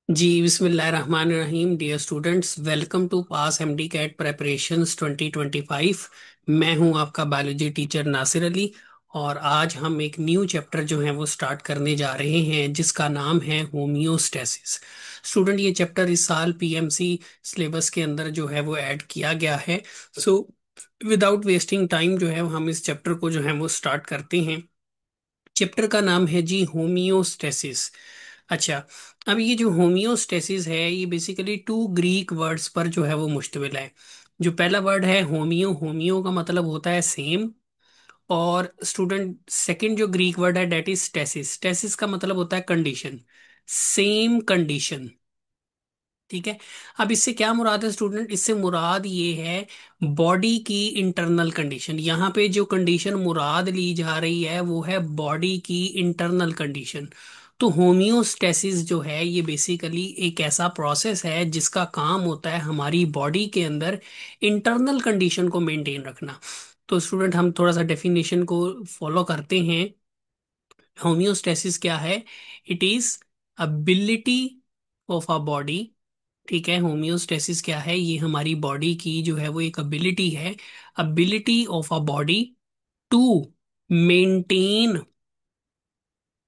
जी बिस्मिल्लाहिर्रहमानिर्रहीम। Dear students, welcome to pass MD CAT preparations 2025। मैं हूं आपका बायोलॉजी टीचर नासिर अली। और आज हम एक न्यू चैप्टर जो है वो स्टार्ट करने जा रहे हैं जिसका नाम है होमियोस्टेसिस। स्टूडेंट, ये चैप्टर इस साल पीएमसी सिलेबस के अंदर जो है वो ऐड किया गया है। सो विदाउट वेस्टिंग टाइम जो है हम इस चैप्टर को जो है वो स्टार्ट करते हैं। चैप्टर का नाम है जी होमियोस्टेसिस। अच्छा, अब ये जो होमियोस्टेसिस है ये बेसिकली टू ग्रीक वर्ड्स पर जो है वो मुश्तमिल है। जो पहला वर्ड है होमियो, होमियो का मतलब होता है सेम। और स्टूडेंट, सेकंड जो ग्रीक वर्ड है डेट इज स्टेसिस, स्टेसिस का मतलब होता है कंडीशन, सेम कंडीशन। ठीक है। अब इससे क्या मुराद है स्टूडेंट? इससे मुराद ये है बॉडी की इंटरनल कंडीशन। यहाँ पे जो कंडीशन मुराद ली जा रही है वो है बॉडी की इंटरनल कंडीशन। तो होमियोस्टेसिस जो है ये बेसिकली एक ऐसा प्रोसेस है जिसका काम होता है हमारी बॉडी के अंदर इंटरनल कंडीशन को मेंटेन रखना। तो स्टूडेंट, हम थोड़ा सा डेफिनेशन को फॉलो करते हैं। होमियोस्टेसिस क्या है? It is ability of a body. ठीक है, होमियोस्टेसिस क्या है? ये हमारी बॉडी की जो है वो एक एबिलिटी है। Ability of a body to maintain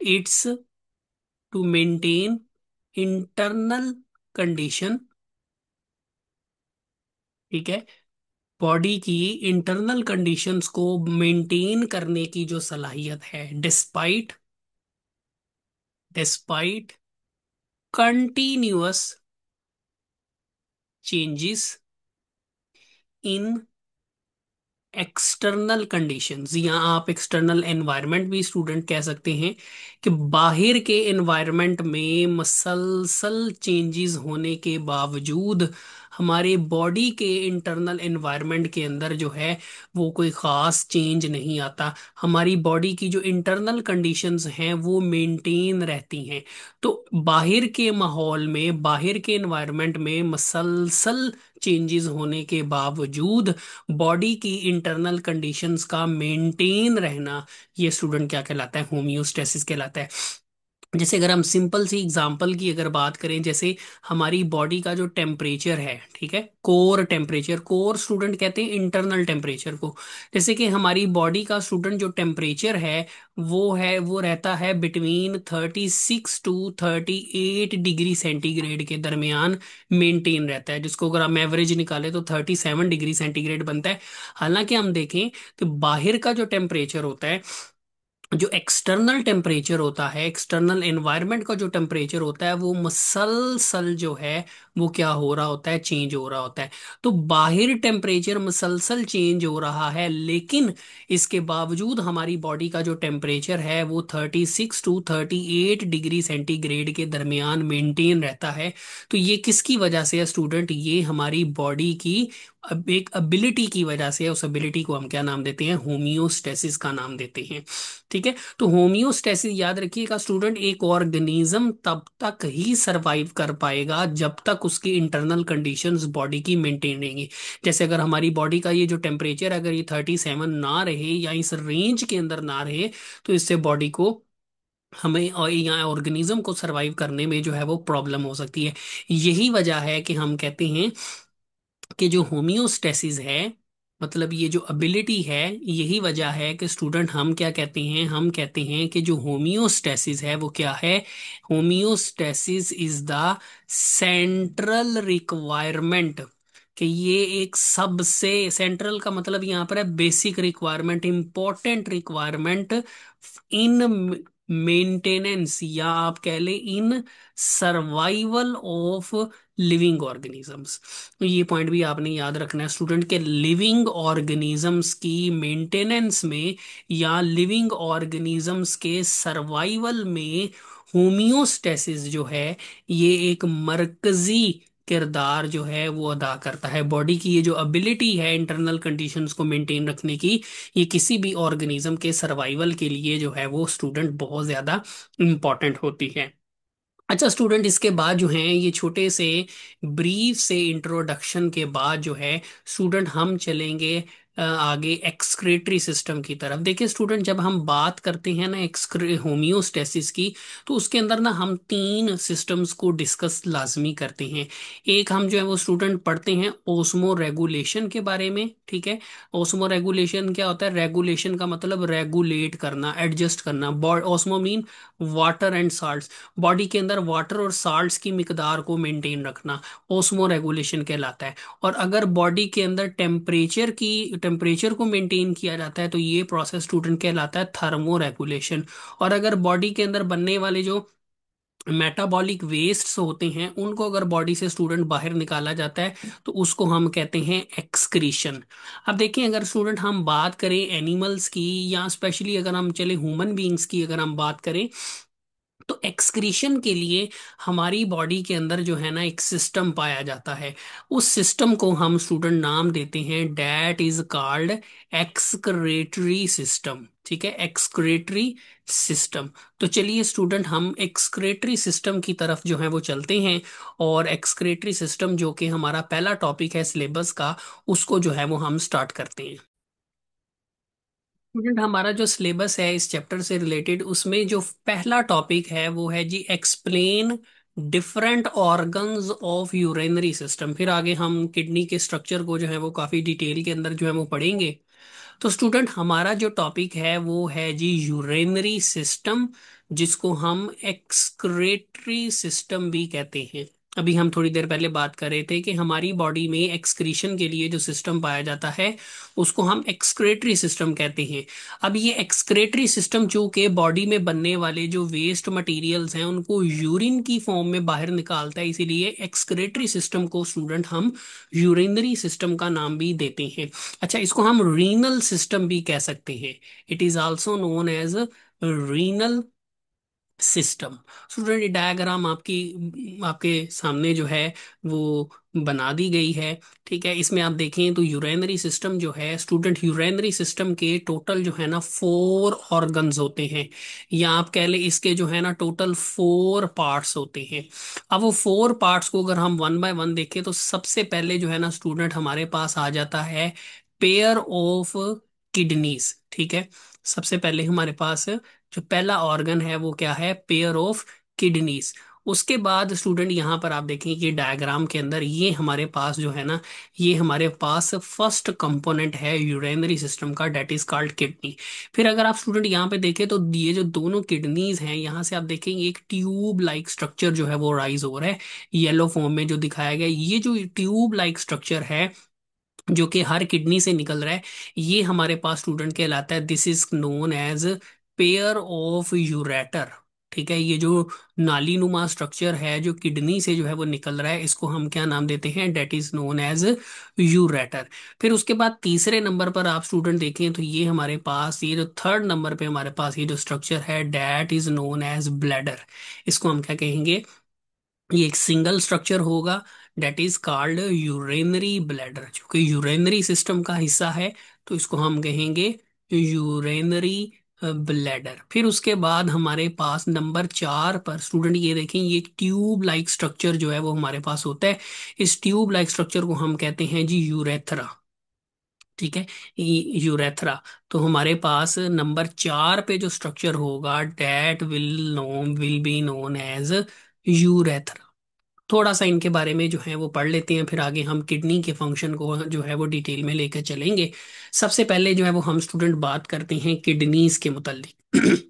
its to maintain internal condition. ठीक है, बॉडी की इंटरनल कंडीशंस को मेंटेन करने की जो सलाहियत है, despite despite continuous changes in external conditions, या आप एक्सटर्नल एनवायरनमेंट भी स्टूडेंट कह सकते हैं। कि बाहर के एनवायरनमेंट में मसलसल चेंजेस होने के बावजूद हमारे बॉडी के इंटरनल एनवायरनमेंट के अंदर जो है वो कोई ख़ास चेंज नहीं आता। हमारी बॉडी की जो इंटरनल कंडीशंस हैं वो मेंटेन रहती हैं। तो बाहर के माहौल में, बाहर के एनवायरनमेंट में मसलसल चेंजेस होने के बावजूद बॉडी की इंटरनल कंडीशंस का मेंटेन रहना, ये स्टूडेंट क्या कहलाता है? होमियोस्टेसिस कहलाता है। जैसे अगर हम सिंपल सी एग्जांपल की अगर बात करें, जैसे हमारी बॉडी का जो टेम्परेचर है, ठीक है, कोर टेम्परेचर, कोर स्टूडेंट कहते हैं इंटरनल टेम्परेचर को। जैसे कि हमारी बॉडी का स्टूडेंट जो टेम्परेचर है वो रहता है बिटवीन 36 to 38 डिग्री सेंटीग्रेड के दरमियान मेंटेन रहता है, जिसको अगर हम एवरेज निकालें तो 37 डिग्री सेंटीग्रेड बनता है। हालांकि हम देखें तो बाहर का जो टेम्परेचर होता है, जो एक्सटर्नल टेम्परेचर होता है, एक्सटर्नल एनवायरनमेंट का जो टेम्परेचर होता है वो मसलसल जो है वो क्या हो रहा होता है? चेंज हो रहा होता है। तो बाहर टेम्परेचर मसलसल चेंज हो रहा है, लेकिन इसके बावजूद हमारी बॉडी का जो टेम्परेचर है वो 36 to 38 डिग्री सेंटीग्रेड के दरमियान मेंटेन रहता है। तो ये किसकी वजह से है स्टूडेंट? ये हमारी बॉडी की अब एक एबिलिटी की वजह से है। उस एबिलिटी को हम क्या नाम देते हैं? होमियोस्टेसिस का नाम देते हैं। ठीक है। तो होमियोस्टेसिस याद रखिएगा स्टूडेंट, एक ऑर्गेनिज्म तब तक ही सरवाइव कर पाएगा जब तक उसकी इंटरनल कंडीशंस बॉडी की मेंटेन रहेंगी। जैसे अगर हमारी बॉडी का ये जो टेम्परेचर, अगर ये 37 ना रहे या इस रेंज के अंदर ना रहे, तो इससे बॉडी को, हमें और यहाँ ऑर्गेनिज्म को सरवाइव करने में जो है वो प्रॉब्लम हो सकती है। यही वजह है कि हम कहते हैं कि जो होमियोस्टेसिस है, मतलब ये जो एबिलिटी है, यही वजह है कि स्टूडेंट हम क्या कहते हैं? हम कहते हैं कि जो होमियोस्टेसिस है वो क्या है? Homeostasis is the central requirement. कि ये एक सबसे, सेंट्रल का मतलब यहाँ पर है basic requirement, important requirement in maintenance, या आप कह ले इन सर्वाइवल ऑफ लिविंग ऑर्गेनिजम्स। तो ये पॉइंट भी आपने याद रखना है स्टूडेंट, के लिविंग ऑर्गेनिजम्स की मेंटेनेंस में या लिविंग ऑर्गेनिजम्स के सर्वाइवल में होमियोस्टेसिस जो है ये एक मरकजी किरदार जो है वो अदा करता है। बॉडी की ये जो एबिलिटी है इंटरनल कंडीशंस को मेंटेन रखने की, ये किसी भी ऑर्गेनिज्म के सर्वाइवल के लिए जो है वो स्टूडेंट बहुत ज्यादा इंपॉर्टेंट होती है। अच्छा स्टूडेंट, इसके बाद जो है ये छोटे से ब्रीफ से इंट्रोडक्शन के बाद जो है स्टूडेंट हम चलेंगे आगे एक्सक्रेटरी सिस्टम की तरफ। देखिए स्टूडेंट, जब हम बात करते हैं ना एक्सक्रे होम्योस्टेसिस की, तो उसके अंदर ना हम तीन सिस्टम्स को डिस्कस लाजमी करते हैं। एक हम जो है वो स्टूडेंट पढ़ते हैं ओस्मो रेगुलेशन के बारे में, ठीक है। ओस्मो रेगुलेशन क्या होता है? रेगुलेशन का मतलब रेगुलेट करना, एडजस्ट करना। Osmo mean water and salts, body के अंदर वाटर और साल्ट्स की मिकदार को मेंटेन रखना ओस्मो रेगुलेशन कहलाता है। और अगर बॉडी के अंदर टेम्परेचर को मेंटेन किया जाता है तो ये प्रोसेस स्टूडेंट कहलाता है थर्मो रेगुलेशन। और अगर बॉडी के अंदर बनने वाले जो मेटाबॉलिक वेस्ट्स होते हैं उनको अगर बॉडी से स्टूडेंट बाहर निकाला जाता है तो उसको हम कहते हैं एक्सक्रीशन। अब देखिए, अगर स्टूडेंट हम बात करें एनिमल्स की, या स्पेशली अगर हम चले ह्यूमन बीइंग्स की अगर हम बात करें, तो एक्सक्रीशन के लिए हमारी बॉडी के अंदर जो है ना एक सिस्टम पाया जाता है। उस सिस्टम को हम स्टूडेंट नाम देते हैं, that is called excretory system. ठीक है, एक्सक्रेटरी सिस्टम। तो चलिए स्टूडेंट, हम एक्सक्रेटरी सिस्टम की तरफ जो है वो चलते हैं। और एक्सक्रेटरी सिस्टम जो कि हमारा पहला टॉपिक है सिलेबस का, उसको जो है वो हम स्टार्ट करते हैं। स्टूडेंट, हमारा जो सिलेबस है इस चैप्टर से रिलेटेड, उसमें जो पहला टॉपिक है वो है जी explain different organs of urinary system. फिर आगे हम किडनी के स्ट्रक्चर को जो है वो काफी डिटेल के अंदर जो है वो पढ़ेंगे। तो स्टूडेंट, हमारा जो टॉपिक है वो है जी यूरेनरी सिस्टम, जिसको हम एक्सक्रेटरी सिस्टम भी कहते हैं। अभी हम थोड़ी देर पहले बात कर रहे थे कि हमारी बॉडी में एक्सक्रीशन के लिए जो सिस्टम पाया जाता है उसको हम एक्सक्रेटरी सिस्टम कहते हैं। अब ये एक्सक्रेटरी सिस्टम चूंकि बॉडी में बनने वाले जो वेस्ट मटेरियल्स हैं उनको यूरिन की फॉर्म में बाहर निकालता है, इसीलिए एक्सक्रेटरी सिस्टम को स्टूडेंट हम यूरिनरी सिस्टम का नाम भी देते हैं। अच्छा, इसको हम रीनल सिस्टम भी कह सकते हैं। It is also known as renal system. Student, ये डायग्राम आपके सामने जो है वो बना दी गई है। ठीक है, इसमें आप देखें तो यूरेनरी सिस्टम जो है स्टूडेंट, यूरेनरी सिस्टम के टोटल जो है ना 4 ऑर्गन्स होते हैं, या आप कह लें इसके जो है ना टोटल 4 पार्ट्स होते हैं। अब वो 4 पार्ट्स को अगर हम वन बाय वन देखें तो सबसे पहले जो है ना स्टूडेंट हमारे पास आ जाता है पेयर ऑफ किडनीज। ठीक है, सबसे पहले हमारे पास जो पहला ऑर्गन है वो क्या है? Pair of kidneys. उसके बाद स्टूडेंट यहाँ पर आप देखें कि डायग्राम के अंदर ये हमारे पास जो है ना, ये हमारे पास फर्स्ट कंपोनेंट है यूरेनरी सिस्टम का, डेट इज कॉल्ड किडनी। फिर अगर आप स्टूडेंट यहाँ पे देखें तो ये जो दोनों किडनीज हैं, यहाँ से आप देखेंगे एक ट्यूब लाइक स्ट्रक्चर जो है वो राइज हो रहा है येलो फॉर्म में जो दिखाया गया है। ये जो ट्यूब लाइक स्ट्रक्चर है जो कि हर किडनी से निकल रहा है, ये हमारे पास स्टूडेंट कहलाता है, this is known as pair of ureter. ठीक है, ये जो नाली नुमा स्ट्रक्चर है जो किडनी से जो है वो निकल रहा है, इसको हम क्या नाम देते हैं? That is known as ureter. फिर उसके बाद तीसरे नंबर पर आप स्टूडेंट देखें तो ये हमारे पास, ये जो थर्ड नंबर पे हमारे पास ये जो स्ट्रक्चर है, that is known as bladder. इसको हम क्या कहेंगे? ये एक सिंगल स्ट्रक्चर होगा, that is called urinary bladder. क्योंकि यूरेनरी सिस्टम का हिस्सा है तो इसको हम कहेंगे यूरेनरी ब्लैडर। फिर उसके बाद हमारे पास नंबर 4 पर स्टूडेंट ये देखें, ये एक ट्यूब लाइक स्ट्रक्चर जो है वो हमारे पास होता है। इस ट्यूब लाइक स्ट्रक्चर को हम कहते हैं जी यूरेथ्रा। ठीक है, यूरेथ्रा। तो हमारे पास नंबर 4 पे जो स्ट्रक्चर होगा, that will be known as urethra. थोड़ा सा इनके बारे में जो है वो पढ़ लेते हैं, फिर आगे हम किडनी के फंक्शन को जो है वो डिटेल में लेकर चलेंगे। सबसे पहले जो है वो हम स्टूडेंट बात करते हैं किडनीज के मुतालिक।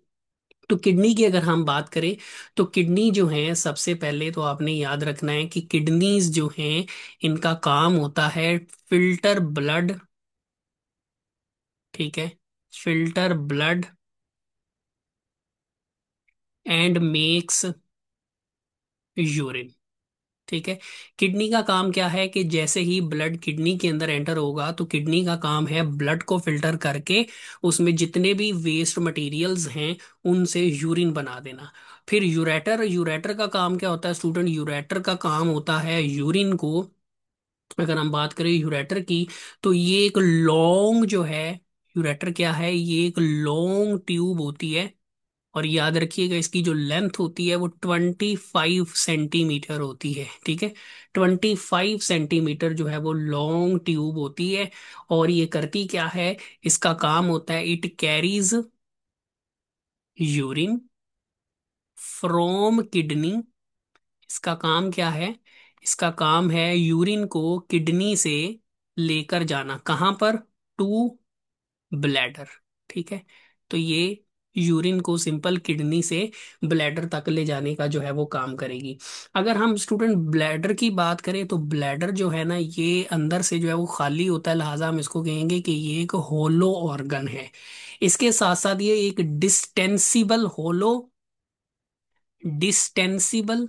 तो किडनी की अगर हम बात करें तो किडनी जो है, सबसे पहले तो आपने याद रखना है कि किडनीज जो हैं इनका काम होता है फिल्टर ब्लड। ठीक है, filter blood and makes urine. ठीक है, किडनी का काम क्या है कि जैसे ही ब्लड किडनी के अंदर एंटर होगा तो किडनी का काम है ब्लड को फिल्टर करके उसमें जितने भी वेस्ट मटेरियल्स हैं उनसे यूरिन बना देना। फिर यूरेटर, यूरेटर का काम क्या होता है स्टूडेंट? यूरेटर का काम होता है यूरिन को, अगर हम बात करें यूरेटर की, तो ये एक लॉन्ग जो है, यूरेटर क्या है? ये एक लॉन्ग ट्यूब होती है। और याद रखिएगा इसकी जो लेंथ होती है वो 25 सेंटीमीटर होती है, ठीक है। 25 सेंटीमीटर जो है वो लॉन्ग ट्यूब होती है। और ये करती क्या है, इसका काम होता है, it carries urine from kidney. इसका काम क्या है, इसका काम है यूरिन को किडनी से लेकर जाना, कहाँ पर, टू ब्लैडर, ठीक है। तो ये यूरिन को सिंपल किडनी से ब्लैडर तक ले जाने का जो है वो काम करेगी। अगर हम स्टूडेंट ब्लैडर की बात करें तो ब्लैडर जो है ना, ये अंदर से जो है वो खाली होता है, लिहाजा हम इसको कहेंगे कि ये एक होलो ऑर्गन है। इसके साथ साथ ये एक डिस्टेंसिबल होलो, डिस्टेंसिबल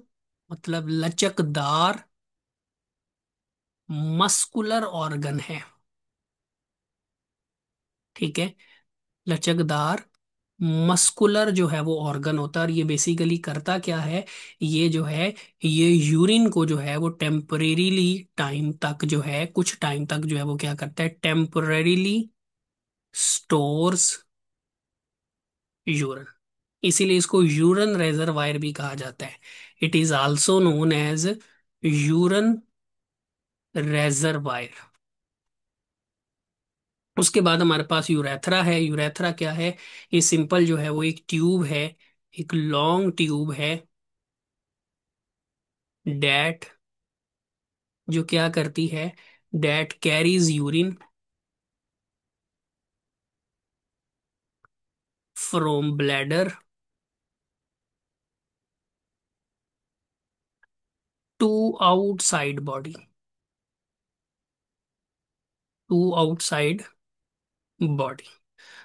मतलब लचकदार मस्कुलर ऑर्गन है, ठीक है। लचकदार मस्कुलर जो है वो ऑर्गन होता है। और ये बेसिकली करता क्या है, ये जो है, ये यूरिन को जो है वो टेम्परेरीली टाइम तक जो है, कुछ टाइम तक जो है वो क्या करता है, टेम्परेरीली स्टोर्स यूरिन। इसीलिए इसको यूरन रेजर्वायर भी कहा जाता है। It is also known as urine reservoir. उसके बाद हमारे पास यूरेथ्रा है। यूरेथ्रा क्या है, ये सिंपल जो है वो एक ट्यूब है, एक लॉन्ग ट्यूब है, डैट जो क्या करती है, that carries urine from bladder to outside body, to outside body.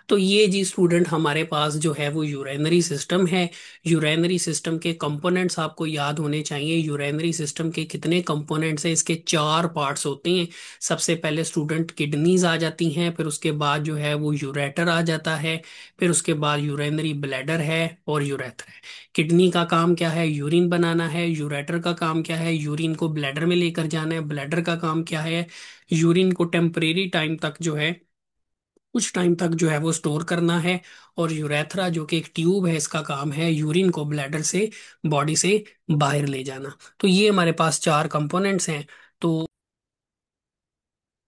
तो ये जी स्टूडेंट हमारे पास जो है वो यूरेनरी सिस्टम है। यूरेनरी सिस्टम के कंपोनेंट्स आपको याद होने चाहिए। यूरेनरी सिस्टम के कितने कंपोनेंट्स हैं, इसके चार पार्ट्स होते हैं। सबसे पहले स्टूडेंट किडनीज आ जाती हैं, फिर उसके बाद जो है वो यूरेटर आ जाता है, फिर उसके बाद यूरेनरी ब्लैडर है और यूरेथ्रा है। किडनी का काम क्या है, यूरिन बनाना है। यूरेटर का काम क्या है, यूरिन को ब्लैडर में लेकर जाना है। ब्लैडर का काम क्या है, यूरिन को टेम्परेरी टाइम तक जो है, कुछ टाइम तक जो है वो स्टोर करना है। और यूरेथ्रा जो कि एक ट्यूब है, इसका काम है यूरिन को ब्लैडर से, बॉडी से बाहर ले जाना। तो ये हमारे पास चार कंपोनेंट्स हैं। तो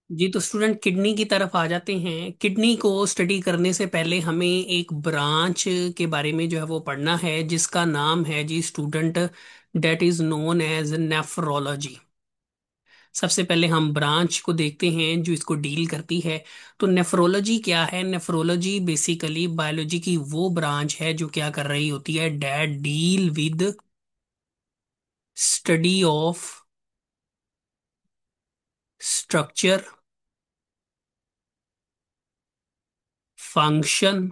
जी, तो स्टूडेंट किडनी की तरफ आ जाते हैं। किडनी को स्टडी करने से पहले हमें एक ब्रांच के बारे में जो है वो पढ़ना है, जिसका नाम है जी student, that is known as nephrology. सबसे पहले हम ब्रांच को देखते हैं जो इसको डील करती है। तो नेफ्रोलॉजी क्या है, नेफ्रोलॉजी बेसिकली बायोलॉजी की वो ब्रांच है जो क्या कर रही होती है, that deal with study of structure, function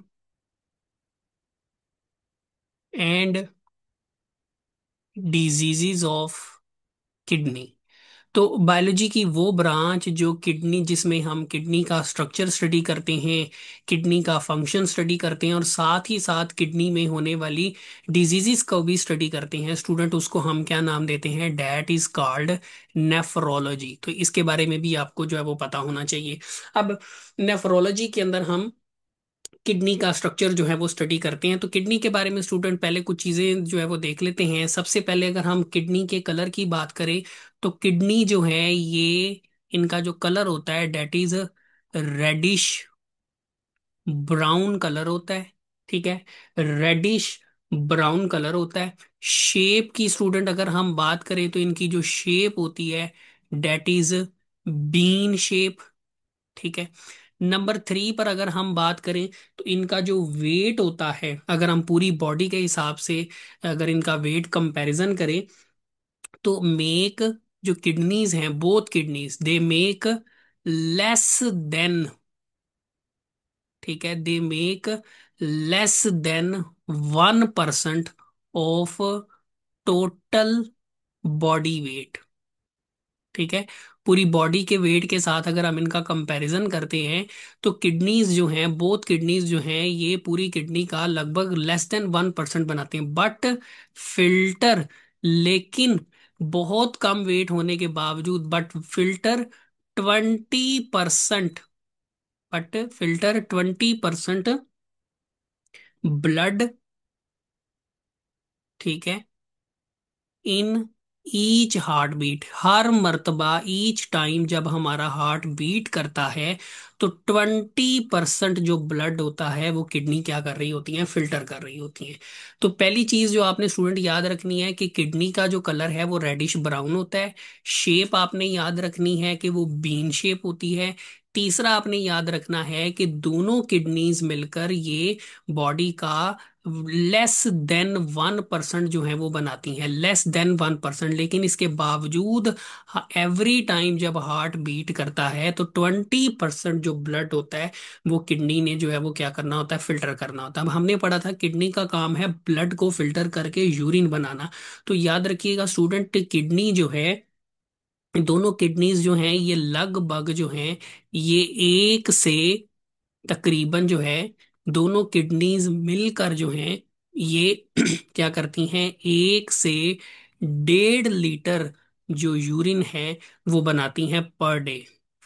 and diseases of kidney. तो बायोलॉजी की वो ब्रांच जो किडनी, जिसमें हम किडनी का स्ट्रक्चर स्टडी करते हैं, किडनी का फंक्शन स्टडी करते हैं, और साथ ही साथ किडनी में होने वाली डिजीजेस को भी स्टडी करते हैं स्टूडेंट, उसको हम क्या नाम देते हैं, डैट इज कॉल्ड नेफ्रोलॉजी। तो इसके बारे में भी आपको जो है वो पता होना चाहिए। अब नेफ्रोलॉजी के अंदर हम किडनी का स्ट्रक्चर जो है वो स्टडी करते हैं। तो किडनी के बारे में स्टूडेंट पहले कुछ चीजें जो है वो देख लेते हैं। सबसे पहले अगर हम किडनी के कलर की बात करें, तो किडनी जो है ये, इनका जो कलर होता है that is reddish brown colour होता है, ठीक है। रेडिश ब्राउन कलर होता है। शेप की स्टूडेंट अगर हम बात करें तो इनकी जो शेप होती है डेट इज बीन शेप, ठीक है। नंबर 3 पर अगर हम बात करें तो इनका जो वेट होता है, अगर हम पूरी बॉडी के हिसाब से अगर इनका वेट कंपैरिजन करें, तो मेक, जो किडनीज हैं, both kidneys they make less than, ठीक है, they make less than 1% of total body weight, ठीक है। पूरी बॉडी के वेट के साथ अगर हम इनका कंपैरिजन करते हैं, तो किडनीज जो हैं, बोथ किडनीज जो हैं, ये पूरी किडनी का लगभग लेस देन 1% बनाते हैं। बट फिल्टर, लेकिन बहुत कम वेट होने के बावजूद, twenty percent but filter 20% blood ठीक है, इन ईच हार्ट बीट, हर मर्तबा, ईच टाइम जब हमारा हार्ट बीट करता है, तो 20% जो ब्लड होता है वो किडनी क्या कर रही होती है, फिल्टर कर रही होती है। तो पहली चीज जो आपने स्टूडेंट याद रखनी है कि किडनी का जो कलर है वो रेडिश ब्राउन होता है। शेप आपने याद रखनी है कि वो बीन शेप होती है। तीसरा आपने याद रखना है कि दोनों किडनीज मिलकर ये बॉडी का लेस देन 1% जो है वो बनाती हैं, लेस देन 1%। लेकिन इसके बावजूद एवरी टाइम जब हार्ट बीट करता है तो 20% जो ब्लड होता है वो किडनी ने जो है वो क्या करना होता है, फिल्टर करना होता है। अब हमने पढ़ा था किडनी का काम है ब्लड को फिल्टर करके यूरिन बनाना। तो याद रखिएगा स्टूडेंट, किडनी जो है, दोनों किडनीज जो हैं ये लगभग जो हैं ये एक से, तकरीबन जो है, दोनों किडनीज मिलकर जो हैं ये क्या करती हैं, 1 से 1.5 लीटर जो यूरिन है वो बनाती हैं per day.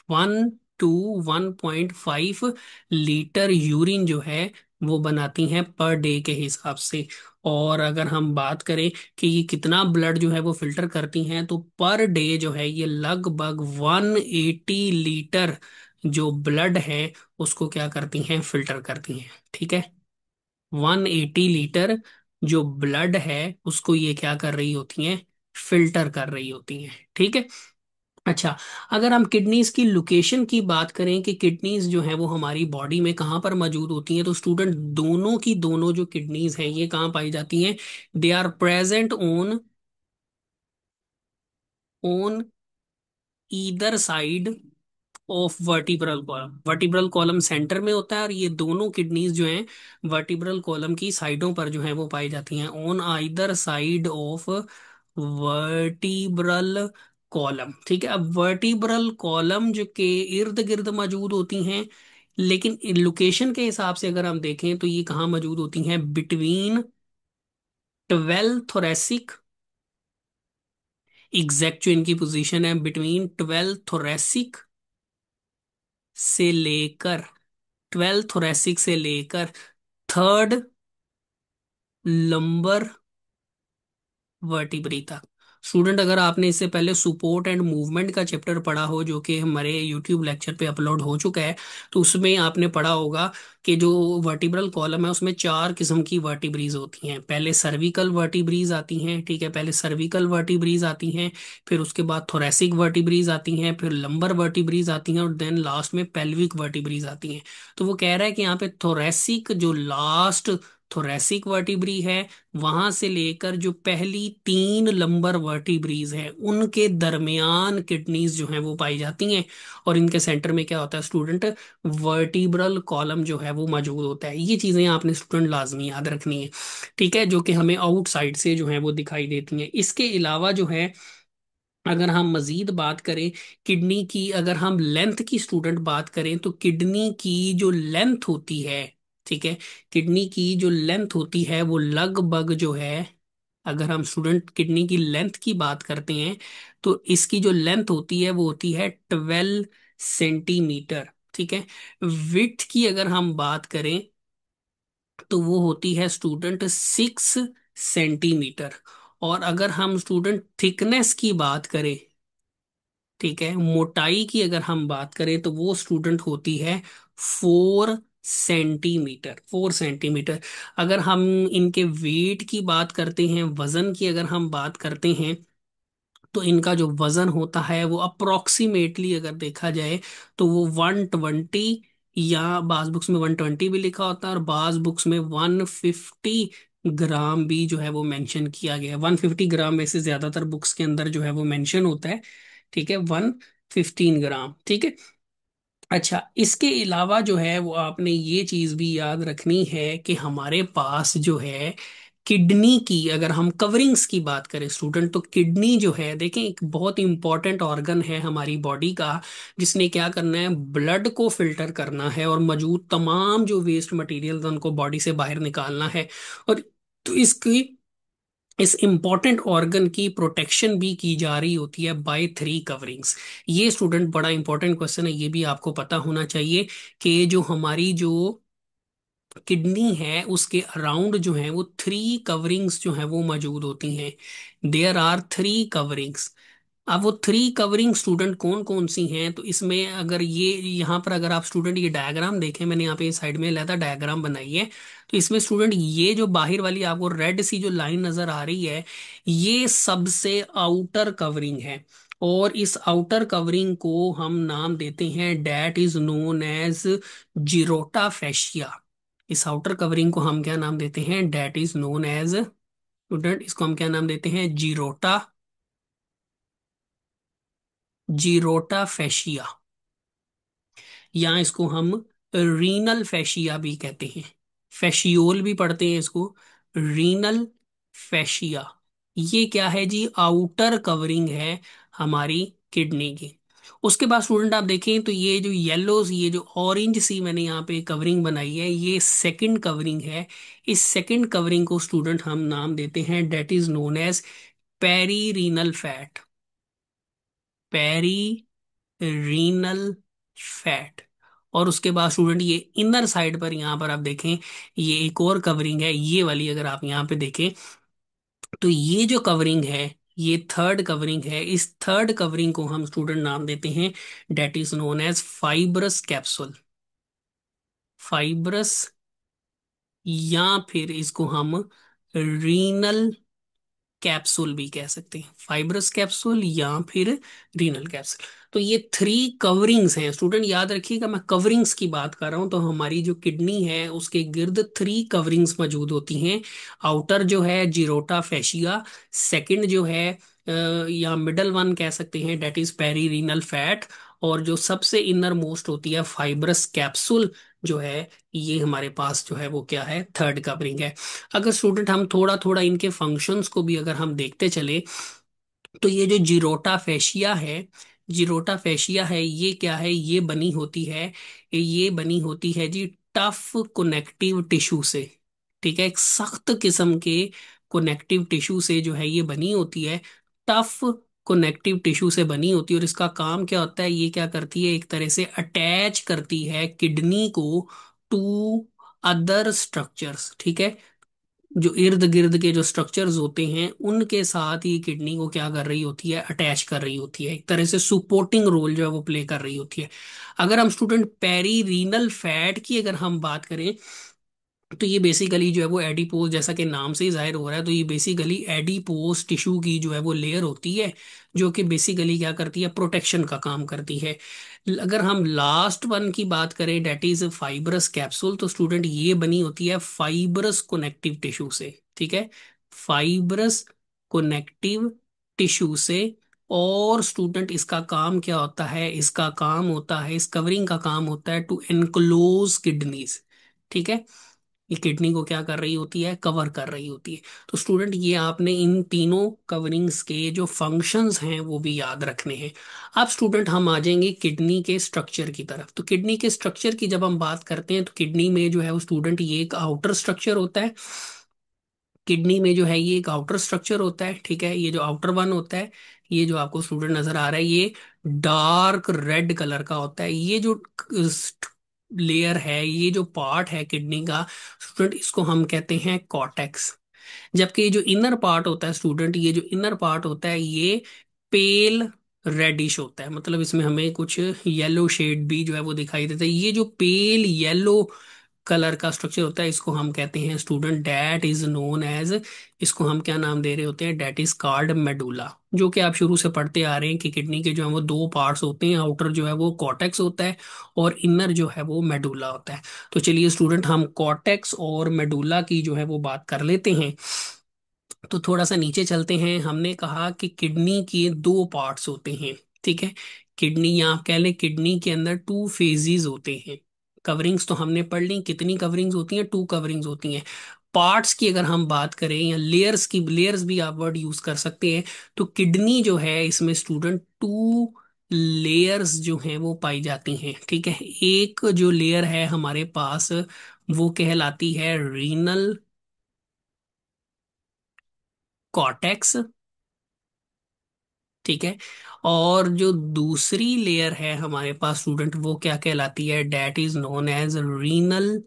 1 to 1.5 litre urine जो है वो बनाती हैं पर डे के हिसाब से। और अगर हम बात करें कि ये कितना ब्लड जो है वो फिल्टर करती हैं, तो पर डे जो है ये लगभग 180 लीटर जो ब्लड है उसको क्या करती हैं, फिल्टर करती हैं। ठीक है, 180 लीटर जो ब्लड है उसको ये क्या कर रही होती हैं, फिल्टर कर रही होती हैं। ठीक है। अच्छा, अगर हम किडनीज की लोकेशन की बात करें कि किडनीज जो है वो हमारी बॉडी में कहाँ पर मौजूद होती हैं, तो स्टूडेंट दोनों की दोनों जो किडनीज हैं ये कहाँ पाई जाती हैं, they are present on on either side of vertebral column. Vertebral column centre में होता है और ये दोनों किडनीज जो हैं वर्टिब्रल कॉलम की साइडों पर जो है वो पाई जाती हैं, on either side of vertebral column. ठीक है, अब वर्टिब्रल कॉलम जो के इर्द गिर्द मौजूद होती हैं, लेकिन लोकेशन के हिसाब से अगर हम देखें तो ये कहाँ मौजूद होती हैं, बिटवीन 12 थोरेसिक, एग्जैक्ट जो इनकी पोजीशन है बिटवीन 12 थोरेसिक से लेकर 12 थोरेसिक से लेकर थर्ड लंबर वर्टिब्री तक। स्टूडेंट, अगर आपने इससे पहले सपोर्ट एंड मूवमेंट का चैप्टर पढ़ा हो जो कि हमारे यूट्यूब लेक्चर पे अपलोड हो चुका है, तो उसमें आपने पढ़ा होगा कि जो वर्टिब्रल कॉलम है उसमें 4 किस्म की वर्टिब्रीज होती हैं। पहले सर्विकल वर्टिब्रीज आती हैं, ठीक है, पहले सर्विकल वर्टिब्रीज आती हैं, फिर उसके बाद थोरेसिक वर्टिब्रीज आती हैं, फिर लंबर वर्टिब्रीज आती हैं और देन लास्ट में पेल्विक वर्टिब्रीज आती हैं। तो वो कह रहा है कि यहाँ पे थोरेसिक जो लास्ट थोरेसिक वर्टिब्री है, वहां से लेकर जो पहली 3 लंबर वर्टिब्रीज है उनके दरमियान किडनीज जो हैं वो पाई जाती हैं। और इनके सेंटर में क्या होता है स्टूडेंट, वर्टिब्रल कॉलम जो है वो मौजूद होता है। ये चीजें आपने स्टूडेंट लाजमी याद रखनी है। ठीक है, जो कि हमें आउटसाइड से जो है वो दिखाई देती हैं। इसके अलावा जो है, अगर हम मजीद बात करें किडनी की, अगर हम लेंथ की स्टूडेंट बात करें, तो किडनी की जो लेंथ होती है, ठीक है, किडनी की जो लेंथ होती है वो लगभग जो है, अगर हम स्टूडेंट किडनी की लेंथ की बात करते हैं तो इसकी जो लेंथ होती है वो होती है 12 सेंटीमीटर। ठीक है, विड्थ की अगर हम बात करें तो वो होती है स्टूडेंट 6 सेंटीमीटर। और अगर हम स्टूडेंट थिकनेस की बात करें, ठीक है, मोटाई की अगर हम बात करें तो वो स्टूडेंट होती है 4 सेंटीमीटर, 4 सेंटीमीटर। अगर हम इनके वेट की बात करते हैं, वजन की अगर हम बात करते हैं, तो इनका जो वजन होता है वो अप्रोक्सीमेटली अगर देखा जाए तो वो 120, या बाज बुक्स में 120 भी लिखा होता है और बाज बुक्स में 150 ग्राम भी जो है वो मेंशन किया गया है। 150 ग्राम में से ज्यादातर बुक्स के अंदर जो है वो मेंशन होता है। ठीक है, 115 ग्राम। ठीक है। अच्छा, इसके अलावा जो है वो आपने ये चीज भी याद रखनी है कि हमारे पास जो है किडनी की, अगर हम कवरिंग्स की बात करें स्टूडेंट, तो किडनी जो है देखें एक बहुत इंपॉर्टेंट ऑर्गन है हमारी बॉडी का, जिसने क्या करना है, ब्लड को फिल्टर करना है और मौजूद तमाम जो वेस्ट मटेरियल उनको बॉडी से बाहर निकालना है। और तो इसकी, इस इंपॉर्टेंट ऑर्गन की प्रोटेक्शन भी की जा रही होती है बाय 3 कवरिंग्स। ये स्टूडेंट बड़ा इंपॉर्टेंट क्वेश्चन है, ये भी आपको पता होना चाहिए कि जो हमारी जो किडनी है उसके अराउंड जो है वो थ्री कवरिंग्स जो है वो मौजूद होती हैं। There are three coverings. अब वो थ्री कवरिंग स्टूडेंट कौन कौन सी हैं, तो इसमें अगर ये यहाँ पर अगर आप स्टूडेंट ये डायग्राम देखें, मैंने यहाँ पे साइड में लहदा डायग्राम बनाई है। तो इसमें स्टूडेंट ये जो बाहर वाली आपको रेड सी जो लाइन नजर आ रही है, ये सबसे आउटर कवरिंग है। और इस आउटर कवरिंग को हम नाम देते हैं, that is known as Gerota fascia. इस आउटर कवरिंग को हम क्या नाम देते हैं, that is known as, student इसको हम क्या नाम देते हैं, जीरोटा, जीरोटा फेशिया, या इसको हम रीनल फैशिया भी कहते हैं। फैशियोल भी पढ़ते हैं इसको, रीनल फैशिया। ये क्या है जी, आउटर कवरिंग है हमारी किडनी की। उसके बाद स्टूडेंट आप देखें तो ये जो येलो, ये जो ऑरेंज सी मैंने यहाँ पे कवरिंग बनाई है, ये सेकंड कवरिंग है। इस सेकंड कवरिंग को स्टूडेंट हम नाम देते हैं, that is known as perirenal fat, perirenal fat. और उसके बाद स्टूडेंट ये इनर साइड पर यहाँ पर आप देखें, ये एक और कवरिंग है, ये वाली अगर आप यहाँ पे देखें, तो ये जो कवरिंग है, ये थर्ड कवरिंग है। इस थर्ड कवरिंग को हम स्टूडेंट नाम देते हैं, that is known as fibrous capsule, fibrous, या फिर इसको हम रीनल कैप्सूल भी कह सकते हैं, फाइब्रस कैप्सूल या फिर रीनल कैप्सूल। तो ये थ्री कवरिंग्स हैं स्टूडेंट, याद रखिएगा मैं कवरिंग्स की बात कर रहा हूं। तो हमारी जो किडनी है उसके गिर्द थ्री कवरिंग्स मौजूद होती हैं। आउटर जो है जीरोटा फेशिया, सेकंड जो है या मिडल वन कह सकते हैं, that is perirenal fat, और जो सबसे इनर मोस्ट होती है फाइब्रस कैप्सूल जो है, ये हमारे पास जो है वो क्या है, थर्ड कवरिंग है। अगर स्टूडेंट हम थोड़ा थोड़ा इनके फंक्शंस को भी अगर हम देखते चले, तो ये जो जीरोटा फेशिया है, जीरोटा फेशिया है, ये क्या है, ये बनी होती है, ये बनी होती है जी टफ कनेक्टिव टिश्यू से। ठीक है, एक सख्त किस्म के कनेक्टिव टिश्यू से जो है ये बनी होती है, टफ कनेक्टिव टिश्यू से बनी होती है। और इसका काम क्या होता है, ये क्या करती है, एक तरह से अटैच करती है किडनी को टू अदर स्ट्रक्चर्स। ठीक है, जो इर्द गिर्द के जो स्ट्रक्चर्स होते हैं उनके साथ ही किडनी को क्या कर रही होती है, अटैच कर रही होती है, एक तरह से सपोर्टिंग रोल जो है वो प्ले कर रही होती है। अगर हम स्टूडेंट पेरी रीनल फैट की अगर हम बात करें, तो ये बेसिकली जो है वो एडिपोज, जैसा कि नाम से ही जाहिर हो रहा है, तो ये बेसिकली एडिपोज टिश्यू की जो है वो लेयर होती है, जो कि बेसिकली क्या करती है, प्रोटेक्शन का काम करती है। अगर हम लास्ट वन की बात करें, डेट इज फाइब्रस कैप्सूल, तो स्टूडेंट ये बनी होती है फाइब्रस कनेक्टिव टिश्यू से। ठीक है, फाइब्रस कनेक्टिव टिश्यू से। और स्टूडेंट इसका काम क्या होता है, इसका काम होता है, इस कवरिंग का काम होता है टू एनक्लोज किडनीज। ठीक है, ये किडनी को क्या कर रही होती है, कवर कर रही होती है। तो स्टूडेंट ये आपने इन तीनों कवरिंग्स के जो फंक्शंस हैं वो भी याद रखने हैं। अब स्टूडेंट हम आ जाएंगे किडनी के स्ट्रक्चर की तरफ। तो किडनी के स्ट्रक्चर की जब हम बात करते हैं, तो किडनी में जो है वो स्टूडेंट ये एक आउटर स्ट्रक्चर होता है, किडनी में जो है ये एक आउटर स्ट्रक्चर होता है। ठीक है, ये जो आउटर वन होता है, ये जो आपको स्टूडेंट नजर आ रहा है, ये डार्क रेड कलर का होता है। ये जो लेयर है, ये जो पार्ट है किडनी का स्टूडेंट, इसको हम कहते हैं कॉर्टेक्स। जबकि ये जो इनर पार्ट होता है स्टूडेंट, ये जो इनर पार्ट होता है, ये पेल रेडिश होता है, मतलब इसमें हमें कुछ येलो शेड भी जो है वो दिखाई देता है। ये जो पेल येलो कलर का स्ट्रक्चर होता है, इसको हम कहते हैं student, that is known as, इसको हम क्या नाम दे रहे होते हैं, डेट इज कॉल्ड मेडुला। जो कि आप शुरू से पढ़ते आ रहे हैं कि किडनी के जो है वो दो पार्ट्स होते हैं, आउटर जो है वो कॉर्टेक्स होता है और इनर जो है वो मेडुला होता है। तो चलिए स्टूडेंट हम कॉर्टेक्स और मेडुला की जो है वो बात कर लेते हैं। तो थोड़ा सा नीचे चलते हैं। हमने कहा कि किडनी के दो पार्ट्स होते हैं। ठीक है, किडनी, या आप कह लें किडनी के अंदर टू फेजेस होते हैं। कवरिंग्स तो हमने पढ़ ली, कितनी कवरिंग्स होती हैं, टू कवरिंग्स होती हैं। पार्ट्स की अगर हम बात करें, या लेयर्स की, लेयर्स भी आप वर्ड यूज कर सकते हैं। तो किडनी जो है इसमें स्टूडेंट टू लेयर्स जो हैं वो पाई जाती हैं। ठीक है, एक जो लेयर है हमारे पास, वो कहलाती है रीनल कॉर्टेक्स। ठीक है, और जो दूसरी लेयर है हमारे पास स्टूडेंट, वो क्या कहलाती है, that is known as renal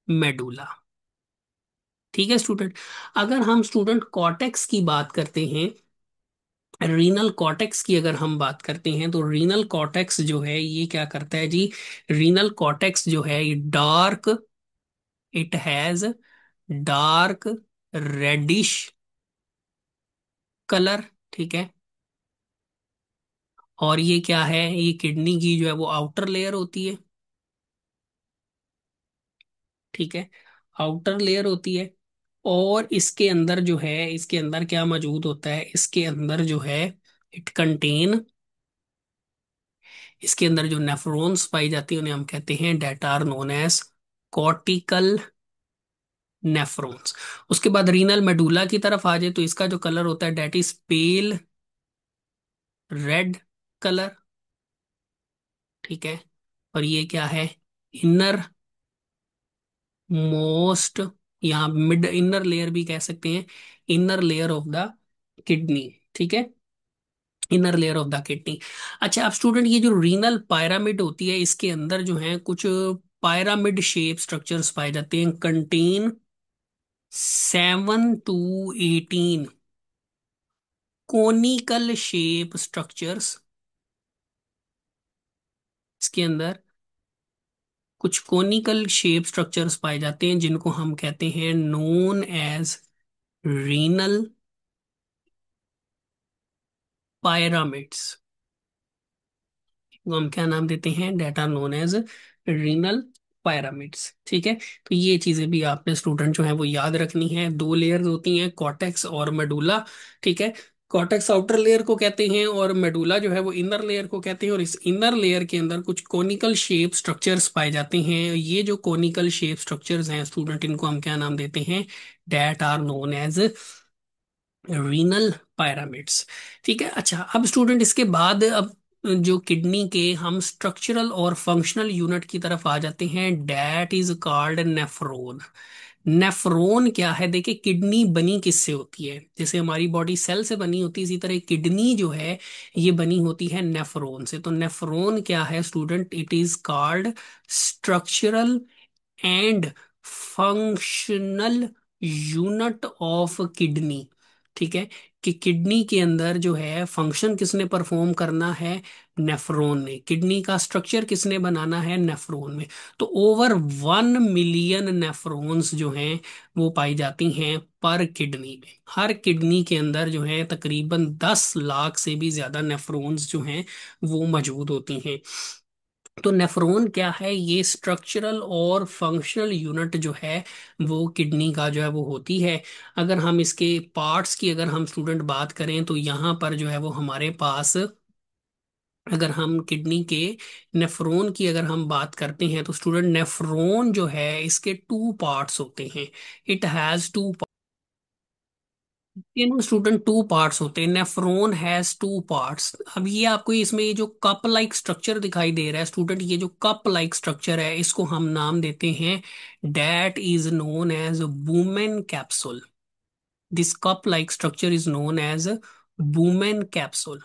medulla. ठीक है स्टूडेंट। अगर हम स्टूडेंट कॉर्टेक्स की बात करते हैं, रीनल कॉर्टेक्स की अगर हम बात करते हैं, तो रीनल कॉर्टेक्स जो है ये क्या करता है जी। रीनल कॉर्टेक्स जो है ये dark, it has dark reddish colour. ठीक है। और ये क्या है, ये किडनी की जो है वो आउटर लेयर होती है। ठीक है, आउटर लेयर होती है। और इसके अंदर जो है, इसके अंदर क्या मौजूद होता है, इसके अंदर जो है इट कंटेन, इसके अंदर जो नेफ्रॉन्स पाई जाती है उन्हें हम कहते हैं that are known as cortical nephrons. उसके बाद रीनल मेडुला की तरफ आ जाए तो इसका जो कलर होता है that is pale red colour. ठीक है। और ये क्या है, इनर मोस्ट, यहाँ मिड इनर लेयर भी कह सकते हैं, inner layer of the kidney. ठीक है, inner layer of the kidney. अच्छा अब स्टूडेंट ये जो रीनल पायरामिड होती है इसके अंदर जो है कुछ पायरामिड शेप स्ट्रक्चर्स पाए जाते हैं, contain 7 to 18 conical shape structures. इसके अंदर कुछ कोनिकल शेप स्ट्रक्चर्स पाए जाते हैं जिनको हम कहते हैं नोन एज रीनल पायरामिड्स। वो हम क्या नाम देते हैं, that are known as renal pyramids. ठीक है। तो ये चीजें भी आपने स्टूडेंट जो है वो याद रखनी है। दो लेयर्स होती हैं, कॉर्टेक्स और मेडुला। ठीक है, कॉर्टेक्स आउटर लेयर को कहते हैं और मेडुला जो है वो इनर लेयर को कहते हैं। और इस इनर लेयर के अंदर कुछ कोनिकल शेप स्ट्रक्चर्स पाए जाते हैं। ये जो कोनिकल शेप स्ट्रक्चर्स हैं स्टूडेंट, इनको हम क्या नाम देते हैं, that are known as renal pyramids. ठीक है। अच्छा अब स्टूडेंट इसके बाद अब जो किडनी के हम स्ट्रक्चरल और फंक्शनल यूनिट की तरफ आ जाते हैं, that is called nephron. Nephron क्या है, देखिए किडनी बनी किससे होती है, जैसे हमारी बॉडी सेल से बनी होती है इसी तरह किडनी जो है ये बनी होती है नेफ्रोन से। तो नेफ्रोन क्या है student, it is called structural and functional unit of kidney. ठीक है, कि किडनी के अंदर जो है फंक्शन किसने परफॉर्म करना है, नेफ्रॉन ने। किडनी का स्ट्रक्चर किसने बनाना है, नेफ्रॉन में। तो ओवर 1 मिलियन नेफ्रॉन्स जो हैं वो पाई जाती हैं पर किडनी में। हर किडनी के अंदर जो है तकरीबन 10 लाख से भी ज्यादा नेफ्रॉन्स जो हैं वो मौजूद होती हैं। तो नेफ्रॉन क्या है, ये स्ट्रक्चरल और फंक्शनल यूनिट जो है वो किडनी का जो है वो होती है। अगर हम इसके पार्ट्स की अगर हम स्टूडेंट बात करें तो यहाँ पर जो है वो हमारे पास, अगर हम किडनी के नेफ्रॉन की अगर हम बात करते हैं तो स्टूडेंट नेफ्रॉन जो है इसके 2 पार्ट्स होते हैं। इट हैज टू, तीनों स्टूडेंट 2 पार्ट्स होते हैं। Nephron has 2 parts. अब ये आपको इसमें ये जो कप लाइक स्ट्रक्चर दिखाई दे रहा है स्टूडेंट, ये जो कप लाइक स्ट्रक्चर है इसको हम नाम देते हैं, that is known as Bowman capsule. This cup like structure is known as Bowman capsule.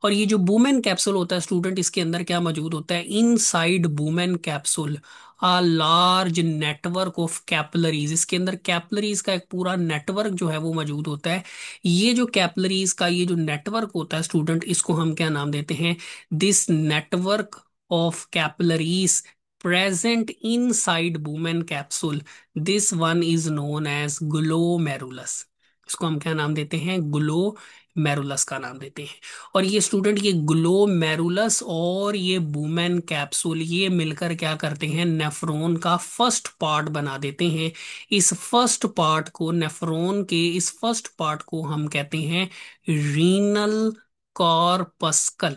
और ये जो बूमेन कैप्सूल होता है स्टूडेंट, इसके अंदर क्या मौजूद होता है, inside Bowman capsule a large network of capillaries. इसके अंदर कैपिलरीज का एक पूरा नेटवर्क जो है वो मौजूद होता है। ये जो कैपिलरीज का ये जो नेटवर्क होता है स्टूडेंट, इसको हम क्या नाम देते हैं, this network of capillaries present inside Bowman capsule, this one is known as glomerulus. इसको हम क्या नाम देते हैं, ग्लोमेरुलस का नाम देते हैं। और ये स्टूडेंट ये ग्लोमेरुलस और ये बूमेन कैप्सूल ये मिलकर क्या करते हैं, नेफ्रॉन का फर्स्ट पार्ट बना देते हैं। इस फर्स्ट पार्ट को, नेफ्रॉन के इस फर्स्ट पार्ट को हम कहते हैं रीनल कॉर्पस्कल।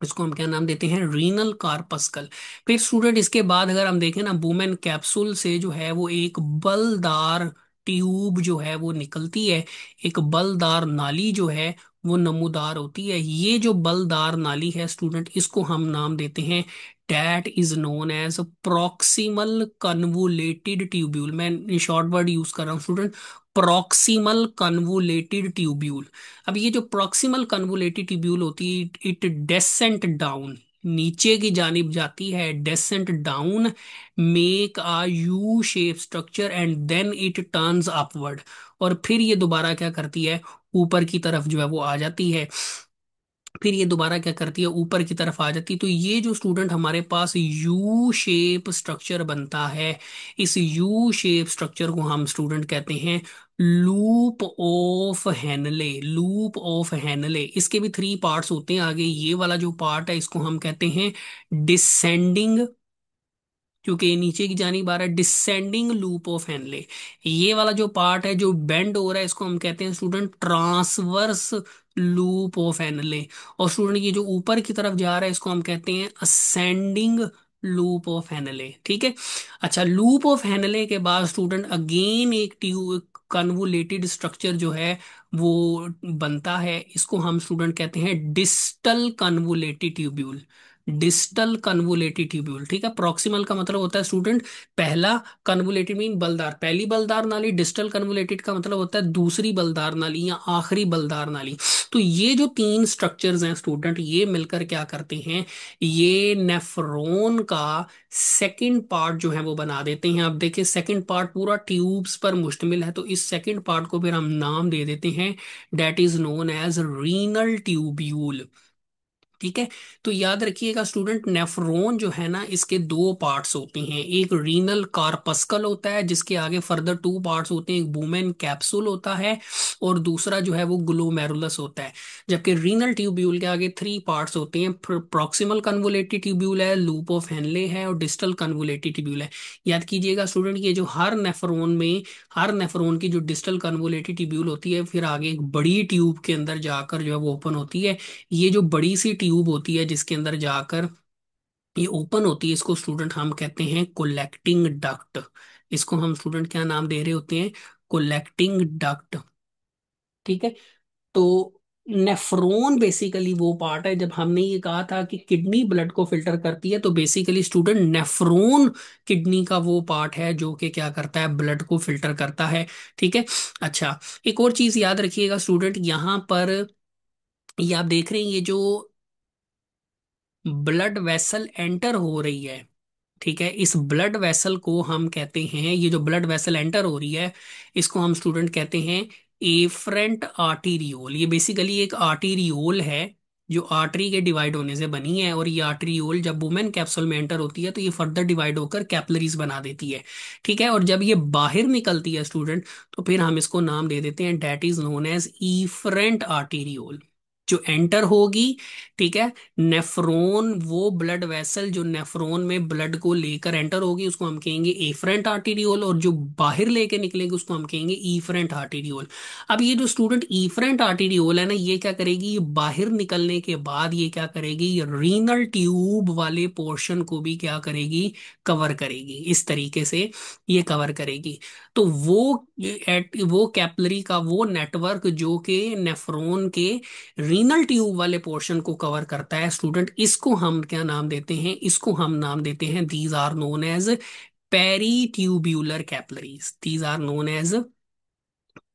इसको हम क्या नाम देते हैं, रीनल कार्पस्कल। फिर स्टूडेंट इसके बाद अगर हम देखें ना, बूमेन कैप्सूल से जो है वो एक बलदार ट्यूब जो है वो निकलती है। एक बलदार नाली जो है वो नमूदार होती है। ये जो बलदार नाली है स्टूडेंट, इसको हम नाम देते हैं, that is known as proximal convoluted tubule. मैं शॉर्ट वर्ड यूज कर रहा हूँ स्टूडेंट, प्रॉक्सिमल कन्वुलेटेड ट्यूब्यूल। अब ये जो प्रॉक्सिमल कन्वोलेटेड ट्यूब्यूल होती है, इट डेसेंट डाउन, नीचे की जानिब जाती है, descent down, make a U shape structure and then it turns upward. और फिर ये दोबारा क्या करती है, ऊपर की तरफ जो है वो आ जाती है। फिर ये दोबारा क्या करती है, ऊपर की तरफ आ जाती है। तो ये जो स्टूडेंट हमारे पास यू शेप स्ट्रक्चर बनता है, इस यू शेप स्ट्रक्चर को हम स्टूडेंट कहते हैं loop of Henley. Loop of Henley, इसके भी थ्री पार्ट्स होते हैं। आगे ये वाला जो पार्ट है इसको हम कहते हैं डिसेंडिंग, क्योंकि ये नीचे की जानिब आ रहा है, डिसेंडिंग लूप ऑफ हेनले। ये वाला जो पार्ट है जो बेंड हो रहा है इसको हम कहते हैं student transverse loop of Henle. और स्टूडेंट ये जो ऊपर की तरफ जा रहा है इसको हम कहते हैं असेंडिंग लूप ऑफ हेनले। ठीक है। अच्छा, लूप ऑफ हेनले के बाद स्टूडेंट अगेन एक ट्यूब कन्वोलेटेड स्ट्रक्चर जो है वो बनता है, इसको हम स्टूडेंट कहते हैं distal convoluted tubule. Distal convoluted tubule. ठीक है। प्रॉक्सिमल का मतलब होता है स्टूडेंट पहला, कन्वोलेटेड मीन बलदार, पहली बलदार नाली। डिस्टल कन्वोलेटेड का मतलब होता है दूसरी बलदार नाली या आखिरी बलदार नाली। तो ये जो तीन स्ट्रक्चर्स हैं स्टूडेंट, ये मिलकर क्या करते हैं, ये नेफ्रॉन का सेकंड पार्ट जो है वो बना देते हैं। अब देखिए सेकंड पार्ट पूरा ट्यूब्स पर मुश्तमिल है, तो इस सेकंड पार्ट को फिर हम नाम दे देते हैं, that is known as renal tubule. ठीक है। तो याद रखिएगा स्टूडेंट, नेफ्रॉन जो है ना इसके दो पार्ट्स होते हैं, एक रीनल कार्पस्कल होता है जिसके आगे फर्दर टू पार्ट्स होते हैं, एक बुमेन कैप्सूल होता है और दूसरा जो है वो ग्लोमेरुलस होता है। जबकि रीनल ट्यूब्यूल के आगे थ्री पार्ट्स होते हैं, प्रॉक्सिमल कन्वोलेटेड ट्यूब्यूल है, लूप ऑफ हेनले है और डिस्टल कन्वोलेटेड ट्यूब्यूल है। याद कीजिएगा स्टूडेंट, ये जो हर नेफ्रॉन में, हर नेफ्रॉन की जो डिस्टल कन्वोलेटेड ट्यूब्यूल होती है फिर आगे एक बड़ी ट्यूब के अंदर जाकर जो है वो ओपन होती है। ये जो बड़ी सी ट्यूब होती है जिसके अंदर जाकर ये ओपन होती है, इसको स्टूडेंट हम कहते हैं कोलेक्टिंग डक्ट। इसको हम स्टूडेंट क्या नाम दे रहे होते हैं, कोलेक्टिंग डक्ट। ठीक है। तो नेफ्रॉन बेसिकली वो पार्ट है, जब हमने ये कहा था कि किडनी ब्लड को फिल्टर करती है, तो बेसिकली स्टूडेंट नेफ्रॉन किडनी का वो पार्ट है जो कि क्या करता है, ब्लड को फिल्टर करता है। ठीक है। अच्छा, एक और चीज याद रखिएगा स्टूडेंट, यहाँ पर ये आप देख रहे हैं ये जो ब्लड वेसल एंटर हो रही है, ठीक है, इस ब्लड वेसल को हम कहते हैं, ये जो ब्लड वेसल एंटर हो रही है इसको हम स्टूडेंट कहते हैं एफरेंट आर्टीरियोल। ये बेसिकली एक आर्टीरियोल है जो आर्टरी के डिवाइड होने से बनी है, और ये आर्टरियोल जब वुमेन कैप्सूल में एंटर होती है तो ये फर्दर डिवाइड होकर कैपिलरीज बना देती है। ठीक है। और जब ये बाहर निकलती है स्टूडेंट, तो फिर हम इसको नाम दे देते हैं, that is known as efferent arteriole. जो एंटर होगी, ठीक है, नेफ्रॉन, वो ब्लड वेसल जो नेफ्रॉन में ब्लड को लेकर एंटर होगी उसको हम कहेंगे एफरेंट आर्टीरियोल, और जो बाहर लेके निकलेगी उसको हम कहेंगे ईफरेंट आर्टीरियोल। अब ये जो स्टूडेंट ईफरेंट आर्टीरियोल है ना, ये क्या करेगी, ये बाहर निकलने के बाद ये क्या करेगी, ये रीनल ट्यूब वाले पोर्शन को भी क्या करेगी, कवर करेगी। इस तरीके से ये कवर करेगी। तो वो कैपिलरी का वो नेटवर्क जो कि नेफ्रॉन के रीनल ट्यूब वाले पोर्शन को कवर करता है स्टूडेंट, इसको हम क्या नाम देते हैं, इसको हम नाम देते हैं, these are known as peritubular capillaries. These are known as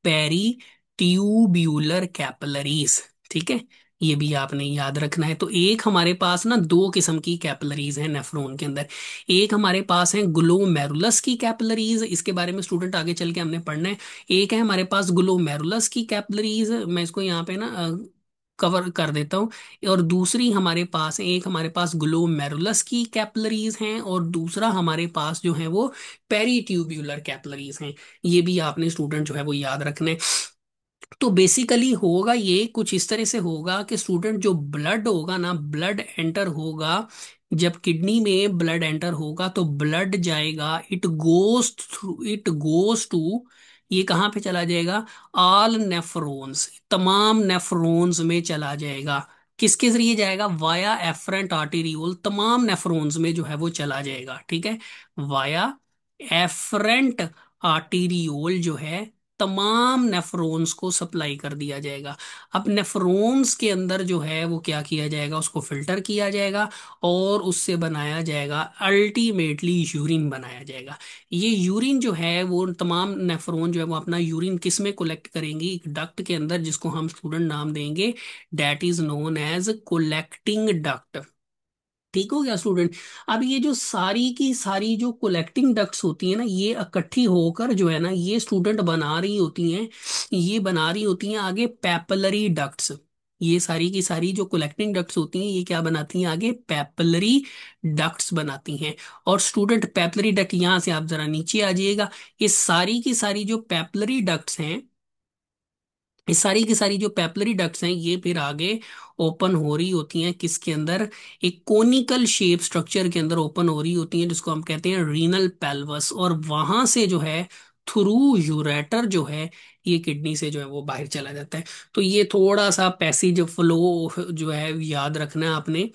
peritubular capillaries. ठीक है। ये भी आपने याद रखना है। तो एक हमारे पास ना दो किस्म की कैपिलरीज हैं नेफ्रॉन के अंदर। एक हमारे पास है ग्लोमेरुलस की कैपिलरीज, इसके बारे में स्टूडेंट आगे चल के हमने पढ़ना है। एक है हमारे पास ग्लोमेरुलस की कैपिलरीज, मैं इसको यहाँ पे ना कवर कर देता हूँ। और दूसरी हमारे पास, एक हमारे पास ग्लोमेरुलस की कैपिलरीज हैं और दूसरा हमारे पास जो है वो पेरीट्यूब्यूलर कैपिलरीज हैं। ये भी आपने स्टूडेंट जो है वो याद रखना है। तो बेसिकली होगा ये कुछ इस तरह से होगा कि स्टूडेंट जो ब्लड होगा ना, ब्लड एंटर होगा, जब किडनी में ब्लड एंटर होगा तो ब्लड जाएगा, इट गोज टू, ये कहाँ पे चला जाएगा, ऑल नेफ्रॉन्स, तमाम नेफ्रॉन्स में चला जाएगा। किसके जरिए जाएगा, वाया एफरेंट आर्टीरियोल, तमाम नेफ्रॉन्स में जो है वो चला जाएगा। ठीक है। वाया एफरेंट आर्टीरियोल जो है तमाम नेफ्रॉन्स को सप्लाई कर दिया जाएगा। अब नेफ्रॉन्स के अंदर जो है वो क्या किया जाएगा, उसको फिल्टर किया जाएगा और उससे बनाया जाएगा, अल्टीमेटली यूरिन बनाया जाएगा। ये यूरिन जो है वो तमाम नेफ्रॉन जो है वो अपना यूरिन किस में कलेक्ट करेंगी, एक डक्ट के अंदर, जिसको हम स्टूडेंट नाम देंगे, that is known as collecting duct. ठीक हो गया स्टूडेंट। अब ये जो सारी की सारी जो कलेक्टिंग डक्ट्स होती है ना, ये इकट्ठी होकर जो है ना, ये स्टूडेंट बना रही होती हैं, ये बना रही होती हैं आगे पैपिलरी डक्ट्स। ये सारी की सारी जो कलेक्टिंग डक्ट्स होती हैं, ये क्या बनाती हैं आगे, पैपिलरी डक्ट्स बनाती हैं। और स्टूडेंट पैपिलरी डक्ट, यहां से आप जरा नीचे आ जाइएगा। ये सारी की सारी जो पैपिलरी डक्ट्स हैं, ये सारी की सारी जो पैपिलरी डक्ट्स हैं, ये फिर आगे ओपन हो रही होती हैं किसके अंदर, एक कोनिकल शेप स्ट्रक्चर के अंदर ओपन हो रही होती हैं, जिसको हम कहते हैं रीनल पेल्वस। और वहां से जो है थ्रू यूरेटर जो है, ये किडनी से जो है वो बाहर चला जाता है। तो ये थोड़ा सा पैसेज फ्लो जो है याद रखना है आपने,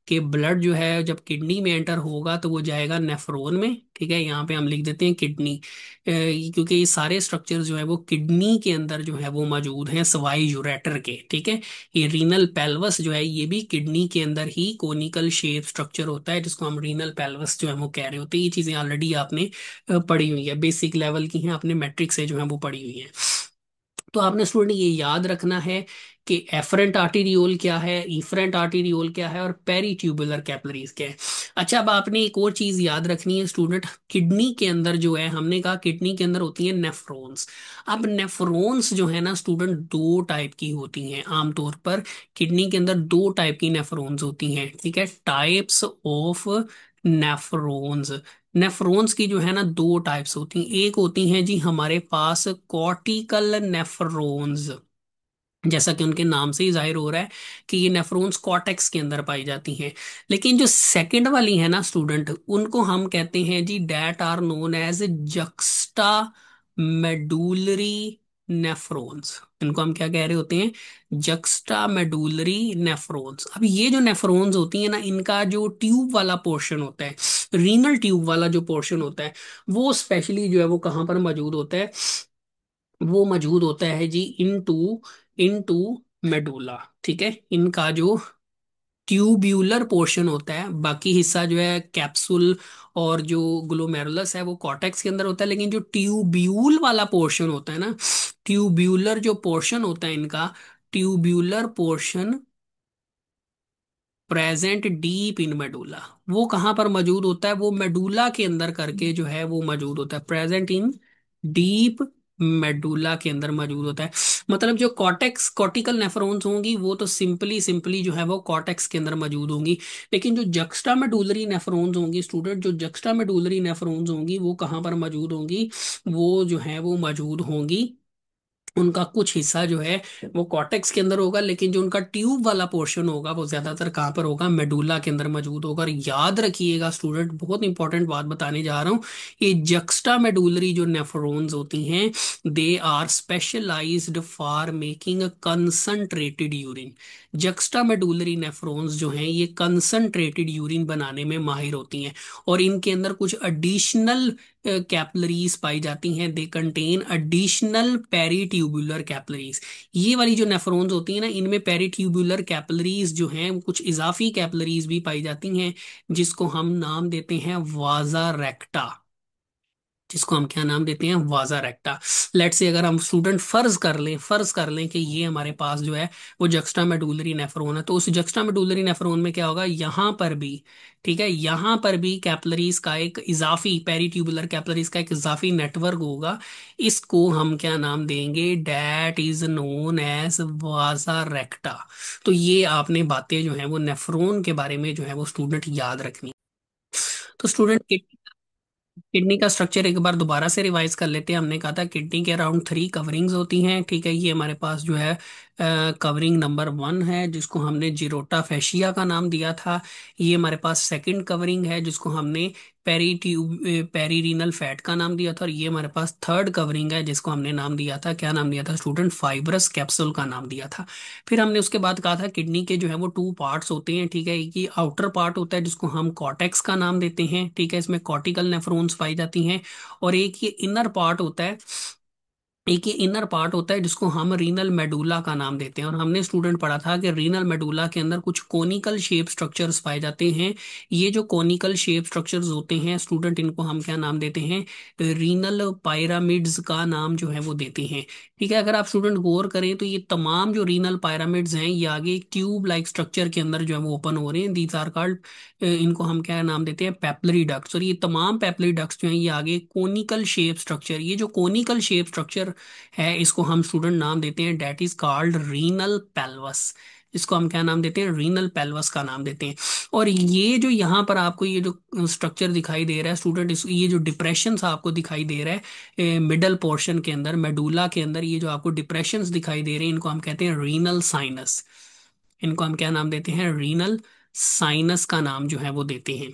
कि ब्लड जो है जब किडनी में एंटर होगा तो वो जाएगा नेफ्रॉन में। ठीक है, यहाँ पे हम लिख देते हैं किडनी, क्योंकि ये सारे स्ट्रक्चर जो है वो किडनी के अंदर जो है वो मौजूद हैं सवाई यूरेटर के। ठीक है, ये रीनल पेल्वस जो है ये भी किडनी के अंदर ही कोनिकल शेप स्ट्रक्चर होता है, जिसको हम रीनल पेल्वस जो है वो कह रहे होते हैं। ये चीजें ऑलरेडी आपने पढ़ी हुई है, बेसिक लेवल की हैं, आपने मैट्रिक से जो है वो पढ़ी हुई है। तो आपने स्टूडेंट ये याद रखना है कि एफरेंट आर्टीरियोल क्या है, इफरेंट आर्टीरियोल क्या है, और पेरीट्यूबुलर कैपिलरीज क्या है। अच्छा, अब आपने एक और चीज याद रखनी है स्टूडेंट, किडनी के अंदर जो है, हमने कहा किडनी के अंदर होती है नेफ्रॉन्स। अब नेफ्रॉन्स जो है ना स्टूडेंट, दो टाइप की होती हैं आमतौर पर। किडनी के अंदर दो टाइप की नेफ्रॉन्स होती हैं। ठीक है, टाइप्स ऑफ नेफ्रॉन्स। नेफ्रॉन्स की जो है ना दो टाइप्स होती हैं। एक होती हैं जी हमारे पास कॉर्टिकल नेफ्रॉन्स, जैसा कि उनके नाम से ही जाहिर हो रहा है कि ये नेफ्रॉन्स कॉर्टेक्स के अंदर पाई जाती हैं। लेकिन जो सेकंड वाली है ना स्टूडेंट, उनको हम कहते हैं जी that are known as juxta medullary nephrons. इनको हम क्या कह रहे होते हैं, जक्स्टा मेडुलरी नेफ्रॉन्स। अब ये जो नेफ्रॉन्स होती है ना, इनका जो ट्यूब वाला पोर्शन होता है, रीनल ट्यूब वाला जो पोर्शन होता है, वो स्पेशली जो है वो कहाँ पर मौजूद होता है, वो मौजूद होता है जी इनटू इनटू मेडुला। ठीक है, इनका जो ट्यूब्यूलर पोर्शन होता है, बाकी हिस्सा जो है कैप्सूल और जो ग्लोमेरुलस है वो कॉर्टेक्स के अंदर होता है, लेकिन जो ट्यूब्यूल वाला पोर्शन होता है ना, ट्यूब्यूलर जो पोर्शन होता है इनका, tubular portion present deep in medulla. वो कहाँ पर मौजूद होता है, वो मेडुला के अंदर करके जो है वो मौजूद होता है, प्रेजेंट इन डीप मेडुला के अंदर मौजूद होता है। मतलब जो कॉर्टेक्स कॉर्टिकल नेफ्रॉन्स होंगी वो तो सिंपली सिंपली जो है वो कॉर्टेक्स के अंदर मौजूद होंगी। लेकिन जो जक्स्टा मेडुलरी नेफ्रॉन्स होंगी स्टूडेंट, जो जक्स्टा मेडुलरी नेफ्रॉन्स होंगी वो कहाँ पर मौजूद होंगी, वो जो है वो मौजूद होंगी, उनका कुछ हिस्सा जो है वो कॉर्टेक्स के अंदर होगा, लेकिन जो उनका ट्यूब वाला पोर्शन होगा वो ज्यादातर कहाँ पर होगा, मेडुला के अंदर मौजूद होगा। और याद रखिएगा स्टूडेंट, बहुत इंपॉर्टेंट बात बताने जा रहा हूँ, ये जक्स्टा मेडुलरी जो नेफ्रॉन्स होती हैं, they are specialised for making a concentrated urine. Juxta medullary nephrons जो हैं ये कंसंट्रेटेड यूरिन बनाने में माहिर होती हैं। और इनके अंदर कुछ एडिशनल कैपलरीज पाई जाती हैं, they contain additional peritubular capillaries. ये वाली जो नेफ्रॉन्स होती हैं ना, इनमें पेरीट्यूबुलर कैपलरीज जो हैं, कुछ इजाफी कैपलरीज भी पाई जाती हैं, जिसको हम नाम देते हैं वाजा रेक्टा। जिसको हम क्या नाम देते हैं, वाजा रेक्टा। लेट से अगर हम स्टूडेंट फर्ज कर लें कि ये हमारे पास जो है वो जक्स्टा मेडुलरी नेफ्रॉन है, तो उस जक्स्टा मेडुलरी नेफ्रॉन में क्या होगा, यहाँ पर भी, ठीक है, यहाँ पर भी कैपलरीज का एक इजाफी, पेरीट्यूबुलर कैपलरीज का एक इजाफी नेटवर्क होगा। इसको हम क्या नाम देंगे, डैट इज नोन एज वाजा रेक्टा। तो ये आपने बातें जो है वो नेफ्रॉन के बारे में जो है वो स्टूडेंट याद रखनी। तो स्टूडेंट, किडनी का स्ट्रक्चर एक बार दोबारा से रिवाइज कर लेते हैं। हमने कहा था किडनी के अराउंड थ्री कवरिंग्स होती हैं। ठीक है, ये हमारे पास जो है कवरिंग नंबर वन है, जिसको हमने जिरोटा फेशिया का नाम दिया था। ये हमारे पास सेकंड कवरिंग है, जिसको हमने पेरीरीनल फैट का नाम दिया था। और ये हमारे पास थर्ड कवरिंग है, जिसको हमने नाम दिया था, क्या नाम दिया था स्टूडेंट, फाइब्रस कैप्सूल का नाम दिया था। फिर हमने उसके बाद कहा था किडनी के जो है वो टू पार्ट्स होते हैं। ठीक है, एक ही आउटर पार्ट होता है जिसको हम कॉर्टेक्स का नाम देते हैं। ठीक है, इसमें कॉर्टिकल नेफ्रॉन्स पाई जाती हैं। और एक ये इनर पार्ट होता है, एक ये इनर पार्ट होता है जिसको हम रीनल मेडुला का नाम देते हैं, और हमने स्टूडेंट पढ़ा था कि रीनल मेडुला के अंदर कुछ कोनिकल शेप स्ट्रक्चर्स पाए जाते हैं। ये जो कोनिकल शेप स्ट्रक्चर्स होते हैं स्टूडेंट, इनको हम क्या नाम देते हैं? रीनल पायरामिड्स का नाम जो है वो देते हैं। ठीक है, अगर आप स्टूडेंट गौर करें तो ये तमाम जो रीनल पायरामिड्स हैं ये आगे ट्यूब लाइक स्ट्रक्चर के अंदर जो है वो ओपन हो रहे हैं। दीज आर कॉल्ड, इनको हम क्या नाम देते हैं? Papillary ducts. और ये तमाम पेपलरी डक्ट्स जो हैं ये आगे कोनिकल शेप स्ट्रक्चर, ये जो कोनिकल शेप स्ट्रक्चर है इसको हम स्टूडेंट नाम देते हैं that is called renal pelvis. इसको हम क्या नाम देते हैं? रीनल पेल्वस का नाम देते हैं। और ये जो यहाँ पर आपको ये जो स्ट्रक्चर दिखाई दे रहा है स्टूडेंट, इस ये जो डिप्रेशन आपको दिखाई दे रहा है मिडल पोर्शन के अंदर, मेडुला के अंदर, ये जो आपको डिप्रेशंस दिखाई दे रहे हैं इनको हम कहते हैं रीनल साइनस। इनको हम क्या नाम देते हैं? रीनल साइनस का नाम जो है वो देते हैं।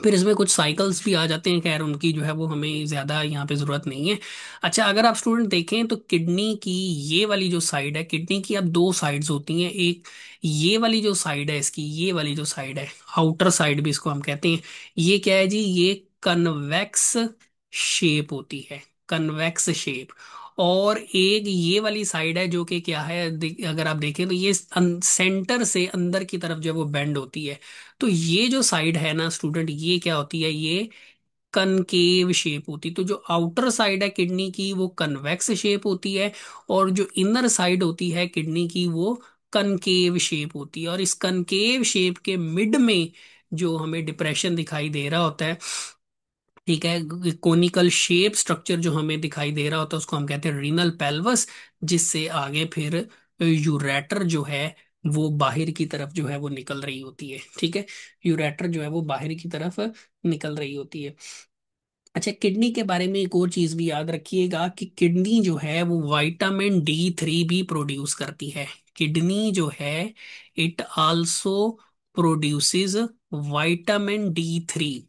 फिर इसमें कुछ साइकिल्स भी आ जाते हैं, खैर उनकी जो है वो हमें ज्यादा यहाँ पे जरूरत नहीं है। अच्छा, अगर आप स्टूडेंट देखें तो किडनी की ये वाली जो साइड है, किडनी की अब दो साइड्स होती हैं। एक ये वाली जो साइड है इसकी, ये वाली जो साइड है, आउटर साइड भी इसको हम कहते हैं, ये क्या है जी? ये कन्वेक्स शेप होती है, कन्वेक्स शेप। और एक ये वाली साइड है जो कि क्या है, अगर आप देखें तो ये सेंटर से अंदर की तरफ जो है वो बेंड होती है। तो ये जो साइड है ना स्टूडेंट, ये क्या होती है? ये कनकेव शेप होती है। तो जो आउटर साइड है किडनी की वो कन्वेक्स शेप होती है, और जो इनर साइड होती है किडनी की वो कनकेव शेप होती है। और इस कनकेव शेप के मिड में जो हमें डिप्रेशन दिखाई दे रहा होता है, ठीक है, कोनिकल शेप स्ट्रक्चर जो हमें दिखाई दे रहा होता है उसको हम कहते हैं रीनल पेल्वस, जिससे आगे फिर यूरेटर जो है वो बाहर की तरफ जो है वो निकल रही होती है। ठीक है, यूरेटर जो है वो बाहर की तरफ निकल रही होती है। अच्छा, किडनी के बारे में एक और चीज भी याद रखिएगा कि किडनी जो है वो विटामिन D3 भी प्रोड्यूस करती है। किडनी जो है it also produces vitamin D3।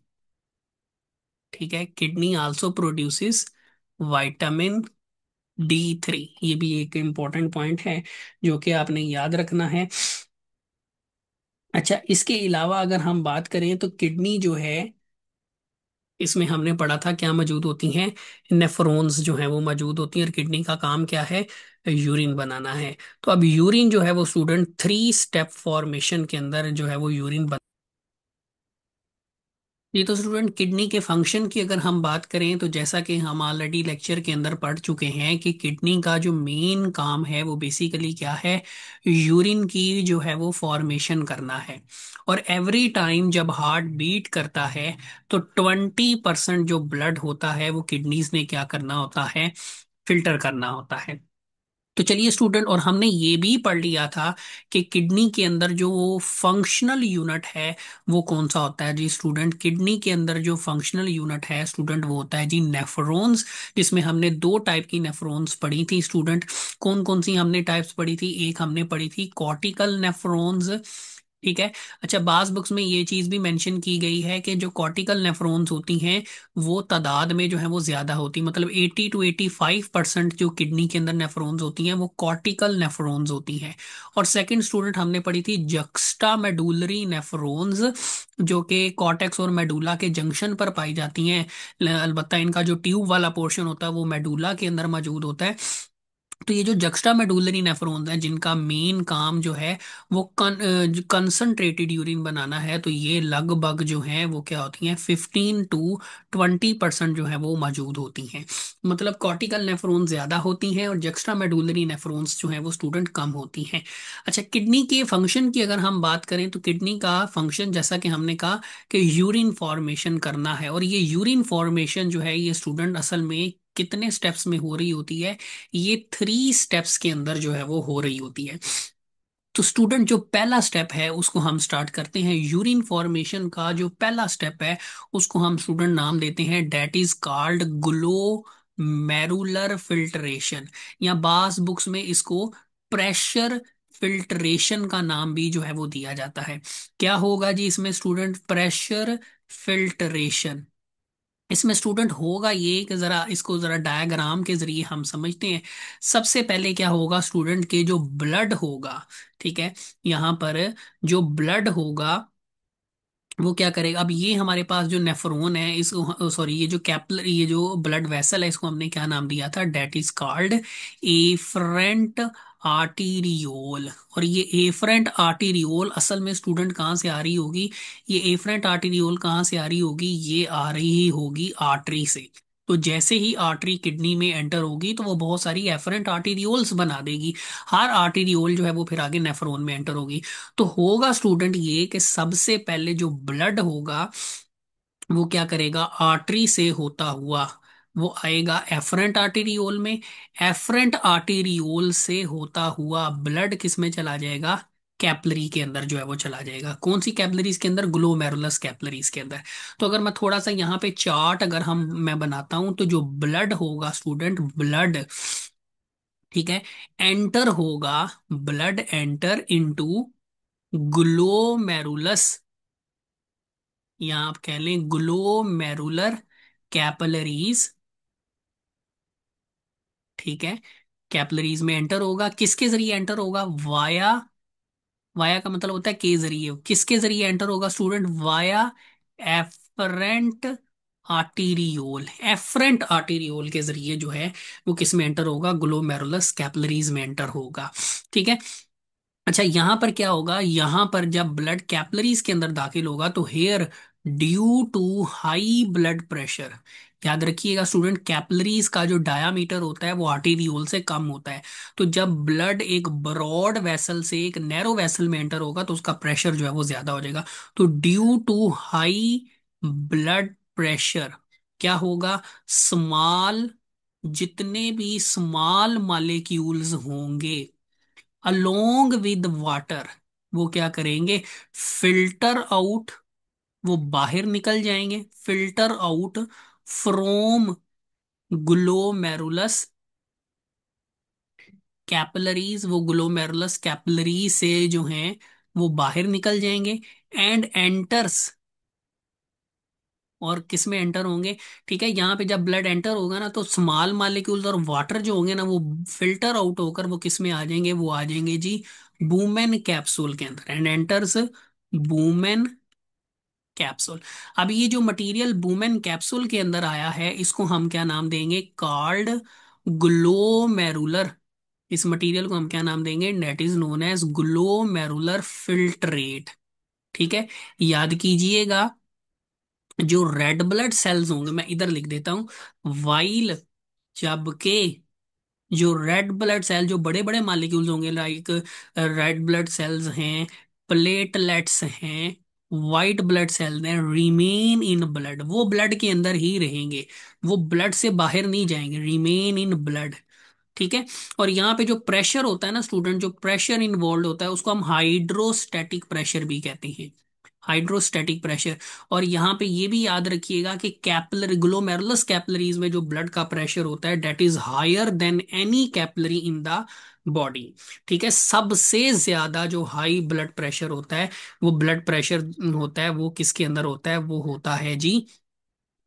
ठीक है, kidney also produces vitamin D3। ये भी एक इम्पॉर्टेंट पॉइंट है जो कि आपने याद रखना है। अच्छा, इसके अलावा अगर हम बात करें तो किडनी जो है, इसमें हमने पढ़ा था क्या मौजूद होती हैं? नेफ्रॉन्स जो हैं वो मौजूद होती हैं। और किडनी का काम क्या है? यूरिन बनाना है। तो अब यूरिन जो है वो स्टूडेंट 3 स्टेप फॉर्मेशन के अंदर जो है वो यूरिन। ये तो स्टूडेंट किडनी के फंक्शन की अगर हम बात करें तो जैसा कि हम ऑलरेडी लेक्चर के अंदर पढ़ चुके हैं कि किडनी का जो मेन काम है वो बेसिकली क्या है? यूरिन की जो है वो फॉर्मेशन करना है। और एवरी टाइम जब हार्ट बीट करता है तो 20% जो ब्लड होता है वो किडनीज ने क्या करना होता है? फिल्टर करना होता है। तो चलिए स्टूडेंट, और हमने ये भी पढ़ लिया था कि किडनी के अंदर जो फंक्शनल यूनिट है वो कौन सा होता है जी स्टूडेंट? किडनी के अंदर जो फंक्शनल यूनिट है स्टूडेंट वो होता है जी नेफ्रॉन्स, जिसमें हमने दो टाइप की नेफ्रॉन्स पढ़ी थी स्टूडेंट। कौन कौन सी हमने टाइप्स पढ़ी थी? एक हमने पढ़ी थी कॉर्टिकल नेफ्रॉन्स। ठीक है। अच्छा, बाज बुक्स में ये चीज भी मेंशन की गई है कि जो कॉर्टिकल नेफ्रॉन्स होती हैं वो तादाद में जो है वो ज्यादा होती है, मतलब 80 to 85% जो किडनी के अंदर नेफ्रॉन्स होती हैं वो कॉर्टिकल नेफ्रॉन्स होती हैं। और सेकंड स्टूडेंट हमने पढ़ी थी जक्स्टा मेडुलरी नेफ्रॉन्स, जो कि कॉर्टेक्स और मेडुला के जंक्शन पर पाई जाती हैं। अलबत्ता इनका जो ट्यूब वाला पोर्शन होता है वो मेडुला के अंदर मौजूद होता है। तो ये जो जक्स्टा मेडुलरी नेफ्रॉन्स हैं जिनका मेन काम जो है वो कंसंट्रेटेड यूरिन बनाना है, तो ये लगभग जो है वो क्या होती हैं? 15 to 20% जो है वो मौजूद होती हैं। मतलब कॉर्टिकल नेफ्रॉन्स ज्यादा होती हैं और जक्स्टा मेडुलरी नेफ्रॉन्स जो है वो स्टूडेंट कम होती हैं। अच्छा, किडनी के फंक्शन की अगर हम बात करें तो किडनी का फंक्शन जैसा कि हमने कहा कि यूरिन फॉर्मेशन करना है। और ये यूरिन फॉर्मेशन जो है ये स्टूडेंट असल में कितने स्टेप्स में हो रही होती है? ये 3 स्टेप्स के अंदर जो है वो हो रही होती है। तो स्टूडेंट जो पहला स्टेप है उसको हम स्टार्ट करते हैं। यूरिन फॉर्मेशन का जो पहला स्टेप है उसको हम स्टूडेंट नाम देते हैं that is called glomerular filtration, या बास बुक्स में इसको प्रेशर फिल्ट्रेशन का नाम भी जो है वो दिया जाता है। क्या होगा जी इसमें स्टूडेंट? Pressure filtration. इसमें स्टूडेंट होगा ये कि जरा इसको जरा डायग्राम के जरिए हम समझते हैं। सबसे पहले क्या होगा स्टूडेंट के जो ब्लड होगा, ठीक है, यहाँ पर जो ब्लड होगा वो क्या करेगा, अब ये हमारे पास जो नेफ्रॉन है, इसको सॉरी, ये जो कैपिलर, ये जो ब्लड वेसल है, इसको हमने क्या नाम दिया था, that is called afferent arteriole. और ये एफरेंट आर्टीरियोल असल में स्टूडेंट कहाँ से आ रही होगी, ये एफरेंट आर्टीरियोल कहाँ से आ रही होगी, ये आ रही होगी आर्टरी से। तो जैसे ही आर्टरी किडनी में एंटर होगी तो वो बहुत सारी एफरेंट आर्टीरियोल्स बना देगी। हर आर्टीरियोल जो है वो फिर आगे नेफ्रॉन में एंटर होगी। तो होगा स्टूडेंट ये कि सबसे पहले जो ब्लड होगा वो क्या करेगा, आर्टरी से होता हुआ वो आएगा एफरेंट आर्टेरियोल में। एफरेंट आर्टेरियोल से होता हुआ ब्लड किस में चला जाएगा, कैपलरी के अंदर जो है वो चला जाएगा। कौन सी कैपलरीज के अंदर, ग्लोमेरुलस कैपलरीज के अंदर। तो अगर मैं थोड़ा सा यहाँ पे चार्ट अगर हम मैं बनाता हूं, तो जो ब्लड होगा स्टूडेंट, ब्लड, ठीक है, एंटर होगा, ब्लड एंटर इनटू ग्लोमेरुलस, या आप कह लें ग्लोमेरुलर कैपिलरीज, ठीक है। कैपिलरीज में एंटर होगा, किसके जरिए एंटर होगा, वाया, वाया का मतलब होता है के जरिए, किसके जरिए एंटर होगा student, via afferent arteriole, afferent arteriole के जरिए जो है वो किस में एंटर होगा, ग्लोमेरुलस कैपिलरीज में एंटर होगा, ठीक है। अच्छा, यहां पर क्या होगा, यहां पर जब ब्लड कैपिलरीज के अंदर दाखिल होगा तो here, due to high blood pressure, याद रखिएगा स्टूडेंट, कैपिलरीज का जो डायामीटर होता है वो आर्टेरियोल से कम होता है। तो जब ब्लड एक ब्रॉड वेसल से एक नैरो वेसल में एंटर होगा तो उसका प्रेशर जो है वो ज्यादा हो जाएगा। तो due to high blood pressure क्या होगा, स्मॉल, जितने भी स्मॉल मालिक्यूल्स होंगे अलोंग विद वाटर, वो क्या करेंगे, फिल्टर आउट, वो बाहर निकल जाएंगे, filter out from glomerulus capillaries, वो ग्लोमेरुलस कैपिलरी से जो हैं वो बाहर निकल जाएंगे, एंड एंटर्स, और किस में एंटर होंगे, ठीक है। यहाँ पे जब ब्लड एंटर होगा ना तो स्मॉल मालिक्यूल्स और वाटर जो होंगे ना वो फिल्टर आउट होकर वो किस में आ जाएंगे, वो आ जाएंगे जी बूमेन कैप्सूल के अंदर, एंड एंटर्स बूमेन कैप्सूल। अब ये जो मटेरियल बूमेन कैप्सूल के अंदर आया है इसको हम क्या नाम देंगे, कॉल्ड ग्लोमेरुलर, इस मटेरियल को हम क्या नाम देंगे, that is known as glomerular filtrate, ठीक है। याद कीजिएगा, जो रेड ब्लड सेल्स होंगे, मैं इधर लिख देता हूं, वाइल, जबकि जो रेड ब्लड सेल, जो बड़े बड़े मॉलिक्यूल्स होंगे लाइक रेड ब्लड सेल्स हैं, प्लेटलेट्स हैं, वाइट ब्लड सेल्स हैं, रिमेन इन ब्लड, वो ब्लड के अंदर ही रहेंगे, वो ब्लड से बाहर नहीं जाएंगे, रिमेन इन ब्लड, ठीक है। और यहाँ पे जो प्रेशर होता है ना स्टूडेंट, जो प्रेशर इन्वॉल्व होता है उसको हम हाइड्रोस्टैटिक प्रेशर भी कहते हैं, हाइड्रोस्टैटिक प्रेशर। और यहाँ पे ये भी याद रखिएगा कि कैपिलरी, ग्लोमेरुलस कैपिलरीज में जो ब्लड का प्रेशर होता है that is higher than any capillary in the body, ठीक है। सबसे ज्यादा जो हाई ब्लड प्रेशर होता है, वो ब्लड प्रेशर होता है वो किसके अंदर होता है, वो होता है जी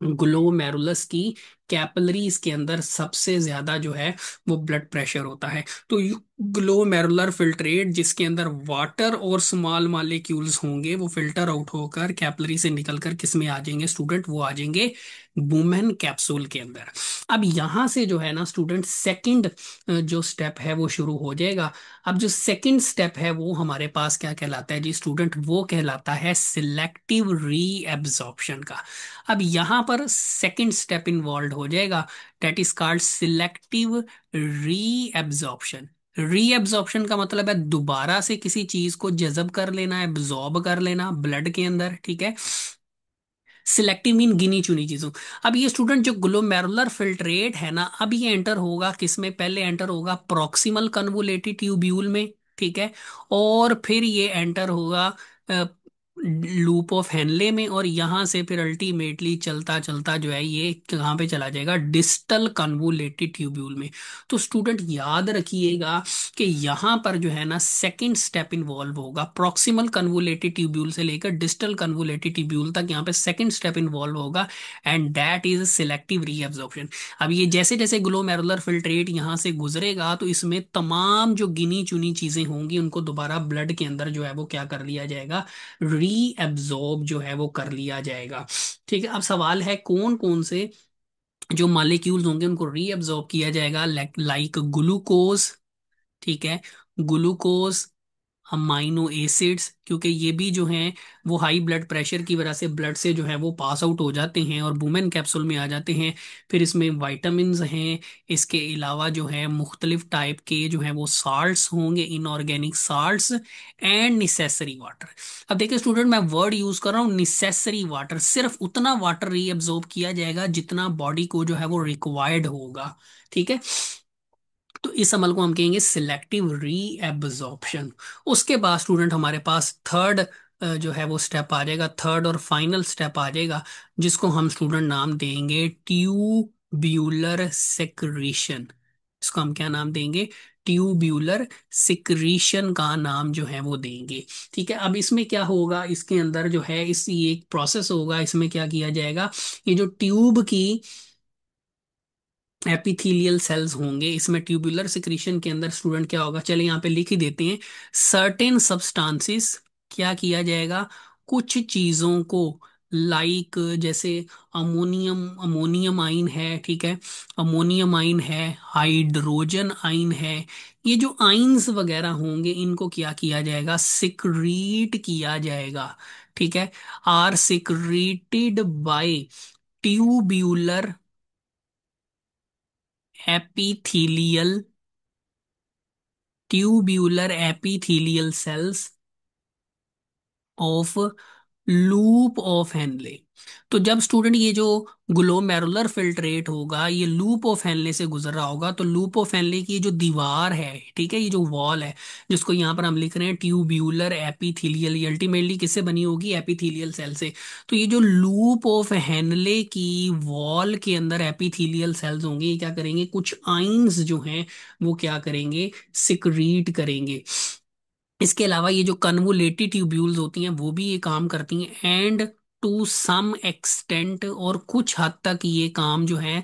ग्लोमेरुलस की कैपिलरीज के अंदर सबसे ज्यादा जो है वो ब्लड प्रेशर होता है। तो ग्लोमेरुलर फिल्ट्रेट जिसके अंदर वाटर और स्मॉल मॉलिक्यूल्स होंगे वो फिल्टर आउट होकर कैपिलरी से निकलकर किस में आ जाएंगे स्टूडेंट, वो आ जाएंगे वुमेन कैप्सूल के अंदर। अब यहां से जो है ना स्टूडेंट सेकंड जो स्टेप है वो शुरू हो जाएगा। अब जो सेकंड स्टेप है वो हमारे पास क्या कहलाता है जी स्टूडेंट, वो कहलाता है सिलेक्टिव रीएब्जॉर्प्शन का। अब यहां पर सेकंड स्टेप इन्वॉल्व हो जाएगा, that is called selective reabsorption. Reabsorption का मतलब है दोबारा से किसी चीज को जज़ब कर लेना, एब्जॉर्ब कर लेना ब्लड के अंदर, ठीक है। सिलेक्टिव मीन गिनी चुनी चीजों। अब ये स्टूडेंट जो ग्लोमेरुलर फिल्ट्रेट है ना, अब ये एंटर होगा किसमें, पहले एंटर होगा प्रॉक्सिमल कन्वोलेटेड ट्यूब्यूल में, ठीक है। और फिर ये एंटर होगा लूप ऑफ हेनले में, और यहां से फिर अल्टीमेटली चलता चलता जो है ये कहाँ पे चला जाएगा, डिस्टल कन्वोलेटेड ट्यूब्यूल में। तो स्टूडेंट याद रखिएगा कि यहाँ पर जो है ना सेकंड स्टेप इन्वॉल्व होगा, प्रॉक्सिमल कन्वोलेटेड ट्यूब्यूल से लेकर डिस्टल कन्वोलेटेड ट्यूब्यूल तक यहाँ पे सेकंड स्टेप इन्वॉल्व होगा, and that is selective reabsorption. अब ये जैसे जैसे ग्लोमेरुलर फिल्ट्रेट यहाँ से गुजरेगा तो इसमें तमाम जो गिनी चुनी चीजें होंगी उनको दोबारा ब्लड के अंदर जो है वो क्या कर लिया जाएगा, रीएब्जॉर्ब जो है वो कर लिया जाएगा। ठीक है, अब सवाल है कौन कौन से जो मालिक्यूल्स होंगे उनको रीएब्जॉर्ब किया जाएगा, लाइक ग्लूकोज। ठीक है, ग्लूकोज, अमाइनो एसिड्स, क्योंकि ये भी जो हैं वो हाई ब्लड प्रेशर की वजह से ब्लड से जो है वो पास आउट हो जाते हैं और वुमेन कैप्सूल में आ जाते हैं। फिर इसमें वाइटामिन्स हैं। इसके अलावा जो है मुख्तलिफ टाइप के जो है वो साल्ट्स होंगे, इनऑर्गेनिक साल्ट्स, एंड निसेसरी वाटर। अब देखिए स्टूडेंट, मैं वर्ड यूज कर रहा हूँ निसेसरी वाटर, सिर्फ उतना वाटर रीअब्जॉर्ब किया जाएगा जितना बॉडी को जो है वो रिक्वायर्ड होगा। ठीक है, तो इस अमल को हम कहेंगे सिलेक्टिव रीएब्जॉर्प्शन। उसके बाद स्टूडेंट हमारे पास थर्ड जो है वो स्टेप आ जाएगा, थर्ड और फाइनल स्टेप आ जाएगा, जिसको हम स्टूडेंट नाम देंगे ट्यूब्यूलर सेक्रीशन। इसको हम क्या नाम देंगे? ट्यूब्यूलर सिक्रीशन का नाम जो है वो देंगे। ठीक है, अब इसमें क्या होगा, इसके अंदर जो है इस ये एक प्रोसेस होगा, इसमें क्या किया जाएगा, ये जो ट्यूब की एपिथेलियल सेल्स होंगे, इसमें ट्यूबुलर सिक्रीशन के अंदर स्टूडेंट क्या होगा, चलिए यहाँ पे लिख ही देते हैं। सर्टेन सब्सटेंसेस, क्या किया जाएगा, कुछ चीजों को, लाइक जैसे अमोनियम, अमोनियम आइन है, ठीक है, अमोनियम आइन है, हाइड्रोजन आइन है, ये जो आइंस वगैरह होंगे इनको क्या किया जाएगा, सिक्रीट किया जाएगा। ठीक है, are secreted by tubular epithelial, tubular epithelial cells of loop of Henle. तो जब स्टूडेंट ये जो ग्लोमेरुलर फिल्ट्रेट होगा ये लूप ऑफ हेनले से गुजर रहा होगा, तो लूप ऑफ हेनले की ये जो दीवार है, ठीक है, ये जो वॉल है, जिसको यहाँ पर हम लिख रहे हैं ट्यूब्यूलर एपिथेलियल, ये अल्टीमेटली किससे बनी होगी, एपिथेलियल सेल से। तो ये जो लूप ऑफ हेनले की वॉल के अंदर एपिथेलियल सेल्स होंगे, ये क्या करेंगे, कुछ आइंस जो हैं वो क्या करेंगे, सिक्रीट करेंगे। इसके अलावा ये जो कन्वोलेटेड ट्यूब्यूल्स होती हैं वो भी ये काम करती हैं, एंड टू सम एक्सटेंट, और कुछ हद तक ये काम जो है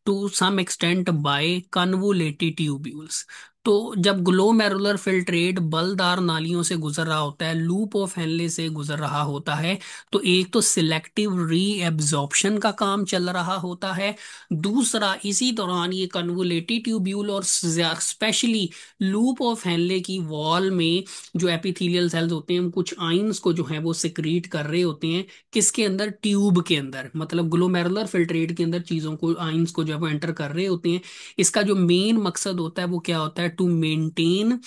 to some extent by convoluted tubules. तो जब ग्लोमेरुलर फिल्ट्रेट बलदार नालियों से गुजर रहा होता है, लूप ऑफ हेनले से गुजर रहा होता है, तो एक तो सिलेक्टिव रीएब्जॉर्प्शन का काम चल रहा होता है, दूसरा इसी दौरान ये कन्वोलेटेड ट्यूब्यूल और स्पेशली लूप ऑफ हेनले की वॉल में जो एपिथेलियल सेल्स होते हैं कुछ आइंस को जो है वो सिक्रीट कर रहे होते हैं, किसके अंदर, ट्यूब के अंदर, मतलब ग्लोमेरुलर फिल्ट्रेट के अंदर चीजों को, आइंस को जो है वो एंटर कर रहे होते हैं। इसका जो मेन मकसद होता है वो क्या होता है, to maintain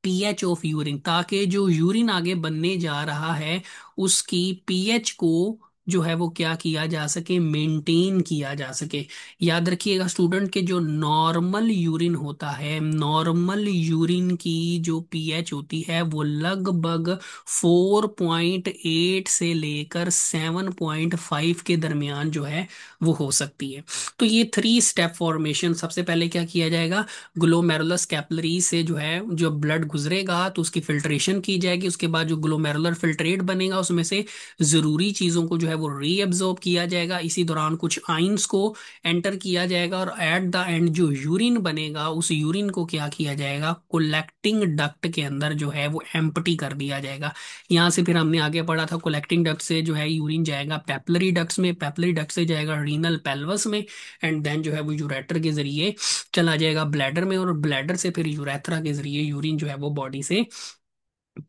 pH of urine, ताकि जो यूरिन आगे बनने जा रहा है उसकी पीएच को जो है वो क्या किया जा सके, मेंटेन किया जा सके। याद रखिएगा स्टूडेंट के जो नॉर्मल यूरिन होता है, नॉर्मल यूरिन की जो पीएच होती है वो लगभग 4.8 से लेकर 7.5 के दरमियान जो है वो हो सकती है। तो ये थ्री स्टेप फॉर्मेशन, सबसे पहले क्या किया जाएगा, ग्लोमेरुलस कैपिलरी से जो है जो ब्लड गुजरेगा तो उसकी फिल्ट्रेशन की जाएगी, उसके बाद जो ग्लोमेरुलर फिल्ट्रेट बनेगा उसमें से जरूरी चीजों को जो है वो रीअब्जॉर्ब किया जाएगा, इसी दौरान कुछ आइंस को एंटर किया जाएगा, और एट द एंड जो यूरिन बनेगा उस यूरिन को क्या किया जाएगा, कलेक्टिंग डक्ट के अंदर जो है वो एम्प्टी कर दिया जाएगा। यहाँ से फिर हमने आगे पढ़ा था कलेक्टिंग डक्ट से जो है यूरिन जाएगा पेपलरी डक्ट्स में, पेपलरी डक्ट से जाएगा रीनल पेल्वस में, एंड देन जो है वो यूरेटर के जरिए चला जाएगा ब्लैडर में, और ब्लैडर से फिर यूरेथ्रा के जरिए यूरिन जो है वो बॉडी से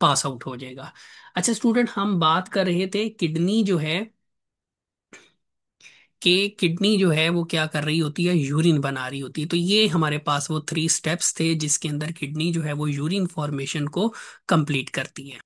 पास आउट हो जाएगा। अच्छा स्टूडेंट, हम बात कर रहे थे किडनी जो है, कि किडनी जो है वो क्या कर रही होती है, यूरिन बना रही होती है। तो ये हमारे पास वो थ्री स्टेप्स थे जिसके अंदर किडनी जो है वो यूरिन फॉर्मेशन को कंप्लीट करती है।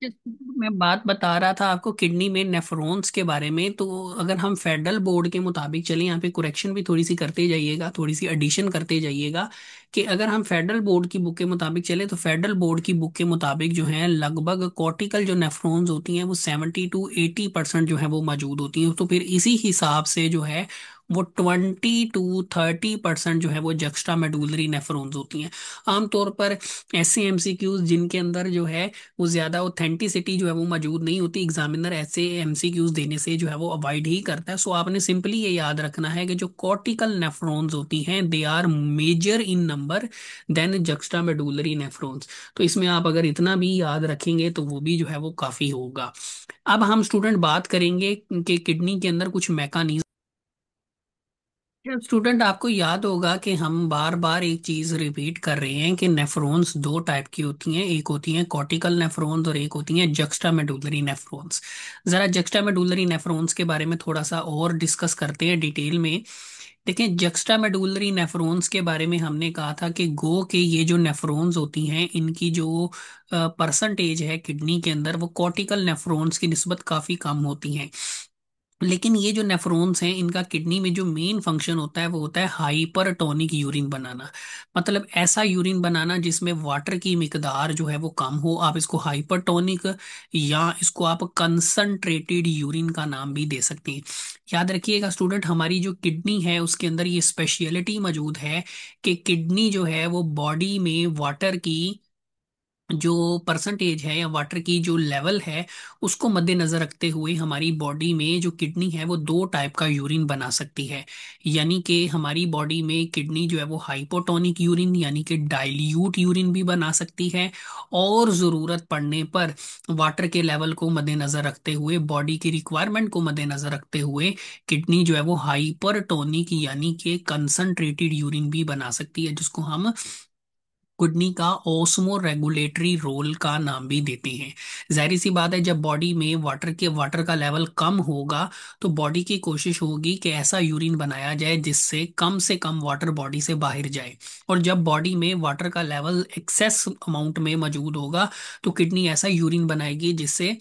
मैं बात बता रहा था आपको किडनी में नेफ्रॉन्स के बारे में, तो अगर हम फेडरल बोर्ड के मुताबिक चलें, यहाँ पे कुरेक्शन भी थोड़ी सी करते जाइएगा, थोड़ी सी एडिशन करते जाइएगा, कि अगर हम फेडरल बोर्ड की बुक के मुताबिक चले तो फेडरल बोर्ड की बुक के मुताबिक जो है लगभग कॉर्टिकल जो नेफ्रॉन्स होती हैं वो 70 to 80% जो है वो मौजूद होती हैं। तो फिर इसी हिसाब से जो है वो 20 to 30% जो है वो जक्स्टा मेडुलरी नेफ्रॉन्स होती हैं। आमतौर पर ऐसे एमसीक्यूज जिनके अंदर जो है वो ज्यादा ऑथेंटिसिटी जो है वो मौजूद नहीं होती, एग्जामिनर ऐसे एमसीक्यूज देने से जो है वो अवॉइड ही करता है। सो आपने सिंपली ये याद रखना है कि जो कॉर्टिकल नेफ्रॉन्स होती हैं they are major in number than juxta medullary nephrons. तो इसमें आप अगर इतना भी याद रखेंगे तो वो भी जो है वो काफी होगा। अब हम स्टूडेंट बात करेंगे कि किडनी के अंदर कुछ मैकानिज्म। स्टूडेंट आपको याद होगा कि हम बार बार एक चीज रिपीट कर रहे हैं कि नेफ्रॉन्स दो टाइप की होती हैं, एक होती हैं कॉर्टिकल नेफ्रॉन्स और एक होती हैं जक्स्टा मेडुलरी नेफ्रॉन्स। जरा जक्स्टा मेडुलरी नेफ्रॉन्स के बारे में थोड़ा सा और डिस्कस करते हैं डिटेल में। देखें, जक्स्टा मेडुलरी नेफ्रॉन्स के बारे में हमने कहा था कि गो के ये जो नेफ्रॉन्स होती हैं इनकी जो परसेंटेज है किडनी के अंदर वो कॉर्टिकल नेफ्रॉन्स की निस्बत काफी कम होती हैं। लेकिन ये जो नेफ्रॉन्स हैं इनका किडनी में जो मेन फंक्शन होता है वो होता है हाइपरटोनिक यूरिन बनाना। मतलब ऐसा यूरिन बनाना जिसमें वाटर की मिकदार जो है वो कम हो। आप इसको हाइपरटोनिक या इसको आप कंसंट्रेटेड यूरिन का नाम भी दे सकते हैं। याद रखिएगा स्टूडेंट, हमारी जो किडनी है उसके अंदर ये स्पेशलिटी मौजूद है कि किडनी जो है वो बॉडी में वाटर की जो परसेंटेज है या वाटर की जो लेवल है उसको मद्देनजर रखते हुए हमारी बॉडी में जो किडनी है वो दो टाइप का यूरिन बना सकती है। यानी कि हमारी बॉडी में किडनी जो है वो हाइपोटोनिक यूरिन यानी कि डाइल्यूट यूरिन भी बना सकती है, और ज़रूरत पड़ने पर वाटर के लेवल को मद्देनजर रखते हुए, बॉडी की रिक्वायरमेंट को मद्देनजर रखते हुए किडनी जो है वो हाइपरटोनिक यानी कि कंसंट्रेटेड यूरिन भी बना सकती है, जिसको हम किडनी का ओस्मो रेगुलेटरी रोल का नाम भी देते हैं। जाहिर सी बात है, जब बॉडी में वाटर का लेवल कम होगा तो बॉडी की कोशिश होगी कि ऐसा यूरिन बनाया जाए जिससे कम से कम वाटर बॉडी से बाहर जाए। और जब बॉडी में वाटर का लेवल एक्सेस अमाउंट में मौजूद होगा तो किडनी ऐसा यूरिन बनाएगी जिससे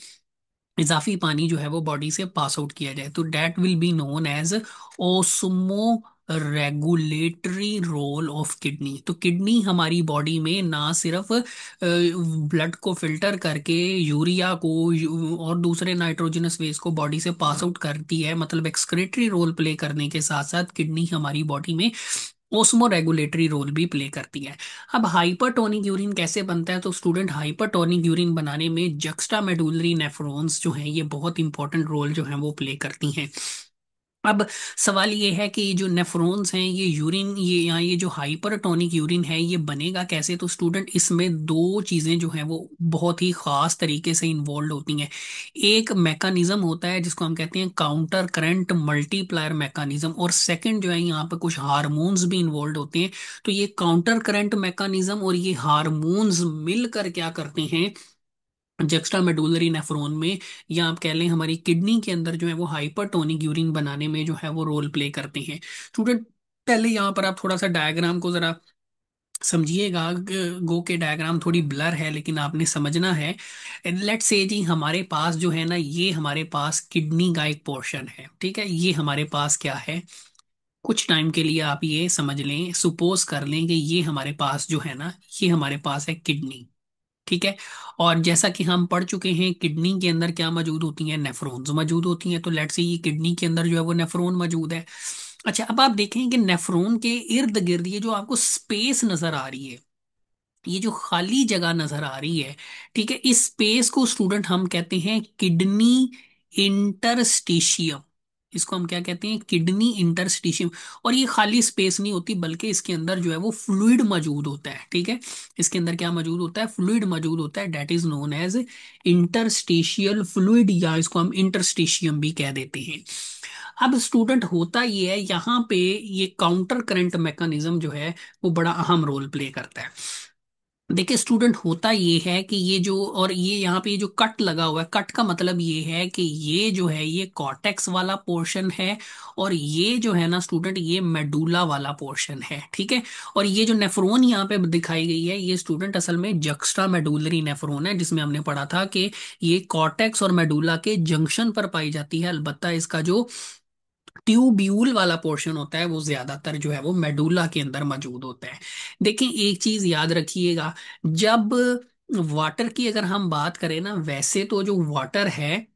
इजाफी पानी जो है वो बॉडी से पास आउट किया जाए। तो that will be known as osmoregulatory role of kidney. तो किडनी हमारी बॉडी में ना सिर्फ ब्लड को फिल्टर करके यूरिया को और दूसरे नाइट्रोजनस वेस्ट को बॉडी से पास आउट करती है, मतलब एक्सक्रीटरी रोल प्ले करने के साथ साथ किडनी हमारी बॉडी में ओस्मो रेगुलेटरी रोल भी प्ले करती है। अब हाइपरटोनिक यूरिन कैसे बनता है? तो स्टूडेंट, हाइपरटोनिक यूरिन बनाने में जक्स्टा मेडुलरी नेफ्रॉन्स जो हैं ये बहुत इंपॉर्टेंट रोल जो है वो प्ले करती हैं। अब सवाल ये है कि ये जो नेफ्रॉन्स हैं ये यूरिन ये यहाँ ये जो हाइपरटोनिक यूरिन है ये बनेगा कैसे? तो स्टूडेंट, इसमें दो चीजें जो हैं वो बहुत ही खास तरीके से इन्वॉल्व होती हैं। एक मैकेनिज्म होता है जिसको हम कहते हैं काउंटर करंट मल्टीप्लायर मैकेनिज्म, और सेकंड जो है यहाँ पे कुछ हार्मोन्स भी इन्वॉल्व होते हैं। तो ये काउंटर करंट मैकेनिज्म और ये हार्मोन्स मिलकर क्या करते हैं जक्स्टा मेडुलरी नेफ्रॉन में, या आप कह लें हमारी किडनी के अंदर जो है वो हाइपरटोनिक यूरिन बनाने में जो है वो रोल प्ले करते हैं। स्टूडेंट, पहले यहाँ पर आप थोड़ा सा डायग्राम को जरा समझिएगा। गो के डायग्राम थोड़ी ब्लर है लेकिन आपने समझना है। लेट्स से जी हमारे पास जो है ना, ये हमारे पास किडनी का एक पोर्शन है, ठीक है। ये हमारे पास क्या है, कुछ टाइम के लिए आप ये समझ लें, सुपोज कर लें कि ये हमारे पास जो है ना, ये हमारे पास है किडनी, ठीक है। और जैसा कि हम पढ़ चुके हैं किडनी के अंदर क्या मौजूद होती हैं, नेफ्रॉन्स मौजूद होती हैं। तो लेट्स से ये किडनी के अंदर जो है वो नेफ्रॉन मौजूद है। अच्छा, अब आप देखें कि नेफ्रॉन के इर्द गिर्द ये जो आपको स्पेस नजर आ रही है, ये जो खाली जगह नजर आ रही है, ठीक है, इस स्पेस को स्टूडेंट हम कहते हैं किडनी इंटरस्टिशियम। इसको हम क्या कहते हैं, किडनी इंटरस्टिशियम। और ये खाली स्पेस नहीं होती बल्कि इसके अंदर जो है वो फ्लूइड मौजूद होता है, ठीक है। इसके अंदर क्या मौजूद होता है, फ्लूइड मौजूद होता है, that is known as interstitial fluid, या इसको हम इंटरस्टिशियम भी कह देते हैं। अब स्टूडेंट, होता ये है यहाँ पे ये काउंटर करंट मैकेनिज्म जो है वो बड़ा अहम रोल प्ले करता है। देखिए स्टूडेंट, होता ये है कि ये जो, और ये यहाँ पे ये जो कट लगा हुआ है, कट का मतलब ये है कि ये जो है ये कॉर्टेक्स वाला पोर्शन है, और ये जो है ना स्टूडेंट ये मेडुला वाला पोर्शन है, ठीक है। और ये जो नेफ्रॉन यहाँ पे दिखाई गई है ये स्टूडेंट असल में जक्स्ट्रा मेडुलरी नेफ्रॉन है, जिसमें हमने पढ़ा था कि ये कॉर्टेक्स और मेडुला के जंक्शन पर पाई जाती है। अलबत्ता इसका जो ट्यूब्यूल वाला पोर्शन होता है वो ज्यादातर जो है वो मेडुला के अंदर मौजूद होता है। देखिए एक चीज याद रखिएगा, जब वाटर की अगर हम बात करें ना, वैसे तो जो वाटर है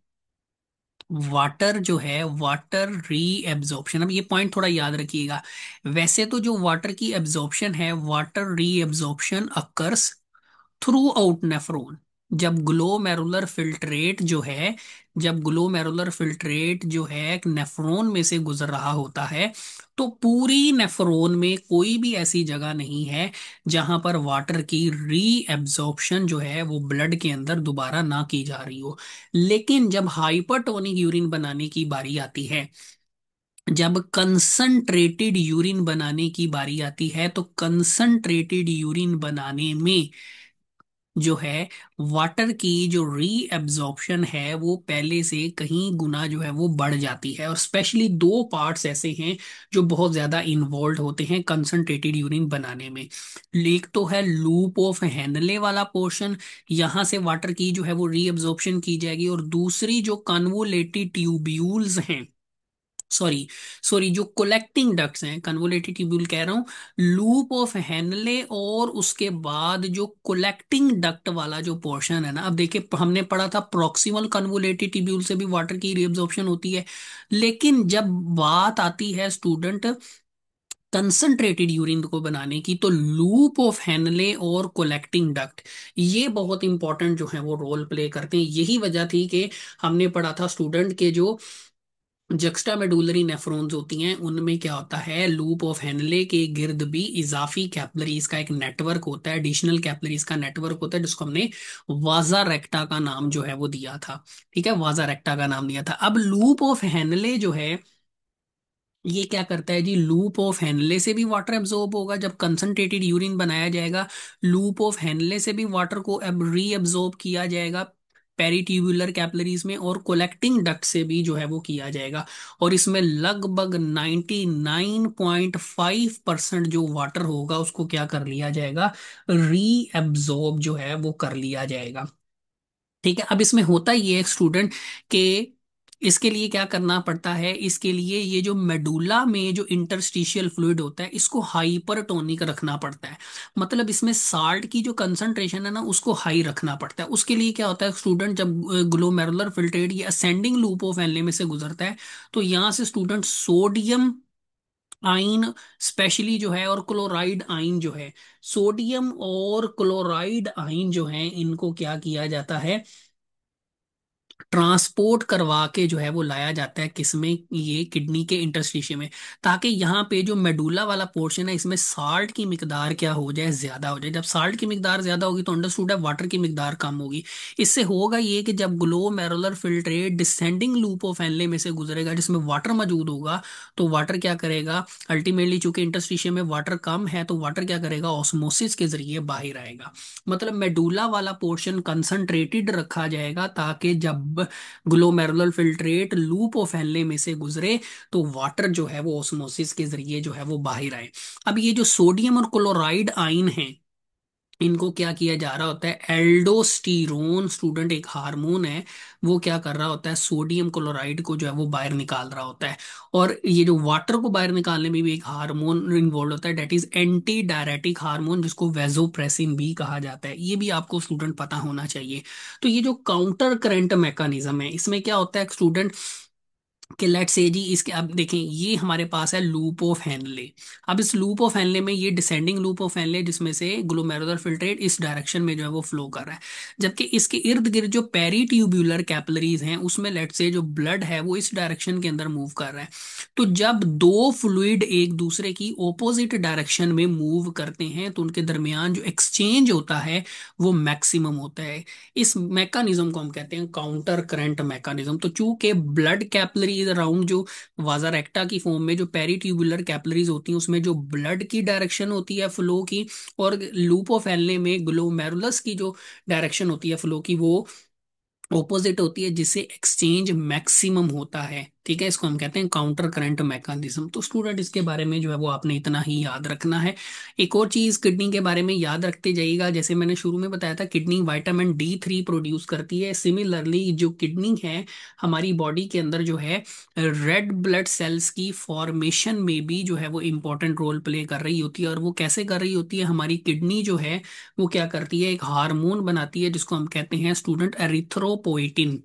वाटर जो है, वाटर री एब्जॉर्प्शन, अब ये पॉइंट थोड़ा याद रखिएगा। वैसे तो जो वाटर की एब्जॉर्प्शन है, वाटर री absorption occurs through out nephron. जब ग्लोमेरुलर फिल्ट्रेट जो है, जब ग्लोमेरुलर फिल्ट्रेट जो है एक नेफ्रॉन में से गुजर रहा होता है, तो पूरी नेफ्रॉन में कोई भी ऐसी जगह नहीं है जहां पर वाटर की री एब्जॉर्प्शन जो है वो ब्लड के अंदर दोबारा ना की जा रही हो। लेकिन जब हाइपरटोनिक यूरिन बनाने की बारी आती है, जब कंसंट्रेटेड यूरिन बनाने की बारी आती है, तो कंसंट्रेटेड यूरिन बनाने में जो है वाटर की जो री एब्जॉर्प्शन है वो पहले से कहीं गुना जो है वो बढ़ जाती है। और स्पेशली दो पार्ट्स ऐसे हैं जो बहुत ज्यादा इन्वॉल्व होते हैं कंसंट्रेटेड यूरिन बनाने में। एक तो है लूप ऑफ हेनले वाला पोर्शन, यहाँ से वाटर की जो है वो री एब्जॉर्प्शन की जाएगी। और दूसरी जो कन्वोलेटेड ट्यूब्यूल्स हैं, सॉरी सॉरी, जो कोलेक्टिंग डक्ट्स हैं, कन्वोलेटेड ट्यूब्यूल कह रहा हूँ, लूप ऑफ हेनले, और उसके बाद जो कोलेक्टिंग डक्ट वाला जो पोर्शन है ना। अब देखिए, हमने पढ़ा था प्रॉक्सिमल कन्वोलेटेड ट्यूब्यूल से भी वाटर की रीअब्जॉर्प्शन होती है। लेकिन जब बात आती है स्टूडेंट कंसंट्रेटेड यूरिन को बनाने की, तो लूप ऑफ हेनले और कोलेक्टिंग डक्ट ये बहुत इंपॉर्टेंट जो है वो रोल प्ले करते हैं। यही वजह थी कि हमने पढ़ा था स्टूडेंट के जो जक्स्टा मेडुलरी नेफ्रॉन्स होती हैं उनमें क्या होता है, लूप ऑफ हेनले के गिर्द भी इजाफी कैपिलरीज का एक नेटवर्क होता है, एडिशनल कैपिलरीज का नेटवर्क होता है, जिसको हमने वाजा रेक्टा का नाम जो है वो दिया था। ठीक है, वाजा रेक्टा का नाम दिया था। अब लूप ऑफ हेनले जो है ये क्या करता है जी, लूप ऑफ हेनले से भी वाटर एब्जॉर्ब होगा जब कंसंट्रेटेड यूरिन बनाया जाएगा। लूप ऑफ हेनले से भी वाटर को अब री एब्जॉर्ब किया जाएगा पेरिट्यूबुलर कैपिलरीज में, और कोलेक्टिंग डक्ट से भी जो है वो किया जाएगा। और इसमें लगभग 99.5% जो वाटर होगा उसको क्या कर लिया जाएगा, री एब्जॉर्ब जो है वो कर लिया जाएगा। ठीक है, अब इसमें होता ये है स्टूडेंट के इसके लिए क्या करना पड़ता है, इसके लिए ये जो मेडुला में जो इंटरस्टिशियल फ्लूइड होता है इसको हाइपरटोनिक रखना पड़ता है। मतलब इसमें साल्ट की जो कंसंट्रेशन है ना उसको हाई रखना पड़ता है। उसके लिए क्या होता है स्टूडेंट, जब ग्लोमेरुलर फिल्ट्रेट ये असेंडिंग लूप ऑफ एनले में से गुजरता है, तो यहाँ से स्टूडेंट सोडियम आइन स्पेशली जो है, और क्लोराइड आइन जो है, सोडियम और क्लोराइड आइन जो है, इनको क्या किया जाता है, ट्रांसपोर्ट करवा के जो है वो लाया जाता है किसमें, ये किडनी के इंटरस्टिशियम में, ताकि यहाँ पे जो मेडुला वाला पोर्शन है इसमें साल्ट की मिकदार क्या हो जाए, ज्यादा हो जाए। जब साल्ट की मिकदार ज्यादा होगी तो अंडरस्टूड है वाटर की मिकदार कम होगी। इससे होगा ये कि जब glomerular filtrate descending loop of Henle में से गुजरेगा जिसमें वाटर मौजूद होगा, तो वाटर क्या करेगा, अल्टीमेटली चूंकि इंटरस्टिशियम में वाटर कम है तो वाटर क्या करेगा, ऑस्मोसिस के जरिए बाहर आएगा। मतलब मेडुला वाला पोर्शन कंसंट्रेटेड रखा जाएगा ताकि जब glomerular filtrate loop of Henle में से गुजरे तो वाटर जो है वो ऑस्मोसिस के जरिए जो है वो बाहर आए। अब ये जो सोडियम और क्लोराइड आइन है, इनको क्या किया जा रहा होता है, एल्डोस्टीरोन स्टूडेंट एक हार्मोन है, वो क्या कर रहा होता है, सोडियम क्लोराइड को जो है वो बाहर निकाल रहा होता है। और ये जो वाटर को बाहर निकालने में भी एक हार्मोन इन्वॉल्व होता है, that is anti diuretic hormone, जिसको वेजोप्रेसिन भी कहा जाता है। ये भी आपको स्टूडेंट पता होना चाहिए। तो ये जो काउंटर करंट मैकेनिज्म है, इसमें क्या होता है स्टूडेंट कि लेट से जी, इसके अब देखें ये हमारे पास है लूप ऑफ हेनले। अब इस लूप ऑफ हेनले में ये डिसेंडिंग लूप ऑफ हेनले जिसमें से ग्लोमेरुलर फिल्ट्रेट इस डायरेक्शन में जो है वो फ्लो कर रहा है, जबकि इसके इर्द गिर्द जो पेरीट्यूब्यूलर कैपिलरीज हैं उसमें लेट से जो ब्लड है वो इस डायरेक्शन के अंदर मूव कर रहा है। तो जब दो फ्लूइड एक दूसरे की ओपोजिट डायरेक्शन में मूव करते हैं तो उनके दरमियान जो एक्सचेंज होता है वो मैक्सिमम होता है। इस मैकानिज्म को हम कहते हैं काउंटर करंट मैकानिज्म। तो चूंकि ब्लड कैपिलरीज अराउंड जो वाजारेक्टा की फॉर्म में जो पेरिट्यूबुलर कैपिलरीज होती हैं उसमें जो ब्लड की डायरेक्शन होती है फ्लो की, और लूप ऑफ एनले में ग्लोमेरुलस की जो डायरेक्शन होती है फ्लो की वो ऑपोजिट होती है, जिससे एक्सचेंज मैक्सिमम होता है। ठीक है, इसको हम कहते हैं काउंटर करंट मैकेनिज्म। तो स्टूडेंट इसके बारे में जो है वो आपने इतना ही याद रखना है। एक और चीज किडनी के बारे में याद रखते जाइएगा, जैसे मैंने शुरू में बताया था किडनी विटामिन D3 प्रोड्यूस करती है। सिमिलरली जो किडनी है हमारी बॉडी के अंदर जो है रेड ब्लड सेल्स की फॉर्मेशन में भी जो है वो इंपॉर्टेंट रोल प्ले कर रही होती है। और वो कैसे कर रही होती है, हमारी किडनी जो है वो क्या करती है, एक हार्मोन बनाती है जिसको हम कहते हैं स्टूडेंट एरिथ्रोपोइटिन।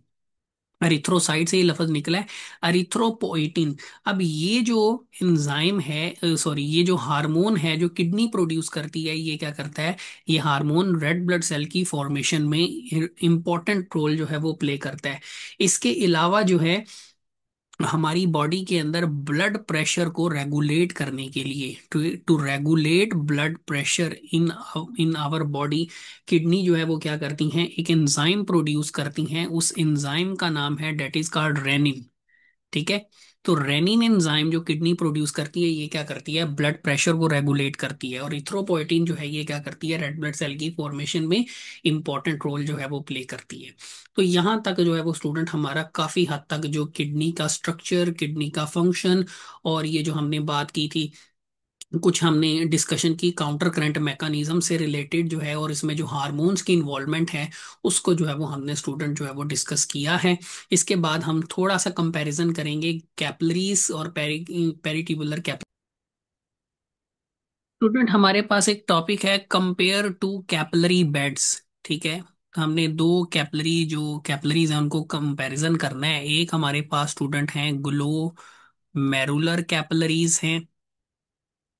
एरिथ्रोसाइट से ये लफ्ज निकला है, एरिथ्रोपोइटिन। अब ये जो एंजाइम है, सॉरी, ये जो हार्मोन है जो किडनी प्रोड्यूस करती है, ये क्या करता है, ये हार्मोन रेड ब्लड सेल की फॉर्मेशन में इंपॉर्टेंट रोल जो है वो प्ले करता है। इसके अलावा जो है हमारी बॉडी के अंदर ब्लड प्रेशर को रेगुलेट करने के लिए, to to regulate blood pressure in in our body, kidney जो है वो क्या करती हैं, एक एंजाइम प्रोड्यूस करती हैं। उस एंजाइम का नाम है, डेट इज कॉल्ड रेनिन। ठीक है। तो रेनिन एंजाइम जो किडनी प्रोड्यूस करती है, ये क्या करती है, ब्लड प्रेशर को रेगुलेट करती है। और इथ्रोपोइटिन जो है ये क्या करती है, रेड ब्लड सेल की फॉर्मेशन में इंपॉर्टेंट रोल जो है वो प्ले करती है। तो यहाँ तक जो है वो स्टूडेंट हमारा काफी हद तक जो किडनी का स्ट्रक्चर, किडनी का फंक्शन, और ये जो हमने बात की थी, कुछ हमने डिस्कशन की काउंटर करंट मैकेनिज्म से रिलेटेड जो है, और इसमें जो हार्मोन्स की इन्वॉल्वमेंट है उसको जो है वो हमने स्टूडेंट जो है वो डिस्कस किया है। इसके बाद हम थोड़ा सा कंपैरिजन करेंगे कैपिलरीज और पेरिट्यूबुलर कैपिलरी। स्टूडेंट हमारे पास एक टॉपिक है, कंपेयर टू कैपिलरी बेड्स। ठीक है। हमने दो कैपिलरी जो कैपिलरीज हैं उनको कंपैरिजन करना है। एक हमारे पास स्टूडेंट हैं ग्लो मेरुलर कैपिलरीज हैं,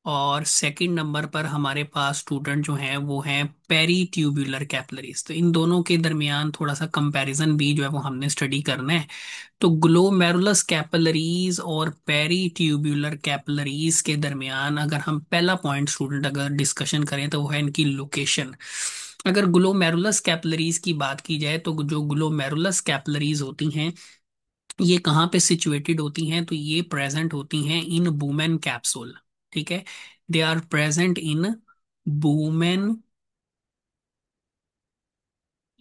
और सेकंड नंबर पर हमारे पास स्टूडेंट जो हैं वो हैं पेरी ट्यूब्यूलर कैपिलरीज। तो इन दोनों के दरमियान थोड़ा सा कंपैरिजन भी जो है वो हमने स्टडी करना है। तो ग्लोमेरुलस कैपिलरीज और पेरी ट्यूब्यूलर कैपिलरीज के दरमियान अगर हम पहला पॉइंट स्टूडेंट अगर डिस्कशन करें तो वो है इनकी लोकेशन। अगर ग्लोमेरुलस कैपिलरीज की बात की जाए तो जो ग्लोमेरुलस कैपिलरीज होती हैं ये कहाँ पे सिचुएटेड होती हैं, तो ये प्रेजेंट होती हैं इन बूमेन कैप्सूल। ठीक है। दे आर प्रेजेंट इन बूमेन,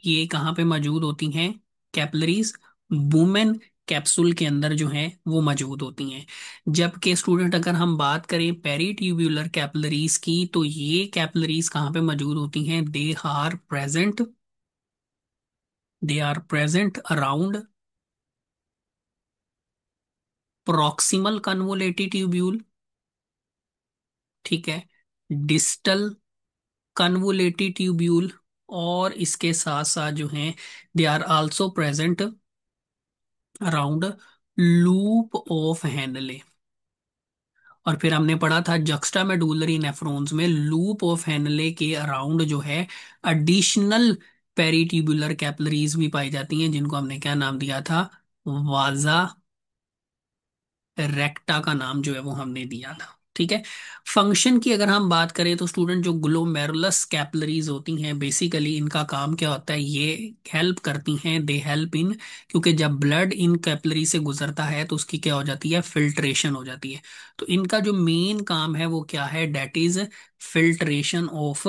ये कहाँ पे मौजूद होती हैं, कैपिलरीज बूमेन कैप्सूल के अंदर जो है वो मौजूद होती हैं। जबकि स्टूडेंट अगर हम बात करें पेरीट्यूब्यूलर कैपिलरीज की, तो ये कैपिलरीज कहाँ पे मौजूद होती हैं, they are present around proximal convoluted tubule. ठीक है। डिस्टल कन्वोलेटेड ट्यूब्यूल, और इसके साथ साथ जो हैं they are also present around loop of Henle. और फिर हमने पढ़ा था जक्स्टा मेडुलरी नेफ्रॉन्स में लूप ऑफ हेनले के अराउंड जो है एडिशनल पेरिट्यूबुलर कैपिलरीज भी पाई जाती हैं, जिनको हमने क्या नाम दिया था, वाजा रेक्टा का नाम जो है वो हमने दिया था। ठीक है। फंक्शन की अगर हम बात करें तो स्टूडेंट जो ग्लोमेरुलस कैपिलरीज होती हैं बेसिकली इनका काम क्या होता है, ये हेल्प करती हैं, दे हेल्प इन, क्योंकि जब ब्लड इन कैपिलरी से गुजरता है तो उसकी क्या हो जाती है, फिल्ट्रेशन हो जाती है। तो इनका जो मेन काम है वो क्या है, that is filtration of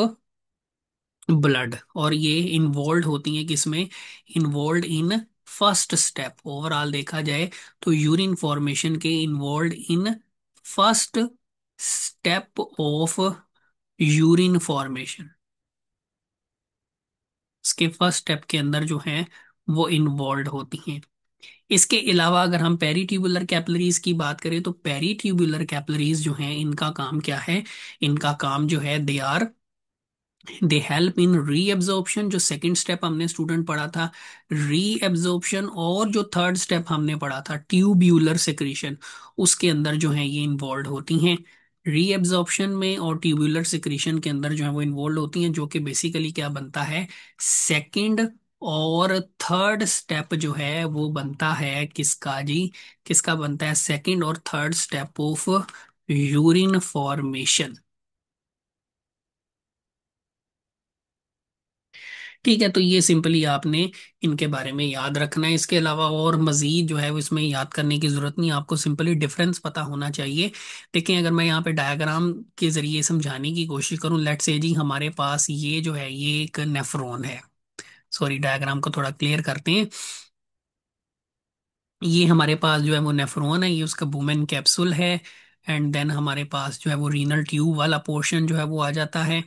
blood. और ये इन्वॉल्व होती हैं किसमें, involve in first step, overall देखा जाए तो यूरिन फॉर्मेशन के involve in first step of urine formation, इसके फर्स्ट स्टेप के अंदर जो है वो इन्वॉल्व होती हैं। इसके अलावा अगर हम पेरीट्यूबुलर कैपिलरीज की बात करें तो पेरीट्यूबुलर कैपिलरीज जो हैं इनका काम क्या है, इनका काम जो है दे हेल्प इन रीएब्जॉर्प्शन, जो सेकंड स्टेप हमने स्टूडेंट पढ़ा था रीएब्जॉर्प्शन, और जो थर्ड स्टेप हमने पढ़ा था ट्यूब्यूलर सेक्रीशन, उसके अंदर जो है ये इन्वॉल्व होती हैं। रीएब्जॉर्प्शन में और ट्यूब्यूलर सेक्रीशन के अंदर जो है वो इन्वॉल्व होती हैं, जो कि बेसिकली क्या बनता है, सेकंड और थर्ड स्टेप जो है वो बनता है किसका जी, किसका बनता है, सेकंड और third step of urine formation. ठीक है। तो ये सिंपली आपने इनके बारे में याद रखना है। इसके अलावा और मजीद जो है वो इसमें याद करने की जरूरत नहीं, आपको सिंपली डिफरेंस पता होना चाहिए। देखिए अगर मैं यहाँ पे डायग्राम के जरिए समझाने की कोशिश करूँ, लेट्स से जी हमारे पास ये जो है ये एक नेफ्रॉन है, सॉरी डायग्राम को थोड़ा क्लियर करते हैं। ये हमारे पास जो है वो नेफ्रॉन है, ये उसका बुमेन कैप्सूल है, एंड देन हमारे पास जो है वो रीनल ट्यूब वाला पोर्शन जो है वो आ जाता है।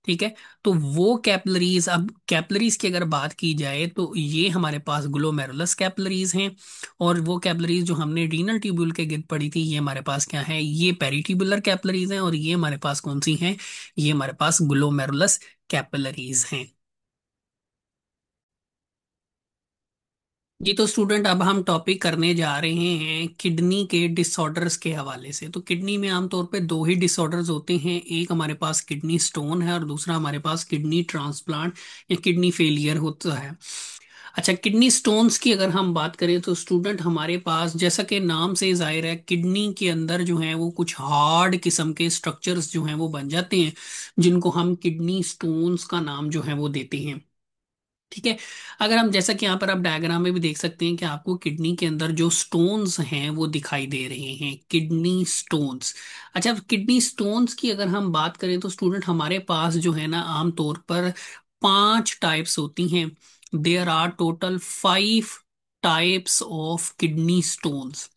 ठीक है। तो वो कैपिलरीज, अब कैपिलरीज की अगर बात की जाए तो ये हमारे पास ग्लोमेरुलस कैपिलरीज हैं, और वो कैपिलरीज जो हमने रीनल ट्यूब्यूल के गिर्द पड़ी थी ये हमारे पास क्या है, ये पेरिट्यूबुलर कैपिलरीज हैं, और ये हमारे पास कौन सी हैं, ये हमारे पास ग्लोमेरुलस कैपिलरीज हैं। जी तो स्टूडेंट, अब हम टॉपिक करने जा रहे हैं किडनी के डिसऑर्डर्स के हवाले से। तो किडनी में आमतौर पे दो ही डिसऑर्डर्स होते हैं, एक हमारे पास किडनी स्टोन है और दूसरा हमारे पास किडनी ट्रांसप्लांट या किडनी फेलियर होता है। अच्छा, किडनी स्टोन्स की अगर हम बात करें तो स्टूडेंट, हमारे पास जैसा कि नाम से जाहिर है, किडनी के अंदर जो है वो कुछ हार्ड किस्म के स्ट्रक्चर्स जो हैं वो बन जाते हैं, जिनको हम किडनी स्टोन्स का नाम जो है वो देते हैं। ठीक है। अगर हम, जैसा कि यहाँ पर आप डायग्राम में भी देख सकते हैं कि आपको किडनी के अंदर जो स्टोन्स हैं वो दिखाई दे रहे हैं, किडनी स्टोन्स। अच्छा, किडनी स्टोन्स की अगर हम बात करें तो स्टूडेंट, हमारे पास जो है ना आमतौर पर 5 टाइप्स होती हैं। There are total 5 types of kidney stones.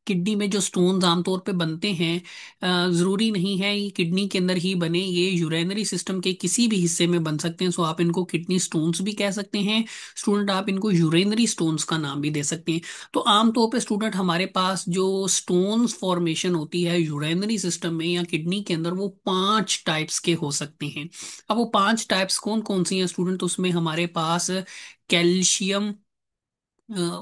Kidney में जो स्टोन्स आमतौर पे बनते हैं, जरूरी नहीं है ये किडनी के अंदर ही बने, ये यूरेनरी सिस्टम के किसी भी हिस्से में बन सकते हैं। सो आप इनको किडनी स्टोन्स भी कह सकते हैं स्टूडेंट, आप इनको यूरेनरी स्टोन्स का नाम भी दे सकते हैं। तो आमतौर पे स्टूडेंट, हमारे पास जो स्टोन्स फॉर्मेशन होती है यूरेनरी सिस्टम में या किडनी के अंदर, वो 5 टाइप्स के हो सकते हैं। अब वो 5 टाइप्स कौन कौन सी हैं स्टूडेंट? उसमें हमारे पास कैल्शियम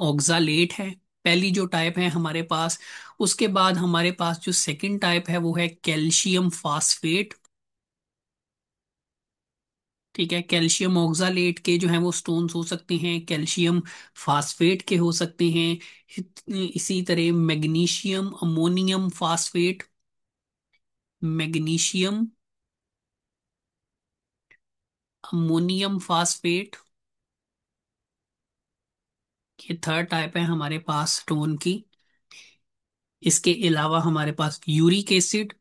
ऑक्जालेट है, पहली जो टाइप है हमारे पास। उसके बाद हमारे पास जो सेकंड टाइप है वो है कैल्शियम फास्फेट। ठीक है, कैल्शियम ऑक्जालेट के जो है वो स्टोन्स हो सकते हैं, कैल्शियम फास्फेट के हो सकते हैं। इसी तरह magnesium ammonium phosphate, magnesium ammonium phosphate, ये थर्ड टाइप है हमारे पास स्टोन की। इसके अलावा हमारे पास यूरिक एसिड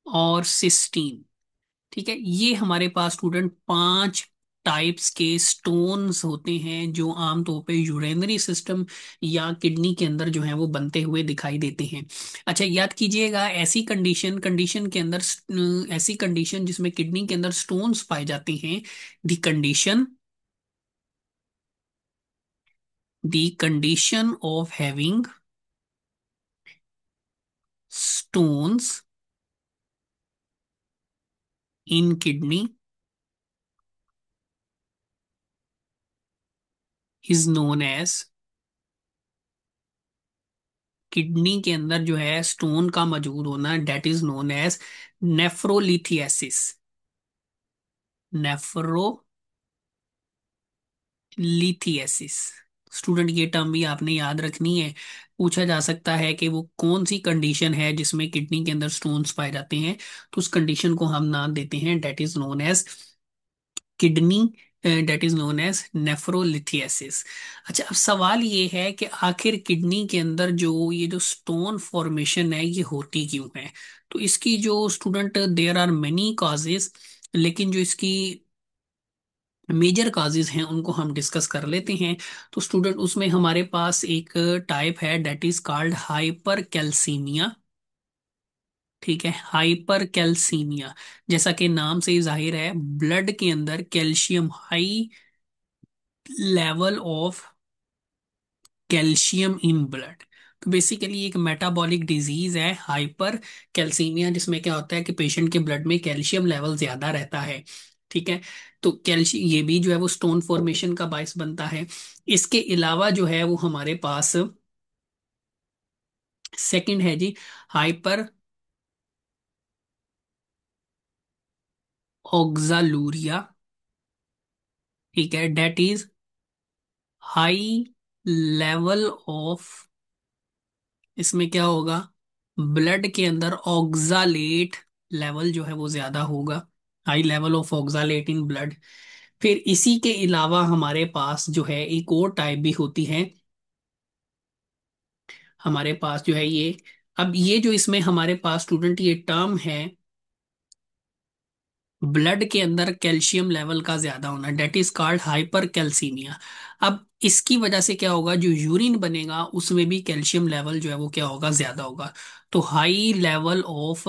और सिस्टीन। ठीक है, ये हमारे पास स्टूडेंट 5 टाइप्स के स्टोन्स होते हैं जो आमतौर पे यूरेनरी सिस्टम या किडनी के अंदर जो है वो बनते हुए दिखाई देते हैं। अच्छा, याद कीजिएगा, ऐसी कंडीशन कंडीशन के अंदर ऐसी कंडीशन जिसमें किडनी के अंदर स्टोन्स पाए जाते हैं, the condition the condition of having stones in kidney is known as, kidney के अंदर जो है स्टोन का मौजूद होना, that is known as nephrolithiasis. Nephrolithiasis. Student, ये टर्म भी आपने याद रखनी है। पूछा जा सकता है कि वो कौन सी कंडीशन है जिसमें किडनी के अंदर स्टोन्स पाए जाते हैं, तो उस कंडीशन को हम नाम देते हैं, that is known as kidney, that is known as nephrolithiasis. अच्छा, अब सवाल ये है कि आखिर किडनी के अंदर जो ये जो स्टोन फॉर्मेशन है ये होती क्यों है? तो इसकी जो student, there are many causes, लेकिन जो इसकी मेजर काजेज हैं उनको हम डिस्कस कर लेते हैं। तो स्टूडेंट, उसमें हमारे पास एक टाइप है that is called hypercalcaemia. ठीक है, हाइपर कैल्सीमिया, जैसा कि नाम से ही जाहिर है, ब्लड के अंदर calcium, high level of calcium in blood. तो बेसिकली एक मेटाबॉलिक डिजीज है हाइपर कैल्सीमिया, जिसमें क्या होता है कि पेशेंट के ब्लड में कैल्शियम लेवल ज्यादा रहता है। ठीक है, तो कैल्शियम ये भी जो है वो स्टोन फॉर्मेशन का बायस बनता है। इसके अलावा जो है वो हमारे पास सेकंड है जी, हाइपर ऑक्जालूरिया। ठीक है, that is high level of, इसमें क्या होगा, ब्लड के अंदर ऑक्जालेट लेवल जो है वो ज्यादा होगा, high level of oxalate in blood. फिर इसी के अलावा हमारे पास जो है एक और टाइप भी होती है, हमारे पास जो है ये, अब ये जो इसमें हमारे पास स्टूडेंट ये टर्म है, ब्लड के अंदर कैल्शियम लेवल का ज्यादा होना, that is called hypercalcaemia. अब इसकी वजह से क्या होगा, जो यूरिन बनेगा उसमें भी कैल्शियम लेवल जो है वो क्या होगा, ज्यादा होगा। तो high level of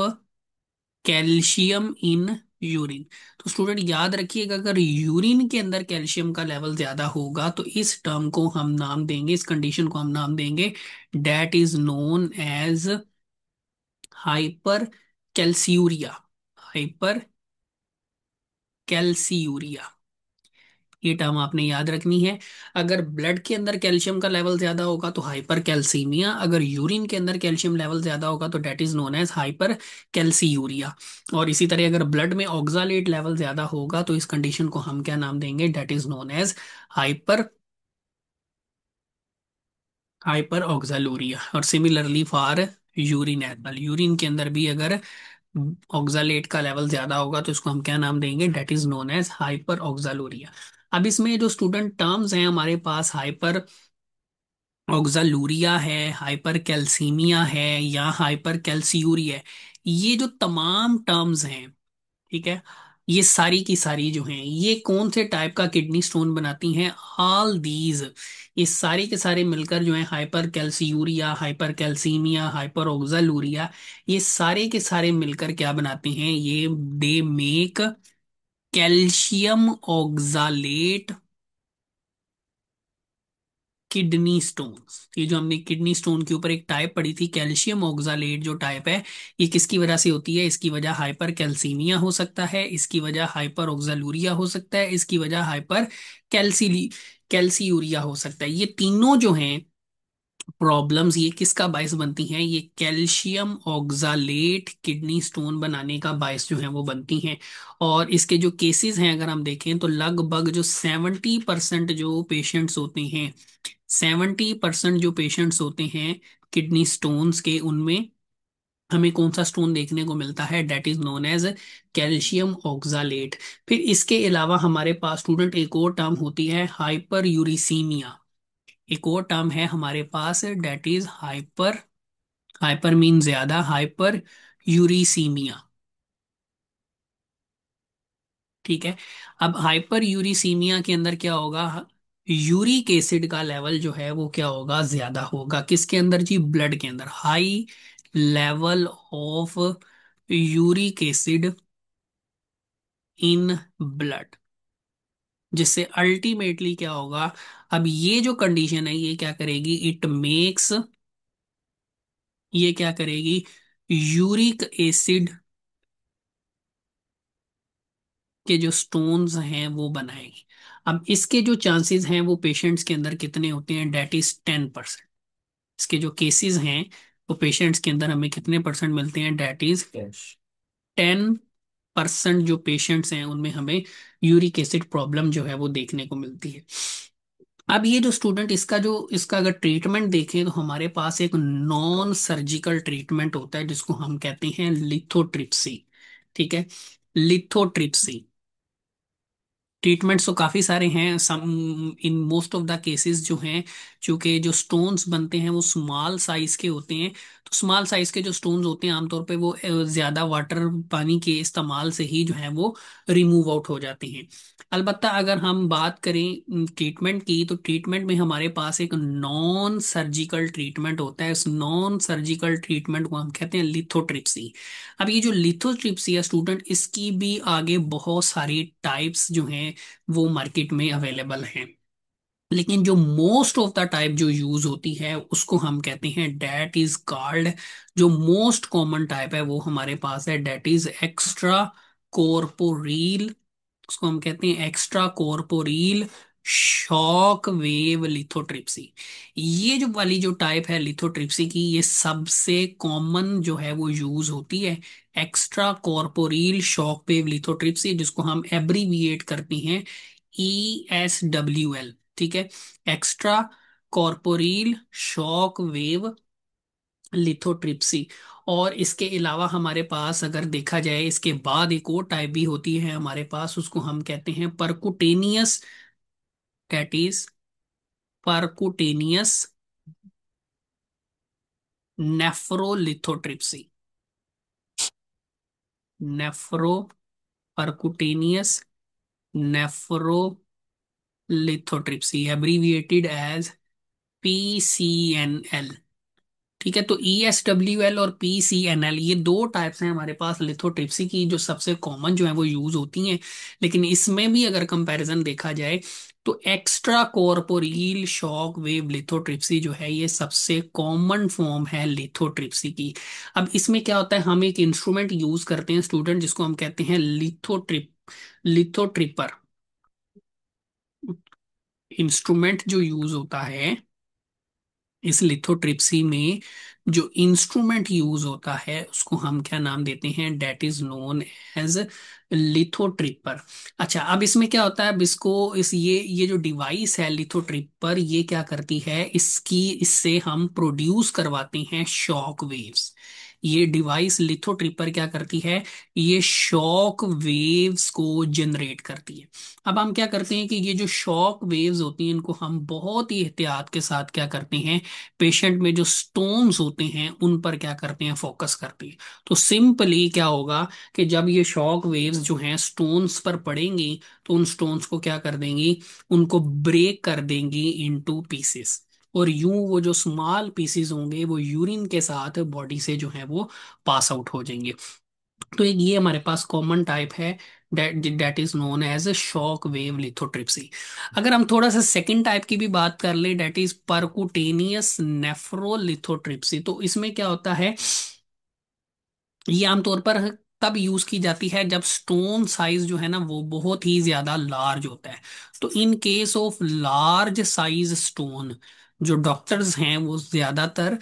calcium in urine. तो स्टूडेंट याद रखिएगा, अगर यूरिन के अंदर कैल्शियम का लेवल ज्यादा होगा तो इस टर्म को हम नाम देंगे, इस कंडीशन को हम नाम देंगे, that is known as hyper calciuria. Hyper calciuria. ये टर्म आपने याद रखनी है। अगर ब्लड के अंदर कैल्शियम का लेवल ज्यादा होगा तो हाइपर कैल्सीमिया, अगर यूरिन के अंदर कैल्शियम लेवल ज्यादा होगा तो that is known as hyper calciuria. और इसी तरह अगर ब्लड में ऑक्जालेट लेवल ज्यादा होगा तो इस कंडीशन को हम क्या नाम देंगे, that is known as hyper hyper oxaluria. और similarly for urine as well, urine के अंदर भी अगर ऑक्जालेट का लेवल ज्यादा होगा तो इसको हम क्या नाम देंगे, that is known as hyper oxaluria. अब इसमें जो स्टूडेंट टर्म्स हैं हमारे पास, हाइपर ऑक्जालूरिया है, हाइपर कैल्सीमिया है, या हाइपर कैल्सियूरिया है, ये जो तमाम टर्म्स हैं, ठीक है, ये सारी की सारी जो हैं ये कौन से टाइप का किडनी स्टोन बनाती हैं, ऑल दीज, ये सारे के सारे मिलकर जो है hyper calciuria, hyper calcaemia, hyper ऑक्जालूरिया, ये सारे के सारे मिलकर क्या बनाते हैं, ये they make calcium oxalate kidney stones. ये जो हमने किडनी स्टोन के ऊपर एक टाइप पढ़ी थी, कैल्शियम ऑक्सालेट जो टाइप है, ये किसकी वजह से होती है, इसकी वजह हाइपर कैल्सीमिया हो सकता है, इसकी वजह हाइपर ऑक्सालूरिया हो सकता है, इसकी वजह हाइपर कैल्सी कैल्सीयूरिया हो सकता है। ये तीनों जो हैं प्रॉब्लम्स, ये किसका बायस बनती हैं, ये कैल्शियम ऑक्सालेट किडनी स्टोन बनाने का बायस जो है वो बनती हैं। और इसके जो केसेस हैं अगर हम देखें तो लगभग जो 70% जो पेशेंट्स होते हैं, 70% जो पेशेंट्स होते हैं किडनी स्टोन्स के, उनमें हमें कौन सा स्टोन देखने को मिलता है, that is known as calcium oxalate. फिर इसके अलावा हमारे पास स्टूडेंट एक और टर्म होती है हाइपर यूरिसीमिया। एक और टर्म है हमारे पास, that is hyper, hyper mean ज्यादा, हाइपर यूरिसीमिया। ठीक है। अब हाइपर यूरिसीमिया के अंदर क्या होगा, यूरिक एसिड का लेवल जो है वो क्या होगा, ज्यादा होगा, किसके अंदर जी, ब्लड के अंदर, high level of uric acid in blood, जिससे अल्टीमेटली क्या होगा, अब ये जो कंडीशन है ये क्या करेगी, इट मेक्स, ये क्या करेगी, यूरिक एसिड के जो स्टोन्स हैं वो बनाएगी। अब इसके जो चांसेस हैं वो पेशेंट्स के अंदर कितने होते हैं, डेट इज 10%। इसके जो केसेस हैं वो पेशेंट्स के अंदर हमें कितने परसेंट मिलते हैं, डेट इज 10%। जो पेशेंट्स हैं उनमें हमें यूरिक एसिड प्रॉब्लम जो है वो देखने को मिलती है। अब ये जो स्टूडेंट, इसका अगर ट्रीटमेंट देखें तो हमारे पास एक नॉन सर्जिकल ट्रीटमेंट होता है जिसको हम कहते हैं लिथोट्रिप्सी। ठीक है, लिथोट्रिप्सी। ट्रीटमेंट्स तो काफी सारे हैं, some in most of the cases जो हैं, चूंकि जो स्टोन्स बनते हैं वो स्मॉल साइज के होते हैं, तो स्मॉल साइज के जो स्टोन्स होते हैं आमतौर पे वो ज्यादा वाटर, पानी के इस्तेमाल से ही जो है वो रिमूव आउट हो जाते हैं। अलबत्ता अगर हम बात करें ट्रीटमेंट की, तो ट्रीटमेंट में हमारे पास एक नॉन सर्जिकल ट्रीटमेंट होता है। इस नॉन सर्जिकल ट्रीटमेंट को हम कहते हैं लिथोट्रिप्सी। अब ये जो लिथोट्रिप्सी है स्टूडेंट, इसकी भी आगे बहुत सारी टाइप्स जो हैं वो मार्केट में अवेलेबल हैं, लेकिन जो मोस्ट ऑफ द टाइप जो यूज होती है उसको हम कहते हैं, डेट इज कॉल्ड, जो मोस्ट कॉमन टाइप है वो हमारे पास है, डेट इज एक्स्ट्रा कोरपोरील। उसको हम कहते हैं एक्स्ट्रा कोरपोरील शॉक वेव लिथोट्रिप्सी। ये जो वाली जो टाइप है लिथोट्रिप्सी की, ये सबसे कॉमन जो है वो यूज होती है, एक्स्ट्रा कॉरपोरील शॉक वेव लिथोट्रिप्सी, जिसको हम एब्रीविएट करते हैं ESWL। ठीक है, एक्स्ट्रा कॉरपोरील शॉक वेव लिथोट्रिप्सी। और इसके अलावा हमारे पास अगर देखा जाए, इसके बाद एक और टाइप भी होती है हमारे पास, उसको हम कहते हैं percutaneous, that is percutaneous nephrolithotripsy. Nephro percutaneous nephrolithotripsy, abbreviated as PCNL। ठीक है, तो ESWL और PCNL ये दो टाइप्स हैं हमारे पास लिथोट्रिप्सी की, जो सबसे कॉमन जो है वो यूज होती हैं। लेकिन इसमें भी अगर कंपैरिजन देखा जाए तो extra corporeal shock wave lithotripsy जो है ये सबसे कॉमन फॉर्म है लिथोट्रिप्सी की। अब इसमें क्या होता है, हम एक इंस्ट्रूमेंट यूज करते हैं स्टूडेंट जिसको हम कहते हैं लिथोट्रिपर। इंस्ट्रूमेंट जो यूज होता है इस लिथोट्रिप्सी में, जो इंस्ट्रूमेंट यूज होता है उसको हम क्या नाम देते हैं, डेट इज नोन एज लिथोट्रिपर। अच्छा, अब इसमें क्या होता है, अब इसको इस ये जो डिवाइस है लिथोट्रिपर, ये क्या करती है, इससे हम प्रोड्यूस करवाते हैं शॉक वेव्स। ये डिवाइस लिथोट्रिपर क्या करती है, ये शॉक वेव्स को जनरेट करती है। अब हम क्या करते हैं कि ये जो शॉक वेव्स होती हैं इनको हम बहुत ही एहतियात के साथ क्या करते हैं, पेशेंट में जो स्टोन्स होते हैं उन पर क्या करते हैं, फोकस करते हैं। तो सिंपली क्या होगा कि जब ये शॉक वेव्स जो हैं स्टोन्स पर पड़ेंगी तो उन स्टोन्स को क्या कर देंगी, उनको ब्रेक कर देंगी इनटू पीसेस। और यूं वो जो स्मॉल पीसेस होंगे वो यूरिन के साथ बॉडी से जो है वो पास आउट हो जाएंगे। तो एक ये हमारे पास कॉमन टाइप है, that is known as shock wave lithotripsy. अगर हम थोड़ा सा सेकंड टाइप की भी बात कर ले, डेट इज परकुटेनियस नेफ्रोलिथोट्रिप्सी। तो इसमें क्या होता है, ये आमतौर पर तब यूज की जाती है जब स्टोन साइज जो है ना वो बहुत ही ज्यादा लार्ज होता है। तो in case of large size stone, जो डॉक्टर्स हैं वो ज्यादातर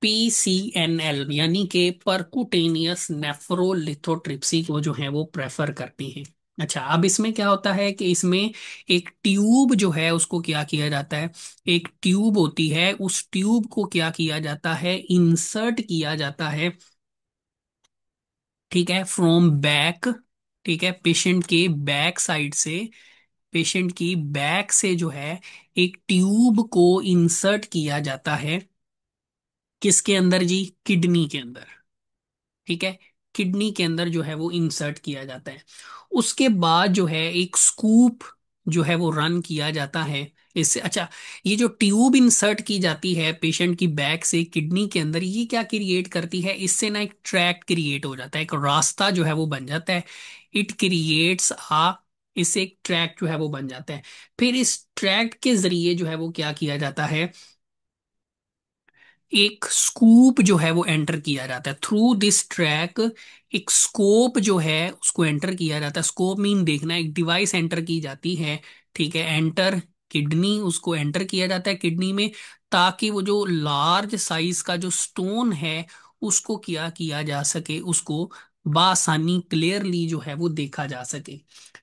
PCNL यानी कि परकुटेनियस नेफ्रोलिथोट्रिप्सी को जो है वो प्रेफर करती हैं। अच्छा, अब इसमें क्या होता है कि इसमें एक ट्यूब जो है उसको क्या किया जाता है, एक ट्यूब होती है, उस ट्यूब को क्या किया जाता है, इंसर्ट किया जाता है, ठीक है, फ्रॉम बैक, ठीक है, पेशेंट के बैक साइड से, पेशेंट की बैक से जो है एक ट्यूब को इंसर्ट किया जाता है, किसके अंदर जी, किडनी के अंदर, ठीक है, किडनी के अंदर जो है वो इंसर्ट किया जाता है। उसके बाद जो है एक स्कूप जो है वो रन किया जाता है इससे। अच्छा, ये जो ट्यूब इंसर्ट की जाती है पेशेंट की बैक से किडनी के अंदर, ये क्या क्रिएट करती है, इससे ना एक ट्रैक क्रिएट हो जाता है, एक रास्ता जो है वो बन जाता है। इट क्रिएट्स आ, इससे एक ट्रैक जो है वो बन जाता है। फिर इस ट्रैक के जरिए जो है वो क्या किया जाता है, एक स्कूप जो है वो एंटर किया जाता है थ्रू दिस ट्रैक। एक स्कोप जो है उसको एंटर किया जाता है, स्कोप मीन देखना, एक डिवाइस एंटर की जाती है, ठीक है, एंटर किडनी, उसको एंटर किया जाता है किडनी में, ताकि वो जो लार्ज साइज का जो स्टोन है उसको क्या किया जा सके, उसको बासानी क्लियरली जो है वो देखा जा सके।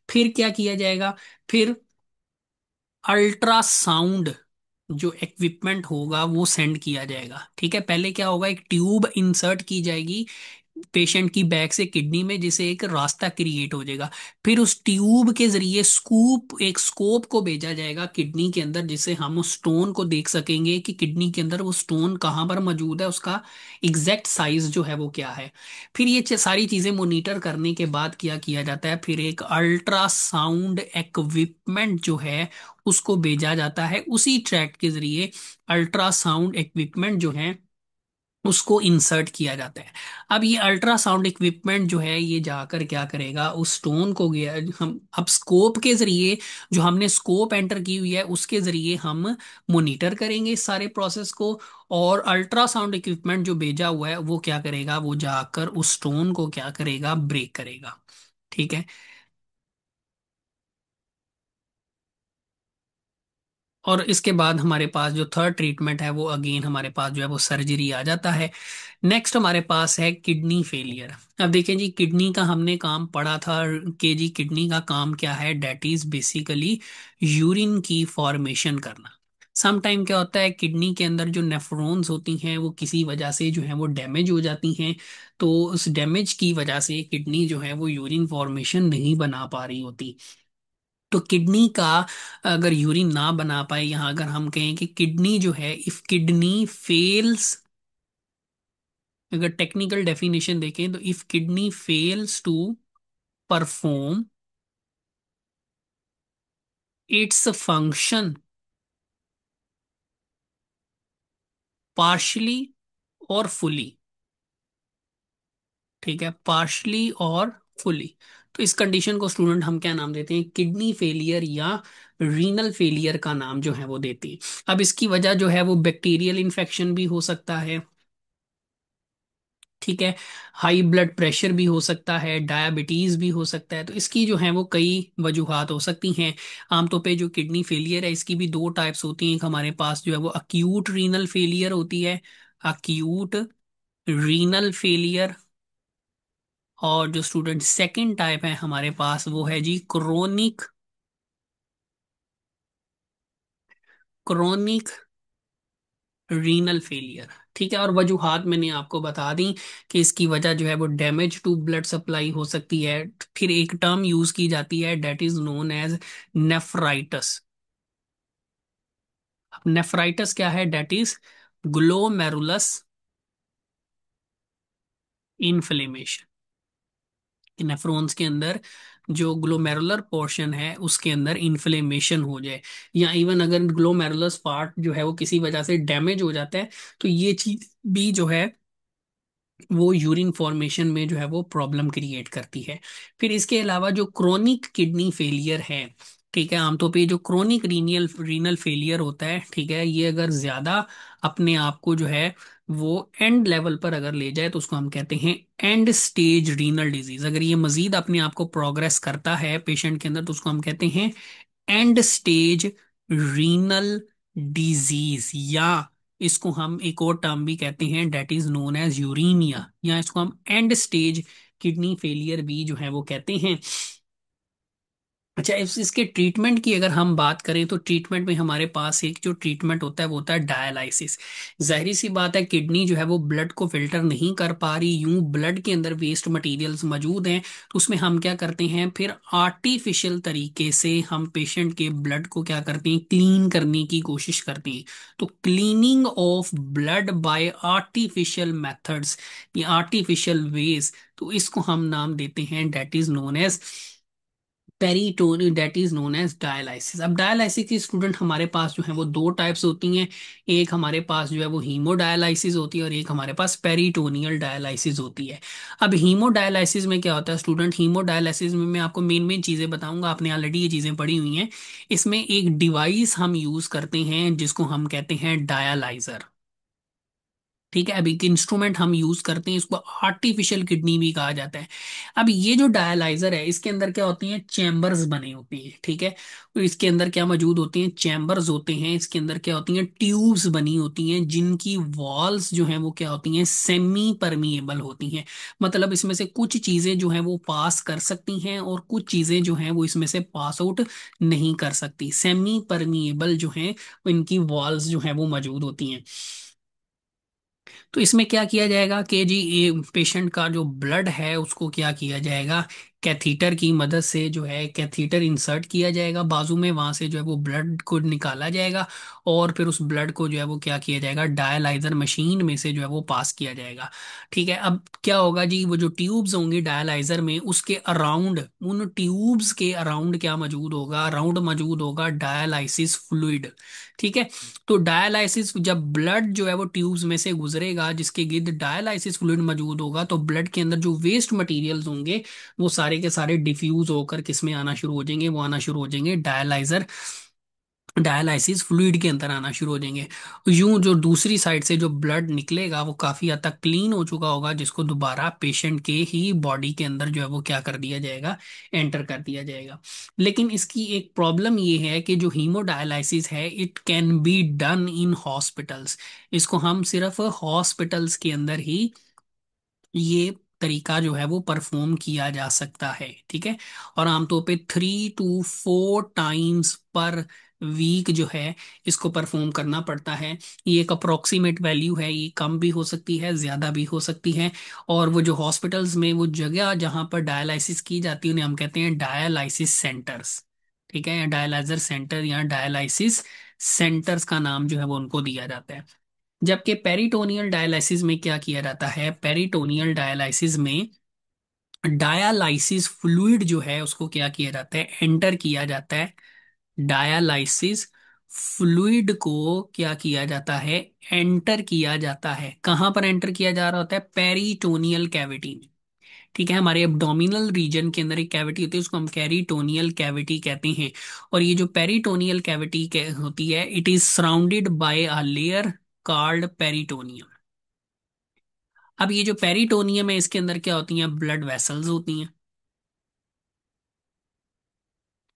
फिर क्या किया जाएगा, फिर अल्ट्रासाउंड जो इक्विपमेंट होगा वो सेंड किया जाएगा, ठीक है। पहले क्या होगा, एक ट्यूब इंसर्ट की जाएगी पेशेंट की बैक से किडनी में, जिसे एक रास्ता क्रिएट हो जाएगा। फिर उस ट्यूब के जरिए एक स्कोप को भेजा जाएगा किडनी के अंदर, जिससे हम उस स्टोन को देख सकेंगे कि किडनी के अंदर वो स्टोन कहाँ पर मौजूद है, उसका एग्जैक्ट साइज जो है वो क्या है। फिर ये सारी चीजें मोनिटर करने के बाद क्या किया जाता है, फिर एक अल्ट्रासाउंड इक्विपमेंट जो है उसको भेजा जाता है उसी ट्रैक के जरिए। अल्ट्रासाउंड इक्विपमेंट जो है उसको इंसर्ट किया जाता है। अब ये अल्ट्रासाउंड इक्विपमेंट जो है ये जाकर क्या करेगा, उस स्टोन को गया, हम अब स्कोप के जरिए, जो हमने स्कोप एंटर की हुई है उसके जरिए हम मॉनिटर करेंगे इस सारे प्रोसेस को। और अल्ट्रासाउंड इक्विपमेंट जो भेजा हुआ है वो क्या करेगा, वो जाकर उस स्टोन को क्या करेगा, ब्रेक करेगा, ठीक है। और इसके बाद हमारे पास जो थर्ड ट्रीटमेंट है वो अगेन हमारे पास जो है वो सर्जरी आ जाता है। नेक्स्ट हमारे पास है किडनी फेलियर। अब देखिए जी, किडनी का हमने काम पढ़ा था कि जी किडनी का काम क्या है, डेट इज बेसिकली यूरिन की फॉर्मेशन करना। सम टाइम क्या होता है, किडनी के अंदर जो नेफ्रॉन्स होती हैं वो किसी वजह से जो है वो डैमेज हो जाती हैं। तो उस डैमेज की वजह से किडनी जो है वो यूरिन फॉर्मेशन नहीं बना पा रही होती। तो किडनी का अगर यूरिन ना बना पाए, यहाँ अगर हम कहें कि किडनी जो है, इफ किडनी फेल्स, अगर टेक्निकल डेफिनेशन देखें तो if kidney fails to perform its function partially और फुली, ठीक है, पार्शली और फुली, तो इस कंडीशन को स्टूडेंट हम क्या नाम देते हैं, किडनी फेलियर या रीनल फेलियर का नाम जो है वो देते हैं। अब इसकी वजह जो है वो बैक्टीरियल इन्फेक्शन भी हो सकता है, ठीक है। हाई ब्लड प्रेशर भी हो सकता है, डायबिटीज भी हो सकता है। तो इसकी जो है वो कई वजूहात हो सकती हैं। आमतौर पे जो किडनी फेलियर है इसकी भी दो टाइप्स होती हैं। एक हमारे पास जो है वो अक्यूट रीनल फेलियर होती है, अक्यूट रीनल फेलियर। और जो स्टूडेंट सेकंड टाइप है हमारे पास वो है जी क्रोनिक, क्रोनिक रीनल फेलियर। ठीक है। और वजूहात मैंने आपको बता दी कि इसकी वजह जो है वो डैमेज टू ब्लड सप्लाई हो सकती है। फिर एक टर्म यूज की जाती है that is known as nephritis. Nephritis क्या है? That is glomerulus inflammation. Nephrons के अंदर जो ग्लोमेरुलर पोर्शन है उसके अंदर इन्फ्लेमेशन हो जाए, या इवन अगर ग्लोमेरुलस पार्ट जो है वो किसी वजह से डैमेज हो जाता है, तो ये चीज भी जो है वो यूरिन फॉर्मेशन में जो है वो प्रॉब्लम क्रिएट करती है। फिर इसके अलावा जो क्रोनिक किडनी फेलियर है, ठीक है, आमतौर पे जो क्रोनिक रीनियल रीनल फेलियर होता है, ठीक है, ये अगर ज्यादा अपने आप को जो है वो एंड लेवल पर अगर ले जाए तो उसको हम कहते हैं एंड स्टेज रीनल डिजीज। अगर ये मजीद अपने आप को प्रोग्रेस करता है पेशेंट के अंदर तो उसको हम कहते हैं एंड स्टेज रीनल डिजीज, या इसको हम एक और टर्म भी कहते हैं डेट इज नोन एज यूरीनिया, या इसको हम एंड स्टेज किडनी फेलियर भी जो है वो कहते हैं। अच्छा, इस इसके ट्रीटमेंट की अगर हम बात करें तो ट्रीटमेंट में हमारे पास एक जो ट्रीटमेंट होता है वो होता है डायलाइसिस। जाहिर सी बात है किडनी जो है वो ब्लड को फिल्टर नहीं कर पा रही, यूं ब्लड के अंदर वेस्ट मटेरियल्स मौजूद हैं, तो उसमें हम क्या करते हैं, फिर आर्टिफिशियल तरीके से हम पेशेंट के ब्लड को क्या करते हैं, क्लीन करने की कोशिश करते हैं। तो cleaning of blood by artificial methods या आर्टिफिशियल वेज, तो इसको हम नाम देते हैं that is known as peritoneal, that is known as dialysis. अब डायलाइसिस की स्टूडेंट हमारे पास जो है वो दो टाइप्स होती हैं। एक हमारे पास जो है वो हीमोडायलाइसिस होती है और एक हमारे पास पेरिटोनियल डायलाइसिस होती है। अब हीमोडायलाइसिस में क्या होता है स्टूडेंट, हीमोडायलाइसिस में मैं आपको मेन मेन चीजें बताऊंगा, आपने ऑलरेडी ये चीजें पढ़ी हुई हैं। इसमें एक डिवाइस हम यूज करते हैं जिसको हम कहते हैं डायलाइजर। ठीक है। अब एक इंस्ट्रूमेंट हम यूज करते हैं, इसको आर्टिफिशियल किडनी भी कहा जाता है। अब ये जो डायलाइजर है इसके अंदर क्या होती हैं, चैम्बर्स बने होते हैं। ठीक है। तो इसके अंदर क्या मौजूद होती हैं, चैम्बर्स होते हैं। इसके अंदर क्या होती हैं, ट्यूब्स बनी होती हैं जिनकी वॉल्स जो हैं वो क्या होती हैं, सेमी परमिएबल होती हैं। मतलब इसमें से कुछ चीजें जो हैं वो पास कर सकती हैं और कुछ चीजें जो हैं वो इसमें से पास आउट नहीं कर सकती। सेमी परमिएबल जो हैं इनकी वॉल्स जो हैं वो मौजूद होती हैं। तो इसमें क्या किया जाएगा कि जी ये पेशेंट का जो ब्लड है उसको क्या किया जाएगा, कैथीटर की मदद से जो है कैथीटर इंसर्ट किया जाएगा बाजू में, वहां से जो है वो ब्लड को निकाला जाएगा और फिर उस ब्लड को जो है वो क्या किया जाएगा, डायलाइजर मशीन में से जो है वो पास किया जाएगा। ठीक है। अब क्या होगा जी, वो जो ट्यूब्स होंगी डायलाइजर में उसके अराउंड, उन ट्यूब्स के अराउंड क्या मौजूद होगा, अराउंड मौजूद होगा डायलाइसिस फ्लूइड। ठीक है। तो डायलाइसिस जब ब्लड जो है वो ट्यूब्स में से गुजरेगा जिसके गिर्द डायलाइसिस फ्लूइड मौजूद होगा, तो ब्लड के अंदर जो वेस्ट मटेरियल्स होंगे वो सारे के सारे डिफ्यूज होकर किस में आना शुरू हो जाएंगे, वो आना शुरू हो जाएंगे डायलाइजर, डायलाइसिस फ्लूइड के अंदर आना शुरू हो जाएंगे। यूं जो दूसरी साइड से जो ब्लड निकलेगा वो काफी हद तक क्लीन हो चुका होगा, जिसको दोबारा पेशेंट के ही बॉडी के अंदर जो है वो क्या कर दिया जाएगा, एंटर कर दिया जाएगा। लेकिन इसकी एक प्रॉब्लम ये है कि जो हीमोडायलाइसिस है it can be done in hospitals. इसको हम सिर्फ हॉस्पिटल्स के अंदर ही ये तरीका जो है वो परफॉर्म किया जा सकता है। ठीक है। और आमतौर पे 3 to 4 टाइम्स पर वीक जो है इसको परफॉर्म करना पड़ता है। ये एक अप्रोक्सीमेट वैल्यू है, ये कम भी हो सकती है ज्यादा भी हो सकती है। और वो जो हॉस्पिटल्स में वो जगह जहां पर डायलाइसिस की जाती है उन्हें हम कहते हैं डायलाइसिस सेंटर्स। ठीक है। या डायलाइजर सेंटर या डायलाइसिस सेंटर्स का नाम जो है वो उनको दिया जाता है। जबकि पेरिटोनियल डायलिसिस में क्या किया जाता है, पेरिटोनियल डायलिसिस में डायालाइसिस फ्लूइड जो है उसको क्या किया जाता है, एंटर किया जाता है। डायालाइसिस फ्लूइड को क्या किया जाता है, एंटर किया जाता है। कहां पर एंटर किया जा रहा होता है, पेरिटोनियल कैविटी में। ठीक है। हमारे एब्डोमिनल रीजन के अंदर एक कैविटी होती है उसको हम कैरिटोनियल कैविटी कहते हैं। और ये जो पेरिटोनियल कैविटी होती है it is surrounded by a layer called peritoneum. अब ये जो पेरिटोनियम है इसके अंदर क्या होती हैं, ब्लड वेसल्स होती हैं।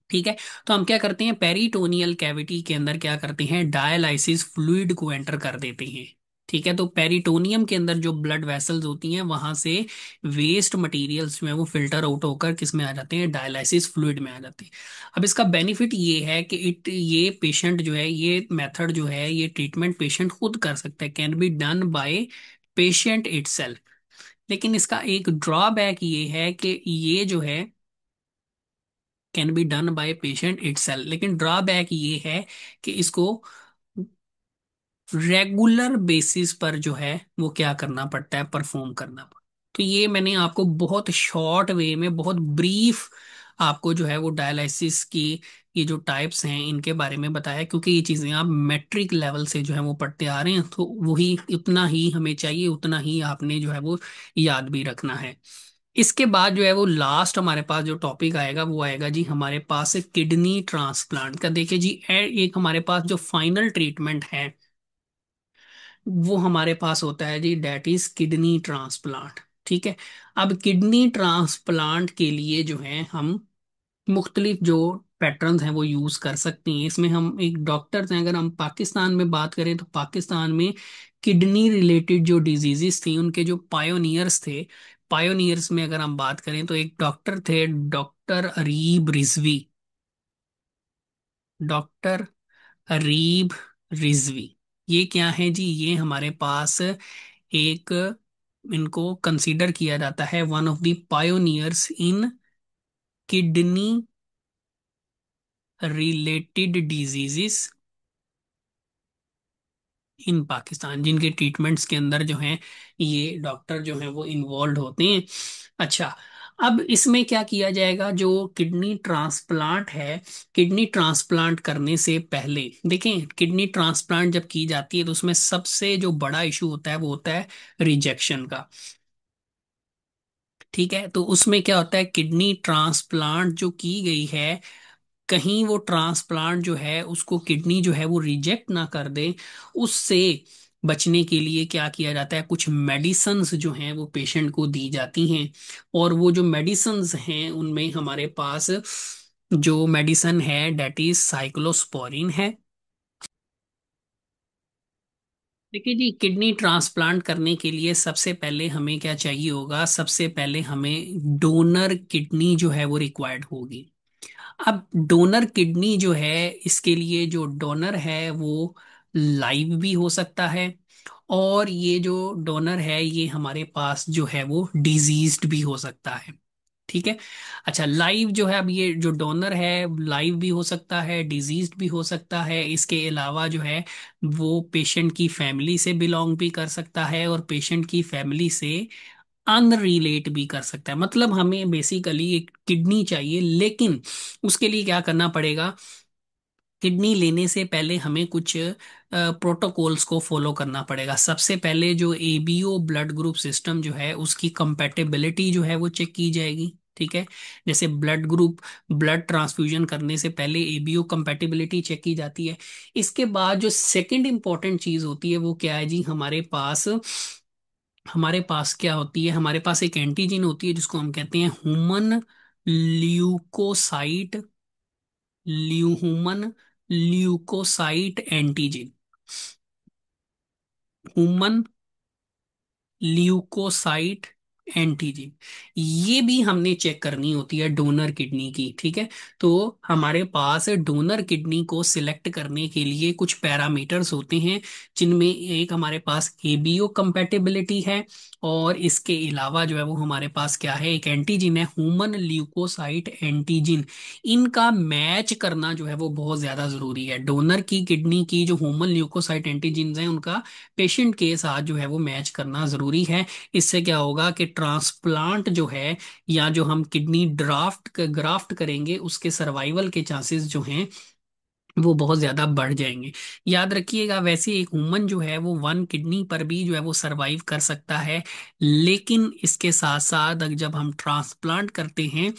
ठीक है। तो हम क्या करते हैं, पेरिटोनियल कैविटी के अंदर क्या करते हैं, डायलाइसिस फ्लूइड को एंटर कर देते हैं। ठीक है। तो पेरिटोनियम के अंदर जो ब्लड वेसल्स होती हैं वहां से वेस्ट मटेरियल्स जो है वो फिल्टर आउट होकर किस में आ जाते हैं, डायलाइसिस फ्लूइड में आ जाते हैं। अब इसका बेनिफिट ये है कि इट ये पेशेंट जो है, ये मेथड जो है, ये ट्रीटमेंट पेशेंट खुद कर सकता है, can be done by patient itself. लेकिन इसका एक ड्रॉबैक ये है कि ये जो है can be done by patient itself, लेकिन ड्रॉबैक ये है कि इसको रेगुलर बेसिस पर जो है वो क्या करना पड़ता है, परफॉर्म करना पड़ता है। तो ये मैंने आपको बहुत शॉर्ट वे में, बहुत ब्रीफ आपको जो है वो डायलिसिस की ये जो टाइप्स हैं इनके बारे में बताया, क्योंकि ये चीजें आप मैट्रिक लेवल से जो है वो पढ़ते आ रहे हैं, तो वही उतना ही हमें चाहिए, उतना ही आपने जो है वो याद भी रखना है। इसके बाद जो है वो लास्ट हमारे पास जो टॉपिक आएगा वो आएगा जी हमारे पास किडनी ट्रांसप्लांट का। देखिए जी, एक हमारे पास जो फाइनल ट्रीटमेंट है वो हमारे पास होता है जी, डेट इज किडनी ट्रांसप्लांट। ठीक है। अब किडनी ट्रांसप्लांट के लिए जो है हम मुख्तलिफ जो पैटर्न्स हैं वो यूज कर सकते हैं। इसमें हम एक डॉक्टर्स हैं, अगर हम पाकिस्तान में बात करें तो पाकिस्तान में किडनी रिलेटेड जो डिजीजेस थी उनके जो पायोनियर्स थे, पायोनियर्स में अगर हम बात करें तो एक डॉक्टर थे, डॉक्टर अरीब रिजवी। डॉक्टर अरीब रिजवी, ये क्या है जी, ये हमारे पास एक, इनको कंसीडर किया जाता है one of the pioneers in kidney related diseases in Pakistan, जिनके ट्रीटमेंट्स के अंदर जो हैं ये डॉक्टर जो हैं वो इन्वॉल्व होते हैं। अच्छा, अब इसमें क्या किया जाएगा, जो किडनी ट्रांसप्लांट है, किडनी ट्रांसप्लांट करने से पहले देखें, किडनी ट्रांसप्लांट जब की जाती है तो उसमें सबसे जो बड़ा इशू होता है वो होता है रिजेक्शन का। ठीक है। तो उसमें क्या होता है, किडनी ट्रांसप्लांट जो की गई है, कहीं वो ट्रांसप्लांट जो है उसको किडनी जो है वो रिजेक्ट ना कर दे, उससे बचने के लिए क्या किया जाता है, कुछ मेडिसिन्स जो हैं वो पेशेंट को दी जाती हैं। और वो जो मेडिसिन्स हैं उनमें हमारे पास जो मेडिसन है डेट इज साइक्लोस्पोरिन है। देखिए जी, किडनी ट्रांसप्लांट करने के लिए सबसे पहले हमें क्या चाहिए होगा, सबसे पहले हमें डोनर किडनी जो है वो रिक्वायर्ड होगी। अब डोनर किडनी जो है, इसके लिए जो डोनर है वो लाइव भी हो सकता है, और ये जो डोनर है ये हमारे पास जो है वो डिजीज्ड भी हो सकता है। ठीक है। अच्छा, लाइव जो है, अब ये जो डोनर है लाइव भी हो सकता है, डिजीज्ड भी हो सकता है। इसके अलावा जो है वो पेशेंट की फैमिली से बिलोंग भी कर सकता है, और पेशेंट की फैमिली से अनरिलेट भी कर सकता है। मतलब हमें बेसिकली एक किडनी चाहिए, लेकिन उसके लिए क्या करना पड़ेगा, किडनी लेने से पहले हमें कुछ प्रोटोकॉल्स को फॉलो करना पड़ेगा। सबसे पहले जो एबीओ ब्लड ग्रुप सिस्टम जो है उसकी कंपेटेबिलिटी जो है वो चेक की जाएगी। ठीक है। जैसे ब्लड ग्रुप, ब्लड ट्रांसफ्यूजन करने से पहले एबीओ कंपेटेबिलिटी चेक की जाती है। इसके बाद जो सेकंड इंपॉर्टेंट चीज होती है वो क्या है जी, हमारे पास क्या होती है, हमारे पास एक एंटीजन होती है जिसको हम कहते हैं human leukocyte, human leukocyte antigen, human leukocyte antigen. ये भी हमने चेक करनी होती है डोनर किडनी की। ठीक है। तो हमारे पास डोनर किडनी को सिलेक्ट करने के लिए कुछ पैरामीटर्स होते हैं, जिनमें एक हमारे पास एबीओ कंपेटेबिलिटी है, और इसके अलावा जो है वो हमारे पास क्या है, एक एंटीजन है ह्यूमन ल्यूकोसाइट एंटीजन। इनका मैच करना जो है वो बहुत ज्यादा जरूरी है। डोनर की किडनी की जो ह्यूमन ल्यूकोसाइट एंटीजन है उनका पेशेंट के साथ जो है वो मैच करना जरूरी है। इससे क्या होगा कि ट्रांसप्लांट जो है, या जो हम किडनी ग्राफ्ट करेंगे उसके सर्वाइवल के चांसेस जो हैं वो बहुत ज्यादा बढ़ जाएंगे। याद रखिएगा, वैसे एक ह्यूमन जो है वो वन किडनी पर भी जो है वो सरवाइव कर सकता है, लेकिन इसके साथ साथ जब हम ट्रांसप्लांट करते हैं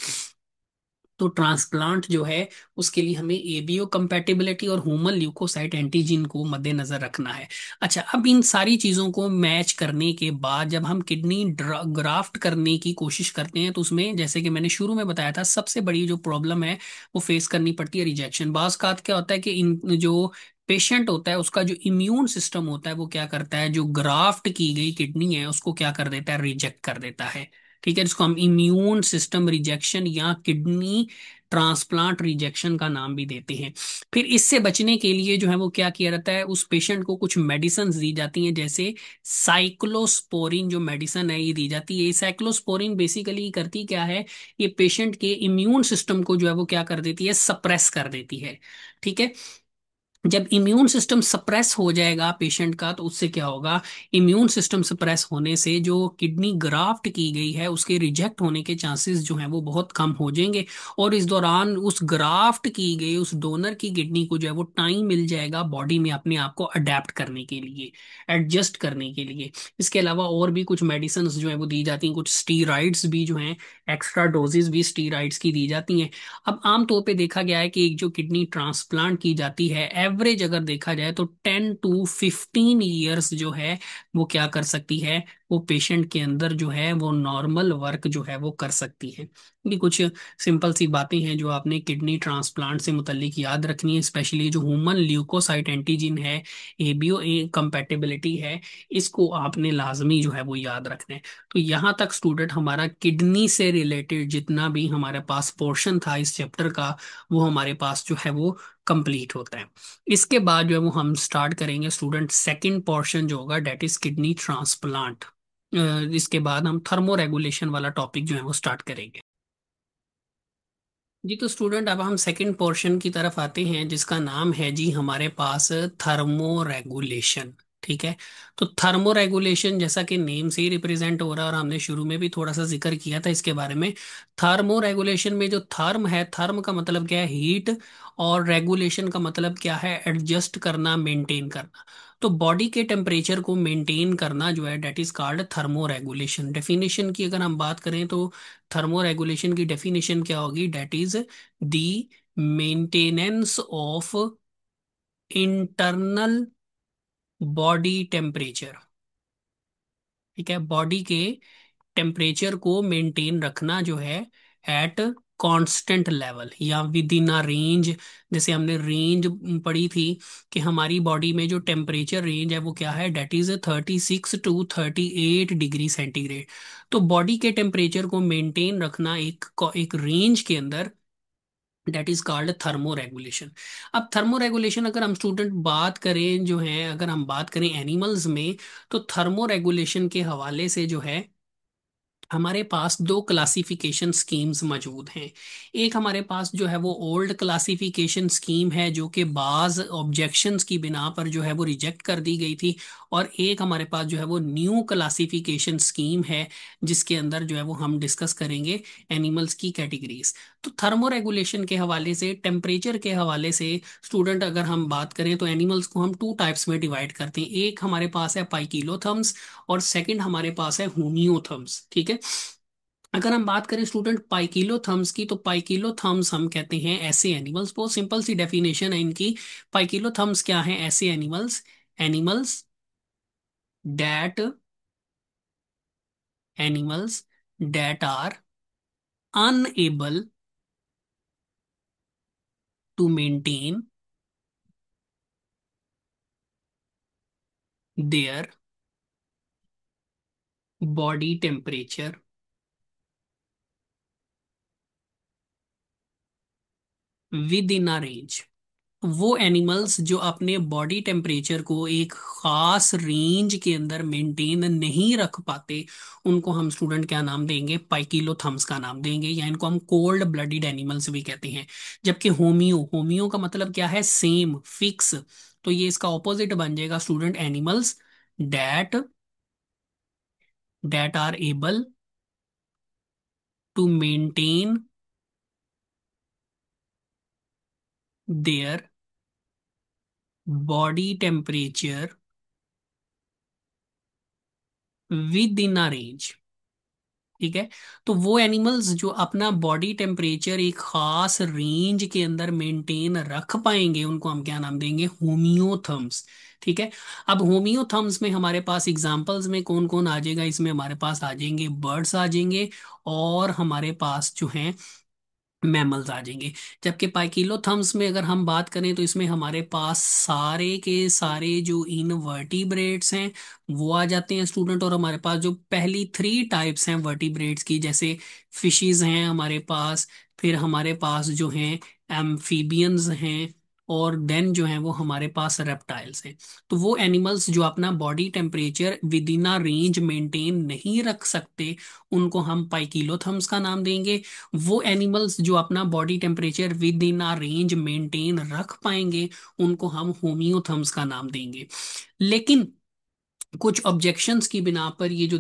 तो ट्रांसप्लांट जो है उसके लिए हमें एबीओ कंपैटिबिलिटी और ह्यूमन ल्यूकोसाइट एंटीजन को मद्देनजर रखना है। अच्छा, अब इन सारी चीजों को मैच करने के बाद जब हम किडनी ग्राफ्ट करने की कोशिश करते हैं तो उसमें जैसे कि मैंने शुरू में बताया था, सबसे बड़ी जो प्रॉब्लम है वो फेस करनी पड़ती है रिजेक्शन। बाज का क्या होता है कि इन जो पेशेंट होता है उसका जो इम्यून सिस्टम होता है वो क्या करता है, जो ग्राफ्ट की गई किडनी है उसको क्या कर देता है, रिजेक्ट कर देता है। ठीक है, जिसको हम इम्यून सिस्टम रिजेक्शन या किडनी ट्रांसप्लांट रिजेक्शन का नाम भी देते हैं। फिर इससे बचने के लिए जो है वो क्या किया जाता है, उस पेशेंट को कुछ मेडिसिन दी जाती हैं, जैसे साइक्लोस्पोरिन जो मेडिसिन है ये दी जाती है। ये साइक्लोस्पोरिन बेसिकली करती क्या है, ये पेशेंट के इम्यून सिस्टम को जो है वो क्या कर देती है, सप्रेस कर देती है। ठीक है, जब इम्यून सिस्टम सप्रेस हो जाएगा पेशेंट का तो उससे क्या होगा, इम्यून सिस्टम सप्रेस होने से जो किडनी ग्राफ्ट की गई है उसके रिजेक्ट होने के चांसेस जो हैं वो बहुत कम हो जाएंगे। और इस दौरान उस ग्राफ्ट की गई उस डोनर की किडनी को जो है वो टाइम मिल जाएगा बॉडी में अपने आप को अडेप्ट करने के लिए, एडजस्ट करने के लिए। इसके अलावा और भी कुछ मेडिसिन जो है वो दी जाती हैं, कुछ स्टीराइड्स भी जो हैं, एक्स्ट्रा डोजेज भी स्टीराइड्स की दी जाती हैं। अब आमतौर पे देखा गया है कि एक जो किडनी ट्रांसप्लांट की जाती है, एवरेज अगर देखा जाए तो 10 to 15 ईयर्स जो है वो क्या कर सकती है, वो पेशेंट के अंदर जो है वो नॉर्मल वर्क जो है वो कर सकती है। ये कुछ सिंपल सी बातें हैं जो आपने किडनी ट्रांसप्लांट से मुतल्लिक याद रखनी है, स्पेशली जो ह्यूमन ल्यूकोसाइट एंटीजन है, एबीओ कंपेटिबिलिटी है, इसको आपने लाजमी जो है वो याद रखना है। तो यहाँ तक स्टूडेंट हमारा किडनी से रिलेटेड जितना भी हमारे पास पोर्शन था इस चैप्टर का वो हमारे पास जो है वो कंप्लीट होता है। इसके बाद जो है वो हम स्टार्ट करेंगे स्टूडेंट सेकंड पोर्शन जो होगा, डेट इज किडनी ट्रांसप्लांट। इसके बाद हम थर्मो रेगुलेशन वाला टॉपिक जो है वो स्टार्ट करेंगे। जी तो स्टूडेंट अब हम सेकंड पोर्शन की तरफ आते हैं जिसका नाम है जी हमारे पास थर्मो रेगुलेशन। ठीक है, तो थर्मो रेगुलेशन जैसा कि नेम से ही रिप्रेजेंट हो रहा है और हमने शुरू में भी थोड़ा सा जिक्र किया था इसके बारे में। थर्मो रेगुलेशन में जो थर्म है, थर्म का मतलब क्या है, हीट, और रेगुलेशन का मतलब क्या है, एडजस्ट करना, मेंटेन करना। तो बॉडी के टेम्परेचर को मेंटेन करना जो है that is called thermoregulation. Definition की अगर हम बात करें तो थर्मोरेगुलेशन की डेफिनेशन क्या होगी, that is the maintenance of internal body temperature. ठीक है, बॉडी के टेम्परेचर को मेंटेन रखना जो है एट कांस्टेंट लेवल या विद इन अ रेंज। जैसे हमने रेंज पढ़ी थी कि हमारी बॉडी में जो टेम्परेचर रेंज है वो क्या है, that is 36 to 38 degree centigrade. तो बॉडी के टेम्परेचर को मेंटेन रखना एक एक रेंज के अंदर, that is called thermoregulation. अब थर्मो रेगुलेशन अगर हम स्टूडेंट बात करें जो है, अगर हम बात करें एनिमल्स में, तो थर्मो रेगुलेशन के हवाले से जो है हमारे पास दो क्लासिफिकेशन स्कीम्स मौजूद हैं। एक हमारे पास जो है वो ओल्ड क्लासिफिकेशन स्कीम है जो कि बाज ऑब्जेक्शंस की बिना पर जो है वो रिजेक्ट कर दी गई थी, और एक हमारे पास जो है वो न्यू क्लासिफिकेशन स्कीम है जिसके अंदर जो है वो हम डिस्कस करेंगे एनिमल्स की कैटेगरीज। तो थर्मो रेगुलेशन के हवाले से, टेम्परेचर के हवाले से स्टूडेंट अगर हम बात करें तो एनिमल्स को हम टू टाइप्स में डिवाइड करते हैं। एक हमारे पास है पाइकिलोथर्म्स और सेकंड हमारे पास है होमियोथर्म्स। ठीक है, अगर हम बात करें स्टूडेंट पाइकिलोथर्म्स की, तो पाइकिलोथर्म्स हम कहते हैं ऐसे एनिमल्स, बहुत सिंपल सी डेफिनेशन है इनकी। पाइकिलोथर्म्स क्या हैं, ऐसे animals, animals that animals that are unable to maintain their body temperature within a range. वो एनिमल्स जो अपने बॉडी टेम्परेचर को एक खास रेंज के अंदर मेंटेन नहीं रख पाते, उनको हम स्टूडेंट क्या नाम देंगे, पाइकिलोथर्म्स का नाम देंगे, या इनको हम कोल्ड ब्लडेड एनिमल्स भी कहते हैं। जबकि होमियो, होमियो का मतलब क्या है, सेम, फिक्स। तो ये इसका ऑपोजिट बन जाएगा student, animals that that are able to maintain their body temperature within a range. ठीक है। तो वो एनिमल्स जो अपना बॉडी टेम्परेचर एक खास रेंज के अंदर मेंटेन रख पाएंगे उनको हम क्या नाम देंगे, होमियोथर्म्स। ठीक है। अब होमियोथर्म्स में हमारे पास एग्जांपल्स में कौन कौन आ जाएगा, इसमें हमारे पास आ जाएंगे बर्ड्स आ जाएंगे, और हमारे पास जो हैं मैमल्स आ जाएंगे। जबकि पाइकिलोथर्म्स में अगर हम बात करें तो इसमें हमारे पास सारे के सारे जो इनवर्टिब्रेट्स हैं वो आ जाते हैं स्टूडेंट। और हमारे पास जो पहली थ्री टाइप्स हैं वर्टिब्रेट्स की, जैसे फिशेस हैं हमारे पास, फिर हमारे पास जो हैं एम्फीबियंस हैं, और देन जो है वो हमारे पास रेप्टाइल्स हैं। तो वो एनिमल्स जो अपना body temperature within a range maintain नहीं रख सकते उनको हम पाइकिलोथर्म्स का नाम देंगे। वो एनिमल्स जो अपना body temperature within a range maintain रख पाएंगे उनको हम होमियोथर्म्स का नाम देंगे। लेकिन कुछ ऑब्जेक्शंस की बिना पर ये जो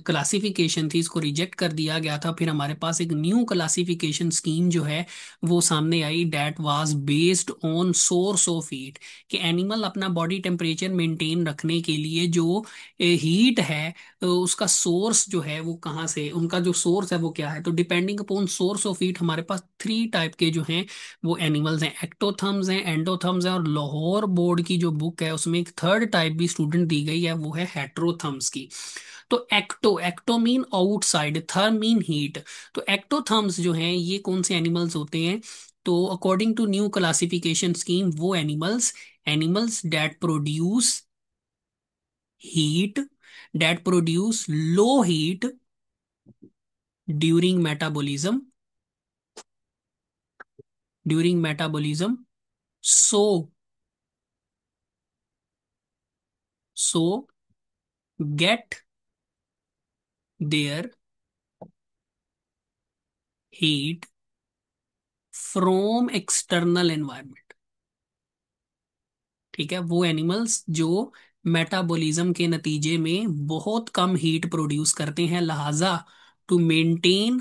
क्लासिफिकेशन थी इसको रिजेक्ट कर दिया गया था। फिर हमारे पास एक न्यू क्लासिफिकेशन स्कीम जो है वो सामने आई, that was based on source of heat. कि एनिमल अपना बॉडी टेम्परेचर मेंटेन रखने के लिए जो हीट है, उसका सोर्स जो है वो कहाँ से, उनका जो सोर्स है वो क्या है। तो depending upon source of heat हमारे पास थ्री टाइप के जो हैं वो एनिमल्स हैं, एक्टोथर्म्स हैं, एंडोथर्म्स हैं, और लाहौर बोर्ड की जो बुक है उसमें एक थर्ड टाइप भी स्टूडेंट दी गई है, वो है हेट्रोथर्म्स की। तो ecto, ecto mean outside, therm mean heat. तो एक्टोथर्म्स जो हैं ये कौन से एनिमल्स होते हैं, तो according to new classification scheme वो animals, animals that produce heat, that produce low heat during metabolism, during metabolism, so so get their heat from external environment। ठीक है। वो एनिमल्स जो मेटाबॉलिज्म के नतीजे में बहुत कम हीट प्रोड्यूस करते हैं, लिहाजा to maintain,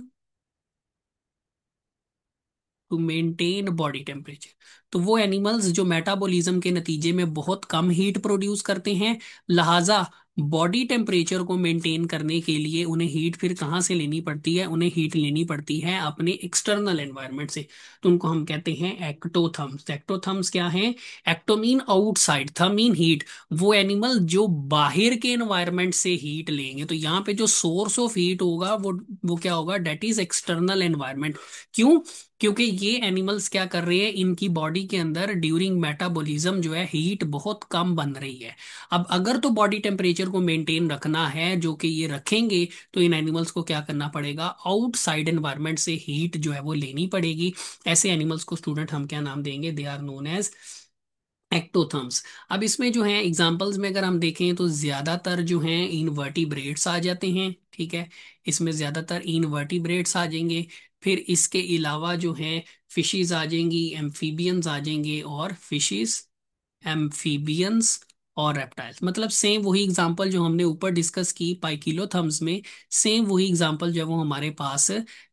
to maintain body temperature. तो वो एनिमल्स जो मेटाबॉलिज्म के नतीजे में बहुत कम हीट प्रोड्यूस करते हैं, लिहाजा बॉडी टेम्परेचर को मेंटेन करने के लिए उन्हें हीट फिर कहाँ से लेनी पड़ती है, उन्हें हीट लेनी पड़ती है अपने एक्सटर्नल एनवायरनमेंट से। तो उनको हम कहते हैं एक्टोथर्म्स। एक्टोथर्म्स क्या है, ecto mean outside, therm mean heat. वो एनिमल जो बाहर के एनवायरनमेंट से हीट लेंगे, तो यहाँ पे जो सोर्स ऑफ हीट होगा वो क्या होगा, डेट इज एक्सटर्नल एनवायरनमेंट। क्यों, क्योंकि ये एनिमल्स क्या कर रहे हैं, इनकी बॉडी के अंदर ड्यूरिंग मेटाबॉलिज्म जो है हीट बहुत कम बन रही है। अब अगर तो बॉडी टेम्परेचर को मेंटेन रखना है जो कि ये रखेंगे, तो इन एनिमल्स को क्या करना पड़ेगा, आउटसाइड एनवायरनमेंट से हीट जो है वो लेनी पड़ेगी। ऐसे एनिमल्स को स्टूडेंट हम क्या नाम देंगे, दे आर नोन एज एक्टोथर्म्स। अब इसमें जो है एग्जांपल्स में अगर हम देखें तो ज्यादातर जो हैं इनवर्टिब्रेट्स आ जाते हैं। ठीक है। इसमें ज्यादातर इनवर्टिब्रेट्स आ जाएंगे। फिर इसके अलावा जो हैं फिशेस आ जाएंगी, एम्फीबियंस आ जाएंगे, और फिशेस, एम्फीबियंस और रेप्टाइल्स। मतलब सेम वही एग्जांपल जो हमने ऊपर डिस्कस की पाइकिलोथर्म्स में, सेम वही एग्जांपल जो है वो हमारे पास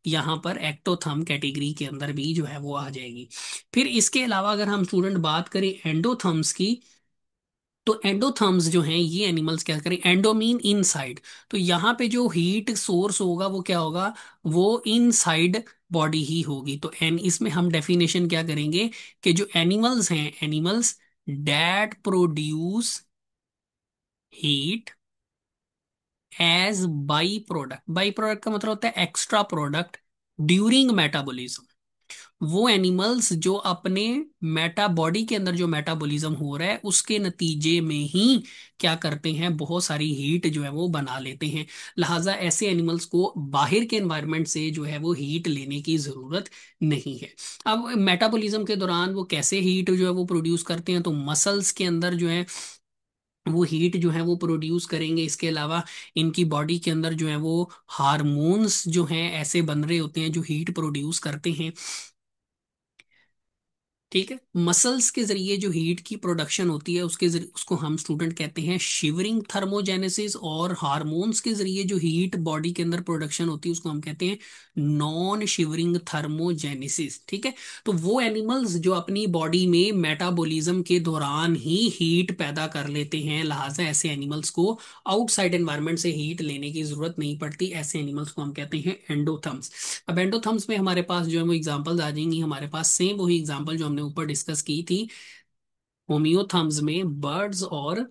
यहाँ पर एक्टोथर्म कैटेगरी के अंदर भी जो है वो आ जाएगी। फिर इसके अलावा अगर हम स्टूडेंट बात करें एंडोथर्म्स की, तो एंडोथर्म्स जो हैं ये एनिमल्स क्या करें, एंडो मीन इनसाइड। तो यहाँ पे जो हीट सोर्स होगा वो क्या होगा, वो इनसाइड बॉडी ही होगी। तो एन इसमें हम डेफिनेशन क्या करेंगे कि जो एनिमल्स हैं, animals that produce heat as byproduct, byproduct का मतलब होता है एक्स्ट्रा प्रोडक्ट ड्यूरिंग मेटाबॉलिज्म। वो एनिमल्स जो अपने मेटा बॉडी के अंदर जो मेटाबॉलिज्म हो रहा है उसके नतीजे में ही क्या करते हैं, बहुत सारी हीट जो है वो बना लेते हैं। लिहाजा ऐसे एनिमल्स को बाहर के एनवायरनमेंट से जो है वो हीट लेने की जरूरत नहीं है। अब मेटाबॉलिज्म के दौरान वो कैसे हीट जो है वो प्रोड्यूस करते हैं, तो मसल्स के अंदर जो है वो हीट जो है वो प्रोड्यूस करेंगे। इसके अलावा इनकी बॉडी के अंदर जो है वो हार्मोन्स जो हैं ऐसे बन रहे होते हैं जो हीट प्रोड्यूस करते हैं। ठीक है। मसल्स के जरिए जो हीट की प्रोडक्शन होती है उसके जरिए उसको हम स्टूडेंट कहते हैं शिवरिंग थर्मोजेनेसिस, और हार्मोन्स के जरिए जो हीट बॉडी के अंदर प्रोडक्शन होती है उसको हम कहते हैं नॉन शिवरिंग थर्मोजेनेसिस। ठीक है। तो वो एनिमल्स जो अपनी बॉडी में मेटाबॉलिज्म के दौरान ही हीट पैदा कर लेते हैं, लिहाजा ऐसे एनिमल्स को आउटसाइड एनवायरनमेंट से हीट लेने की जरूरत नहीं पड़ती, ऐसे एनिमल्स को हम कहते हैं एंडोथर्म्स। अब एंडोथर्म्स में हमारे पास जो है वो एग्जांपल्स आ जाएंगी, हमारे पास सेम वही एग्जांपल जो हमने ऊपर डिस्कस की थी। होमियोथर्म्स में बर्ड्स और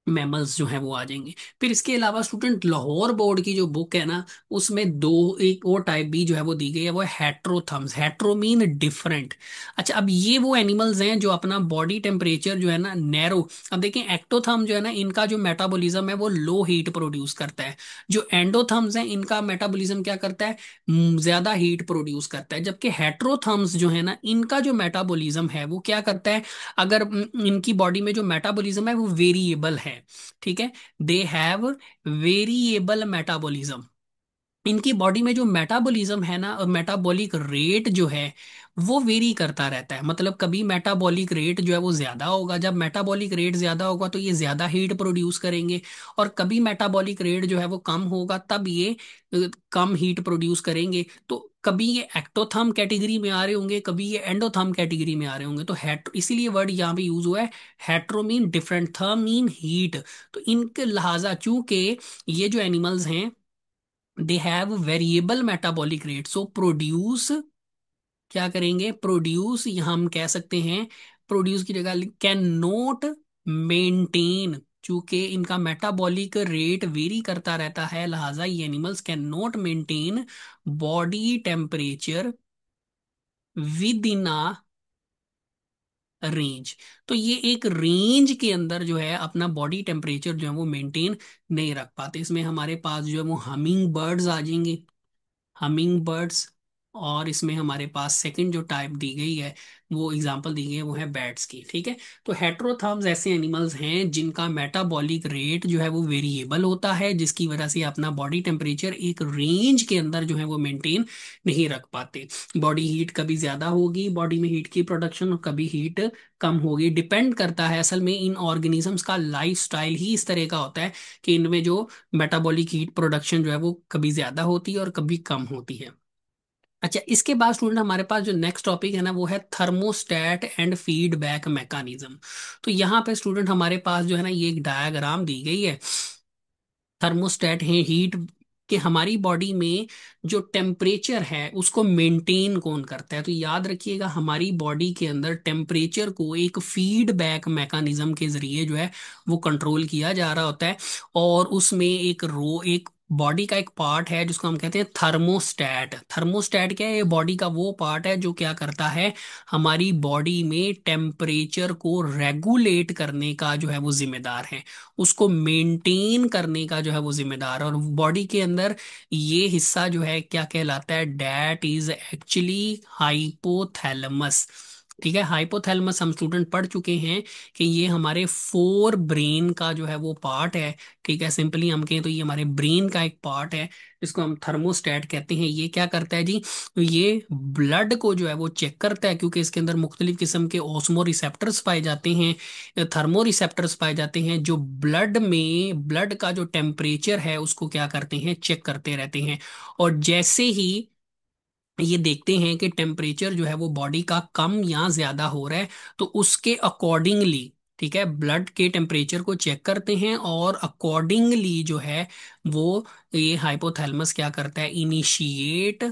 मैमल्स जो है वो आ जाएंगे। फिर इसके अलावा स्टूडेंट लाहौर बोर्ड की जो बुक है ना, उसमें दो एक और टाइप भी जो है वो दी गई है, वो है हेट्रोथर्म्स। Hetero mean different. अच्छा, अब ये वो एनिमल्स हैं जो अपना बॉडी टेम्परेचर जो है ना नैरो। अब देखें, एक्टोथर्म जो है ना, इनका जो मेटाबॉलिज्म है वो लो हीट प्रोड्यूस करता है। जो एंडोथर्म्स हैं इनका मेटाबॉलिज्म क्या करता है, ज्यादा हीट प्रोड्यूस करता है। जबकि हेट्रोथर्म्स जो है ना, इनका जो मेटाबॉलिज्म है वो क्या करता है, अगर इनकी बॉडी में जो मेटाबॉलिज्म है वो वेरिएबल है। ठीक है। दे हैव वेरिएबल मेटाबॉलिज्म। इनकी बॉडी में जो मेटाबॉलिज्म है ना, मेटाबॉलिक रेट जो है वो वेरी करता रहता है। मतलब कभी मेटाबॉलिक रेट जो है वो ज्यादा होगा, जब मेटाबॉलिक रेट ज्यादा होगा तो ये ज्यादा हीट प्रोड्यूस करेंगे। और कभी मेटाबॉलिक रेट जो है वो कम होगा, तब ये कम हीट प्रोड्यूस करेंगे। तो कभी ये एक्टोथर्म कैटेगरी में आ रहे होंगे, कभी ये एंडोथर्म कैटेगरी में आ रहे होंगे। तो हेट इसीलिए वर्ड यहाँ पे यूज हुआ है। Hetero mean different, therm mean heat. तो इनके लिहाजा चूंकि ये जो एनिमल्स हैं they have variable metabolic rate, so produce क्या करेंगे, प्रोड्यूस यहाँ हम कह सकते हैं, प्रोड्यूस की जगह कैन नोट मेंटेन। चूंकि इनका मेटाबॉलिक रेट वेरी करता रहता है, लिहाजा ये animals can not maintain body temperature within a range. तो ये एक रेंज के अंदर जो है अपना बॉडी टेम्परेचर जो है वो मेंटेन नहीं रख पाते। इसमें हमारे पास जो है वो हमिंग बर्ड्स आ जाएंगे, हमिंग बर्ड्स। और इसमें हमारे पास सेकंड जो टाइप दी गई है, वो एग्जांपल दी गई है, वो है बैट्स की। ठीक है। तो हेट्रोथर्म्स ऐसे एनिमल्स हैं जिनका मेटाबॉलिक रेट जो है वो वेरिएबल होता है, जिसकी वजह से अपना बॉडी टेम्परेचर एक रेंज के अंदर जो है वो मेंटेन नहीं रख पाते। बॉडी हीट कभी ज्यादा होगी, बॉडी में हीट की प्रोडक्शन, और कभी हीट कम होगी। डिपेंड करता है, असल में इन ऑर्गेनिजम्स का लाइफ स्टाइल ही इस तरह का होता है कि इनमें जो मेटाबॉलिक हीट प्रोडक्शन जो है वो कभी ज्यादा होती है और कभी कम होती है। अच्छा, इसके बाद स्टूडेंट हमारे पास जो नेक्स्ट टॉपिक है ना, वो है थर्मोस्टेट एंड फीडबैक मैकेनिज्म। तो यहाँ पे स्टूडेंट हमारे पास जो है ना, ये एक डायग्राम दी गई है। थर्मोस्टेट है हीट कि हमारी बॉडी में जो टेम्परेचर है उसको मेंटेन कौन करता है। तो याद रखिएगा, हमारी बॉडी के अंदर टेम्परेचर को एक फीडबैक मैकेनिज्म के जरिए जो है वो कंट्रोल किया जा रहा होता है। और उसमें एक बॉडी का एक पार्ट है जिसको हम कहते हैं थर्मोस्टेट। थर्मोस्टेट क्या है, ये बॉडी का वो पार्ट है जो क्या करता है, हमारी बॉडी में टेम्परेचर को रेगुलेट करने का जो है वो जिम्मेदार है, उसको मेंटेन करने का जो है वो जिम्मेदार है। और बॉडी के अंदर ये हिस्सा जो है क्या कहलाता है, डैट इज एक्चुअली हाइपोथैलेमस। ठीक है। हाइपोथैलेमस हम स्टूडेंट पढ़ चुके हैं कि ये हमारे फोर ब्रेन का जो है वो पार्ट है। ठीक है। सिंपली हम कहें तो ये हमारे ब्रेन का एक पार्ट है जिसको हम थर्मोस्टेट कहते हैं। ये क्या करता है जी, ये ब्लड को जो है वो चेक करता है, क्योंकि इसके अंदर मुख्तलिफ किस्म के ऑस्मो रिसेप्टर्स पाए जाते हैं, थर्मो रिसेप्टर्स पाए जाते हैं, जो ब्लड का जो टेम्परेचर है उसको क्या करते हैं, चेक करते रहते हैं। और जैसे ही ये देखते हैं कि टेम्परेचर जो है वो बॉडी का कम या ज्यादा हो रहा है, तो उसके अकॉर्डिंगली, ठीक है, ब्लड के टेम्परेचर को चेक करते हैं और अकॉर्डिंगली जो है वो ये हाइपोथैलेमस क्या करता है, initiate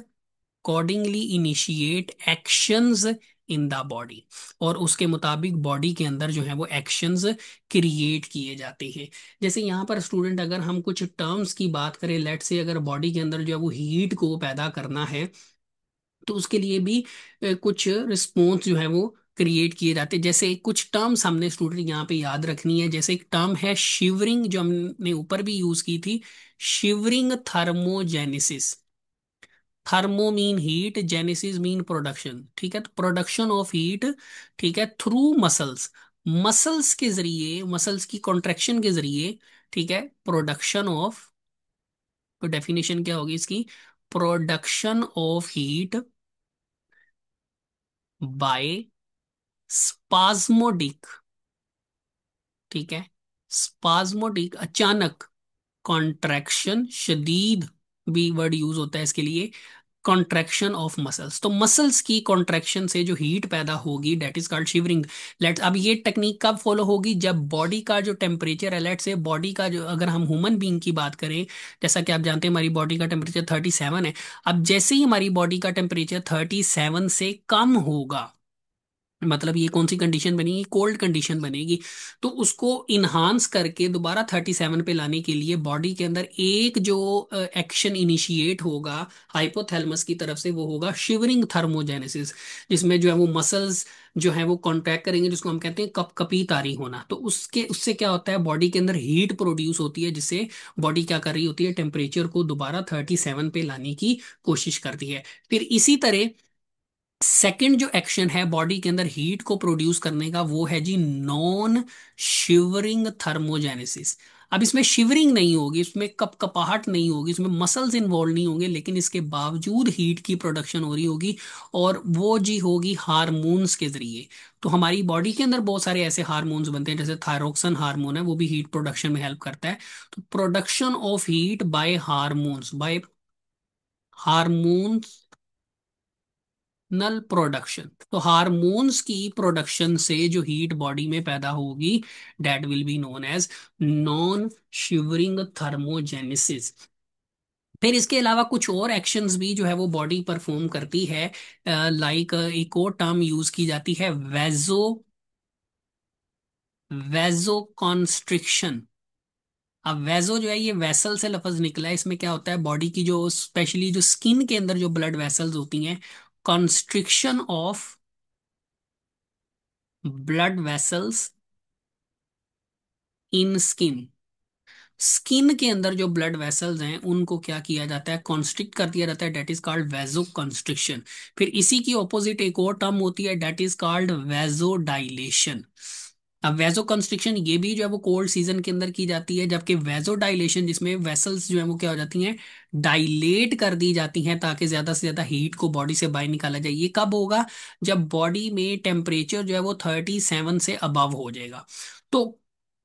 actions in the body. और उसके मुताबिक बॉडी के अंदर जो है वो एक्शंस क्रिएट किए जाते हैं। जैसे यहाँ पर स्टूडेंट अगर हम कुछ टर्म्स की बात करें, लेट से अगर बॉडी के अंदर जो है वो हीट को पैदा करना है, तो उसके लिए भी कुछ रिस्पॉन्स जो है वो क्रिएट किए जाते हैं। जैसे कुछ टर्म्स हमने स्टूडेंट यहाँ पे याद रखनी है। जैसे एक टर्म है शिवरिंग, जो हमने ऊपर भी यूज की थी, shivering thermogenesis. Thermo mean heat, genesis mean production. ठीक है। तो प्रोडक्शन ऑफ हीट, ठीक है, थ्रू मसल्स, मसल्स के जरिए, मसल्स की कॉन्ट्रेक्शन के जरिए। ठीक है। प्रोडक्शन ऑफ, तो डेफिनेशन क्या होगी इसकी, production of heat bye spasmodic, ठीक है, स्पाज्मोडिक अचानक, कॉन्ट्रैक्शन शदीद भी वर्ड यूज होता है इसके लिए, कॉन्ट्रैक्शन ऑफ मसल्स, तो मसल्स की कॉन्ट्रैक्शन से जो हीट पैदा होगी that is called shivering. Let's, अब ये टेक्निक कब फॉलो होगी, जब बॉडी का जो टेम्परेचर है, लेट्स से बॉडी का जो, अगर हम ह्यूमन बीइंग की बात करें, जैसा कि आप जानते हैं हमारी बॉडी का टेम्परेचर 37 है। अब जैसे ही हमारी बॉडी का टेम्परेचर 37 से कम होगा, मतलब ये कौन सी कंडीशन बनेगी, कोल्ड कंडीशन बनेगी, तो उसको इन्हांस करके दोबारा 37 पे लाने के लिए बॉडी के अंदर एक जो एक्शन इनिशिएट होगा हाइपोथैलेमस की तरफ से, वो होगा शिवरिंग थर्मोजेनेसिस, जिसमें जो है वो मसल्स जो है वो कॉन्ट्रैक्ट करेंगे, जिसको हम कहते हैं कपकपी तारी होना। तो उसके उससे क्या होता है, बॉडी के अंदर हीट प्रोड्यूस होती है, जिससे बॉडी क्या कर रही होती है, टेम्परेचर को दोबारा 37 पे लाने की कोशिश करती है। फिर इसी तरह सेकंड जो एक्शन है बॉडी के अंदर हीट को प्रोड्यूस करने का, वो है जी नॉन शिवरिंग थर्मोजेनेसिस। अब इसमें शिवरिंग नहीं होगी, इसमें कपकपाहट नहीं होगी, इसमें मसल्स इन्वॉल्व नहीं होंगे, लेकिन इसके बावजूद हीट की प्रोडक्शन हो रही होगी, और वो जी होगी हार्मोन्स के जरिए। तो हमारी बॉडी के अंदर बहुत सारे ऐसे हार्मोन्स बनते हैं, जैसे थायरोक्सिन हार्मोन है, वो भी हीट प्रोडक्शन में हेल्प करता है। तो production of heat by hormones, by hormones null production, तो हार्मोन्स की प्रोडक्शन से जो हीट बॉडी में पैदा होगी, that will be known as non shivering thermogenesis. फिर इसके अलावा कुछ और एक्शंस भी जो है वो बॉडी परफॉर्म करती है, लाइक एक और टर्म यूज की जाती है, वेजो कॉन्स्ट्रिक्शन। अब वेजो जो है ये वेसल से लफ्ज निकला है, इसमें क्या होता है, बॉडी की जो स्पेशली जो स्किन के अंदर जो ब्लड वेसल्स होती हैं, constriction of blood vessels in skin, skin के अंदर जो ब्लड वेसल्स हैं उनको क्या किया जाता है, कॉन्स्ट्रिक्ट कर दिया जाता है, डेट इज कॉल्ड वेजो कंस्ट्रिक्शन। फिर इसी की ऑपोजिट एक और टर्म होती है, that is called vaso dilation. अब वेजो कंस्ट्रिक्शन ये भी जो है वो कोल्ड सीजन के अंदर की जाती है, जबकि वेजो डाइलेशन जिसमें वेसल्स जो है वो क्या हो जाती हैं, डाइलेट कर दी जाती हैं, ताकि ज्यादा से ज्यादा हीट को बॉडी से बाहर निकाला जाए। ये कब होगा, जब बॉडी में टेम्परेचर जो है वो 37 से अबव हो जाएगा। तो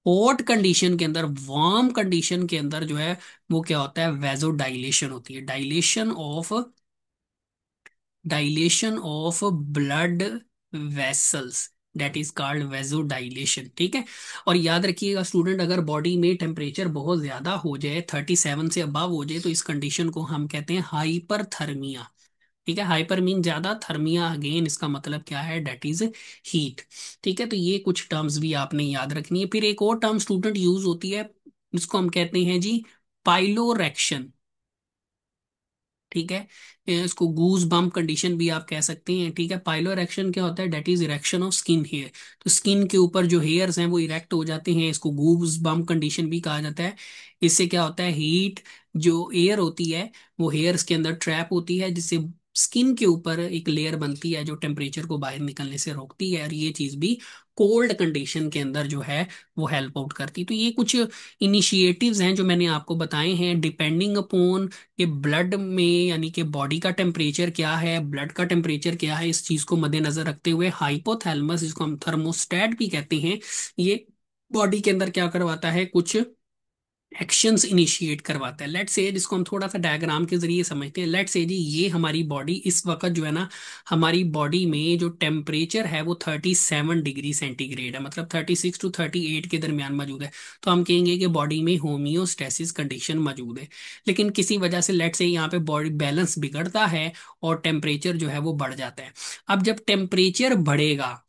हॉट कंडीशन के अंदर, वार्म कंडीशन के अंदर जो है वो क्या होता है, वेजो डाइलेशन होती है, dilation of blood vessels, that is called vaso dilation, ठीक है। और याद रखिएगा स्टूडेंट, अगर बॉडी में टेम्परेचर बहुत ज्यादा हो जाए, 37 से अबव हो जाए, तो इस कंडीशन को हम कहते हैं हाइपरथर्मिया, ठीक है। हाइपर मीन ज्यादा, थर्मिया अगेन इसका मतलब क्या है, डेट इज हीट, ठीक है। तो ये कुछ टर्म्स भी आपने याद रखनी है। फिर एक और टर्म स्टूडेंट यूज होती है, इसको हम कहते हैं जी पाइलोरेक्शन, ठीक है। इसको गूज बम्प कंडीशन भी आप कह सकते हैं, ठीक है। पाइलर एक्शन क्या होता है, that is erection of skin hair, तो स्किन के ऊपर जो हेयर्स हैं वो इरेक्ट हो जाते हैं, इसको गूज बम्प कंडीशन भी कहा जाता है। इससे क्या होता है, हीट जो एयर होती है वो हेयर्स के अंदर ट्रैप होती है, जिससे स्किन के ऊपर एक लेयर बनती है जो टेम्परेचर को बाहर निकलने से रोकती है, और ये चीज भी कोल्ड कंडीशन के अंदर जो है वो हेल्प आउट करती है। तो ये कुछ इनिशिएटिव्स हैं जो मैंने आपको बताए हैं, डिपेंडिंग अपॉन कि ब्लड में, यानी कि बॉडी का टेम्परेचर क्या है, ब्लड का टेम्परेचर क्या है, इस चीज को मद्देनजर रखते हुए हाइपोथैलेमस, जिसको हम थर्मोस्टेट भी कहते हैं, ये बॉडी के अंदर क्या करवाता है, कुछ एक्शंस इनिशिएट करवाता है। लेट्स से जिसको हम थोड़ा सा डायग्राम के जरिए समझते हैं, लेट्स से जी ये हमारी बॉडी इस वक्त जो है ना, हमारी बॉडी में जो टेम्परेचर है वो 37 डिग्री सेंटीग्रेड है, मतलब 36 to 38 के दरमियान मौजूद है। तो हम कहेंगे कि बॉडी में होमियोस्टेसिस कंडीशन मौजूद है। लेकिन किसी वजह से लेट्स से यहाँ पे बॉडी बैलेंस बिगड़ता है और टेम्परेचर जो है वो बढ़ जाता है। अब जब टेम्परेचर बढ़ेगा,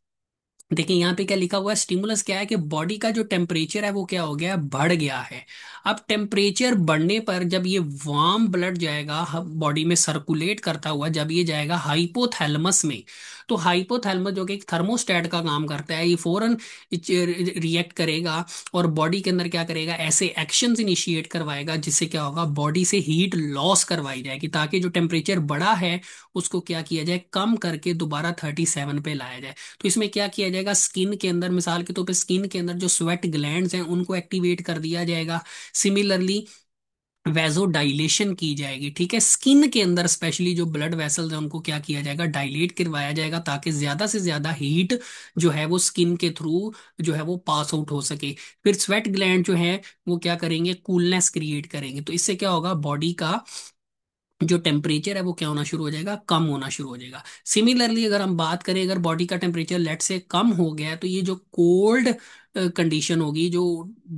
देखिए यहाँ पे क्या लिखा हुआ है, स्टिमुलस क्या है कि बॉडी का जो टेम्परेचर है वो क्या हो गया, बढ़ गया है। अब टेम्परेचर बढ़ने पर जब ये वार्म ब्लड जाएगा बॉडी में सर्कुलेट करता हुआ, जब ये जाएगा हाइपोथैलेमस में, तो हाइपोथैलेमस जो कि एक थर्मोस्टेट का काम करता है, ये फौरन रिएक्ट करेगा और बॉडी के अंदर क्या करेगा, ऐसे एक्शंस इनिशिएट करवाएगा, जिससे क्या होगा, बॉडी से हीट लॉस करवाई जाएगी, ताकि जो टेम्परेचर बढ़ा है उसको क्या किया जाए, कम करके दोबारा 37 पे लाया जाए। तो इसमें क्या किया जाएगा, स्किन के अंदर, मिसाल के तौर पे स्किन के अंदर जो स्वेट ग्लैंड्स हैं उनको एक्टिवेट कर दिया जाएगा। सिमिलरली वैसोडाइलेशन की जाएगी। ठीक है, स्किन के अंदर स्पेशली जो ब्लड वेसल्स हैं उनको क्या किया जाएगा, डायलेट करवाया जाएगा, ताकि ज्यादा से ज्यादा हीट जो है वो स्किन के थ्रू जो है वो पास आउट हो सके। फिर स्वेट ग्लैंड जो है वो क्या करेंगे, कूलनेस क्रिएट करेंगे। तो इससे क्या होगा, बॉडी का जो टेम्परेचर है वो क्या होना शुरू हो जाएगा, कम होना शुरू हो जाएगा। सिमिलरली अगर हम बात करें, अगर बॉडी का टेम्परेचर लेट से कम हो गया है, तो ये जो कोल्ड कंडीशन होगी, जो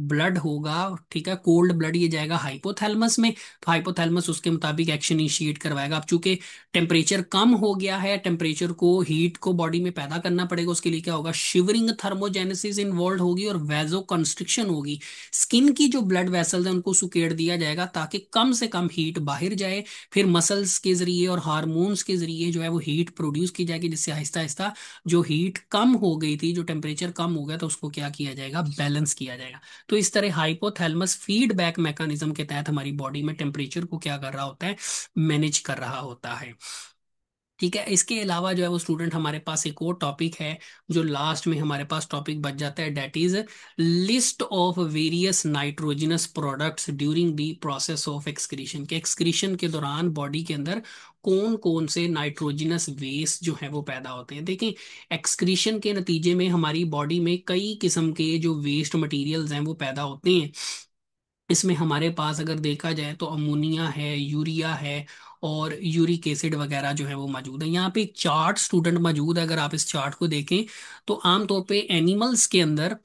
ब्लड होगा, ठीक है, कोल्ड ब्लड ये जाएगा हाइपोथैलेमस में। तो हाइपोथैलेमस उसके मुताबिक एक्शन इनिशिएट करवाएगा। अब चूंकि टेम्परेचर कम हो गया है, टेम्परेचर को, हीट को बॉडी में पैदा करना पड़ेगा, उसके लिए क्या होगा, शिवरिंग थर्मोजेनेसिस इन्वॉल्व होगी और वैजो कंस्ट्रिक्शन होगी। स्किन की जो ब्लड वेसल्स हैं उनको सुकेड़ दिया जाएगा ताकि कम से कम हीट बाहर जाए। फिर मसल्स के जरिए और हार्मोन्स के जरिए जो है वो हीट प्रोड्यूस की जाएगी, जिससे आहिस्ता आहिस्ता जो हीट कम हो गई थी, जो टेम्परेचर कम हो गया, तो उसको क्या किया जाएगा, बैलेंस किया जाएगा। तो इस तरह हाइपोथैलेमस फीडबैक मैकेनिज्म के तहत हमारी बॉडी में टेम्परेचर को क्या कर रहा होता है, मैनेज कर रहा होता है। ठीक है, इसके अलावा जो है वो स्टूडेंट, हमारे पास एक और टॉपिक है जो लास्ट में हमारे पास टॉपिक बच जाता है, that is list of various nitrogenous products during the process of excretion. के एक्सक्रीशन के दौरान बॉडी के अंदर कौन कौन से नाइट्रोजनस वेस्ट जो है वो पैदा होते हैं। देखें, एक्सक्रीशन के नतीजे में हमारी बॉडी में कई किस्म के जो वेस्ट मटेरियल्स हैं वो पैदा होते हैं। इसमें हमारे पास अगर देखा जाए तो अमोनिया है, यूरिया है, और यूरिक एसिड वगैरह जो है वो मौजूद है। यहाँ पे एक चार्ट स्टूडेंट मौजूद है, अगर आप इस चार्ट को देखें तो आमतौर पे एनिमल्स के अंदर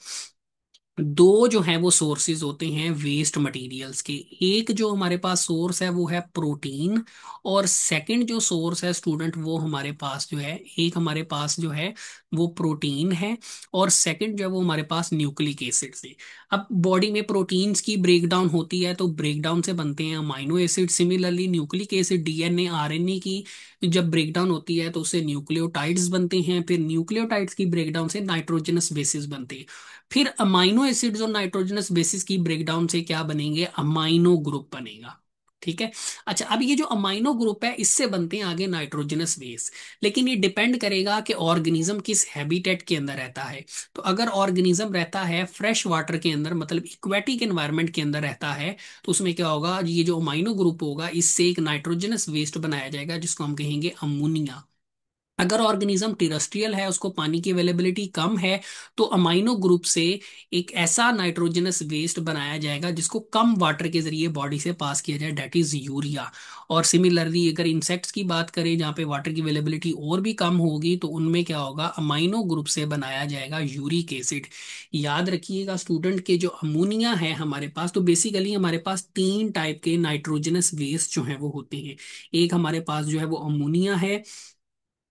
दो जो है वो सोर्सेज होते हैं वेस्ट मटेरियल्स के। एक जो हमारे पास सोर्स है वो है प्रोटीन, और सेकंड जो सोर्स है स्टूडेंट वो हमारे पास जो है, एक हमारे पास जो है वो प्रोटीन है, और सेकंड जो है वो हमारे पास न्यूक्लिक एसिड से। अब बॉडी में प्रोटीन्स की ब्रेकडाउन होती है तो ब्रेकडाउन से बनते हैं amino acid. Similarly nucleic acid, DNA RNA की जब ब्रेकडाउन होती है तो उससे न्यूक्लियोटाइड्स बनते हैं। फिर न्यूक्लियोटाइड्स की ब्रेकडाउन से नाइट्रोजनस बेसिस बनते हैं। फिर अमाइनो एसिड्स और नाइट्रोजनस बेसिस की ब्रेकडाउन से क्या बनेंगे, अमाइनो ग्रुप बनेगा। ठीक है। अच्छा, अब ये जो अमाइनो ग्रुप है इससे बनते हैं आगे नाइट्रोजनस बेस। लेकिन ये डिपेंड करेगा कि ऑर्गेनिज्म किस हैबिटेट के अंदर रहता है। तो अगर ऑर्गेनिज्म रहता है फ्रेश वाटर के अंदर, मतलब इक्वेटिक एनवायरनमेंट के अंदर रहता है, तो उसमें क्या होगा, ये जो अमाइनो ग्रुप होगा इससे एक नाइट्रोजनस वेस्ट बनाया जाएगा जिसको हम कहेंगे अमोनिया। अगर ऑर्गेनिज्म टेरेस्ट्रियल है, उसको पानी की अवेलेबिलिटी कम है, तो अमाइनो ग्रुप से एक ऐसा नाइट्रोजनस वेस्ट बनाया जाएगा जिसको कम वाटर के जरिए बॉडी से पास किया जाए, डेट इज यूरिया। और सिमिलरली अगर इंसेक्ट्स की बात करें जहाँ पे वाटर की अवेलेबिलिटी और भी कम होगी, तो उनमें क्या होगा, अमाइनो ग्रुप से बनाया जाएगा यूरिक एसिड। याद रखिएगा स्टूडेंट के जो अमोनिया है हमारे पास, तो बेसिकली हमारे पास तीन टाइप के नाइट्रोजनस वेस्ट जो है वो होते हैं। एक हमारे पास जो है वो अमोनिया है,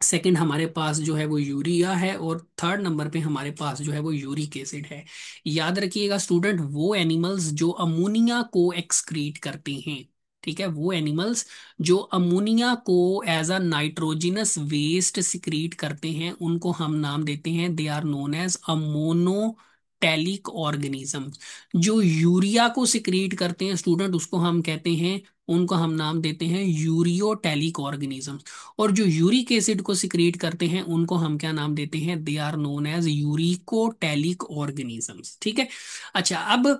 सेकंड हमारे पास जो है वो यूरिया है, और थर्ड नंबर पे हमारे पास जो है वो यूरिक एसिड है। याद रखिएगा स्टूडेंट, वो एनिमल्स जो अमोनिया को एक्सक्रीट करते हैं, ठीक है, वो एनिमल्स जो अमोनिया को as a nitrogenous waste secrete करते हैं, उनको हम नाम देते हैं, they are known as ammonotelic organism. जो यूरिया को सिक्रीट करते हैं स्टूडेंट, उसको हम कहते हैं, उनको हम नाम देते हैं यूरियोटेलिक ऑर्गेनिज्म। और जो यूरिक एसिड को सिक्रीट करते हैं उनको हम क्या नाम देते हैं, they are known as uricotelic organisms. ठीक है। अच्छा, अब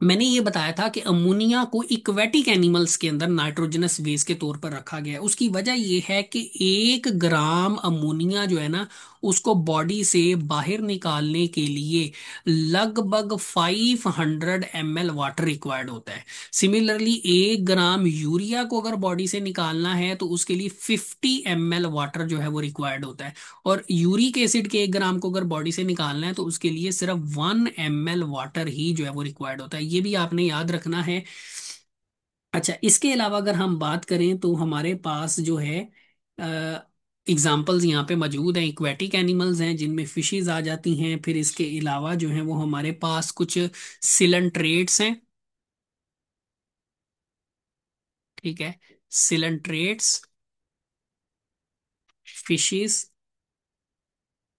मैंने ये बताया था कि अमोनिया को इक्वेटिक एनिमल्स के अंदर नाइट्रोजनस बेस के तौर पर रखा गया है। उसकी वजह ये है कि 1 ग्राम अमोनिया जो है ना, उसको बॉडी से बाहर निकालने के लिए लगभग 500 ml वाटर रिक्वायर्ड होता है। सिमिलरली 1 ग्राम यूरिया को अगर बॉडी से निकालना है तो उसके लिए 50 ml वाटर जो है वो रिक्वायर्ड होता है। और यूरिक एसिड के 1 ग्राम को अगर बॉडी से निकालना है तो उसके लिए सिर्फ 1 ml वाटर ही जो है वो रिक्वायर्ड होता है। ये भी आपने याद रखना है। अच्छा, इसके अलावा अगर हम बात करें तो हमारे पास जो है एग्जाम्पल्स यहाँ पे मौजूद हैं, इक्वेटिक एनिमल्स हैं जिनमें फिशेज आ जाती हैं। फिर इसके अलावा जो है वो हमारे पास कुछ सिलंट्रेट्स हैं। ठीक है, सिलंट्रेट्स, फिशेस,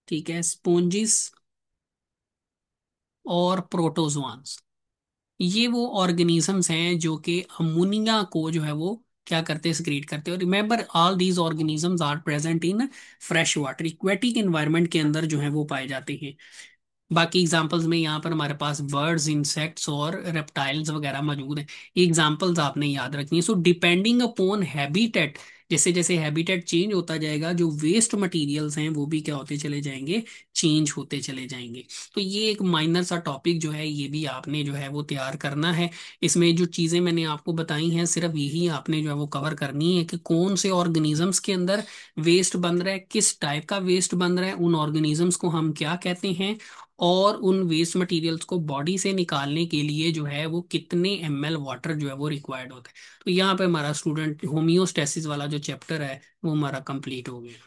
ठीक है, स्पोंजिस और प्रोटोजोआंस। ये वो ऑर्गेनिजम्स हैं जो कि अमोनिया को जो है वो क्या करते हैं, सिक्रीट करते हैं। और remember, all these organisms are present in fresh water, aquatic environment के अंदर जो है वो पाए जाते हैं। बाकी एग्जांपल्स में यहाँ पर हमारे पास बर्ड्स, इंसेक्ट्स और रेप्टाइल्स वगैरह मौजूद हैं। ये एग्जांपल्स आपने याद रखनी है। सो डिपेंडिंग अपॉन हैबिटेट, जैसे जैसे हैबिटेट चेंज होता जाएगा, जो वेस्ट मटेरियल्स हैं वो भी क्या होते चले जाएंगे, चेंज होते चले जाएंगे। तो ये एक माइनर सा टॉपिक जो है ये भी आपने जो है वो तैयार करना है। इसमें जो चीज़ें मैंने आपको बताई हैं सिर्फ यही आपने जो है वो कवर करनी है कि कौन से ऑर्गेनिजम्स के अंदर वेस्ट बन रहा है, किस टाइप का वेस्ट बन रहा है, उन ऑर्गेनिजम्स को हम क्या कहते हैं, और उन वेस्ट मटेरियल्स को बॉडी से निकालने के लिए जो है वो कितने ml वाटर जो है वो रिक्वायर्ड होता है। तो यहाँ पे हमारा स्टूडेंट होमियोस्टेसिस वाला जो चैप्टर है वो हमारा कंप्लीट हो गया।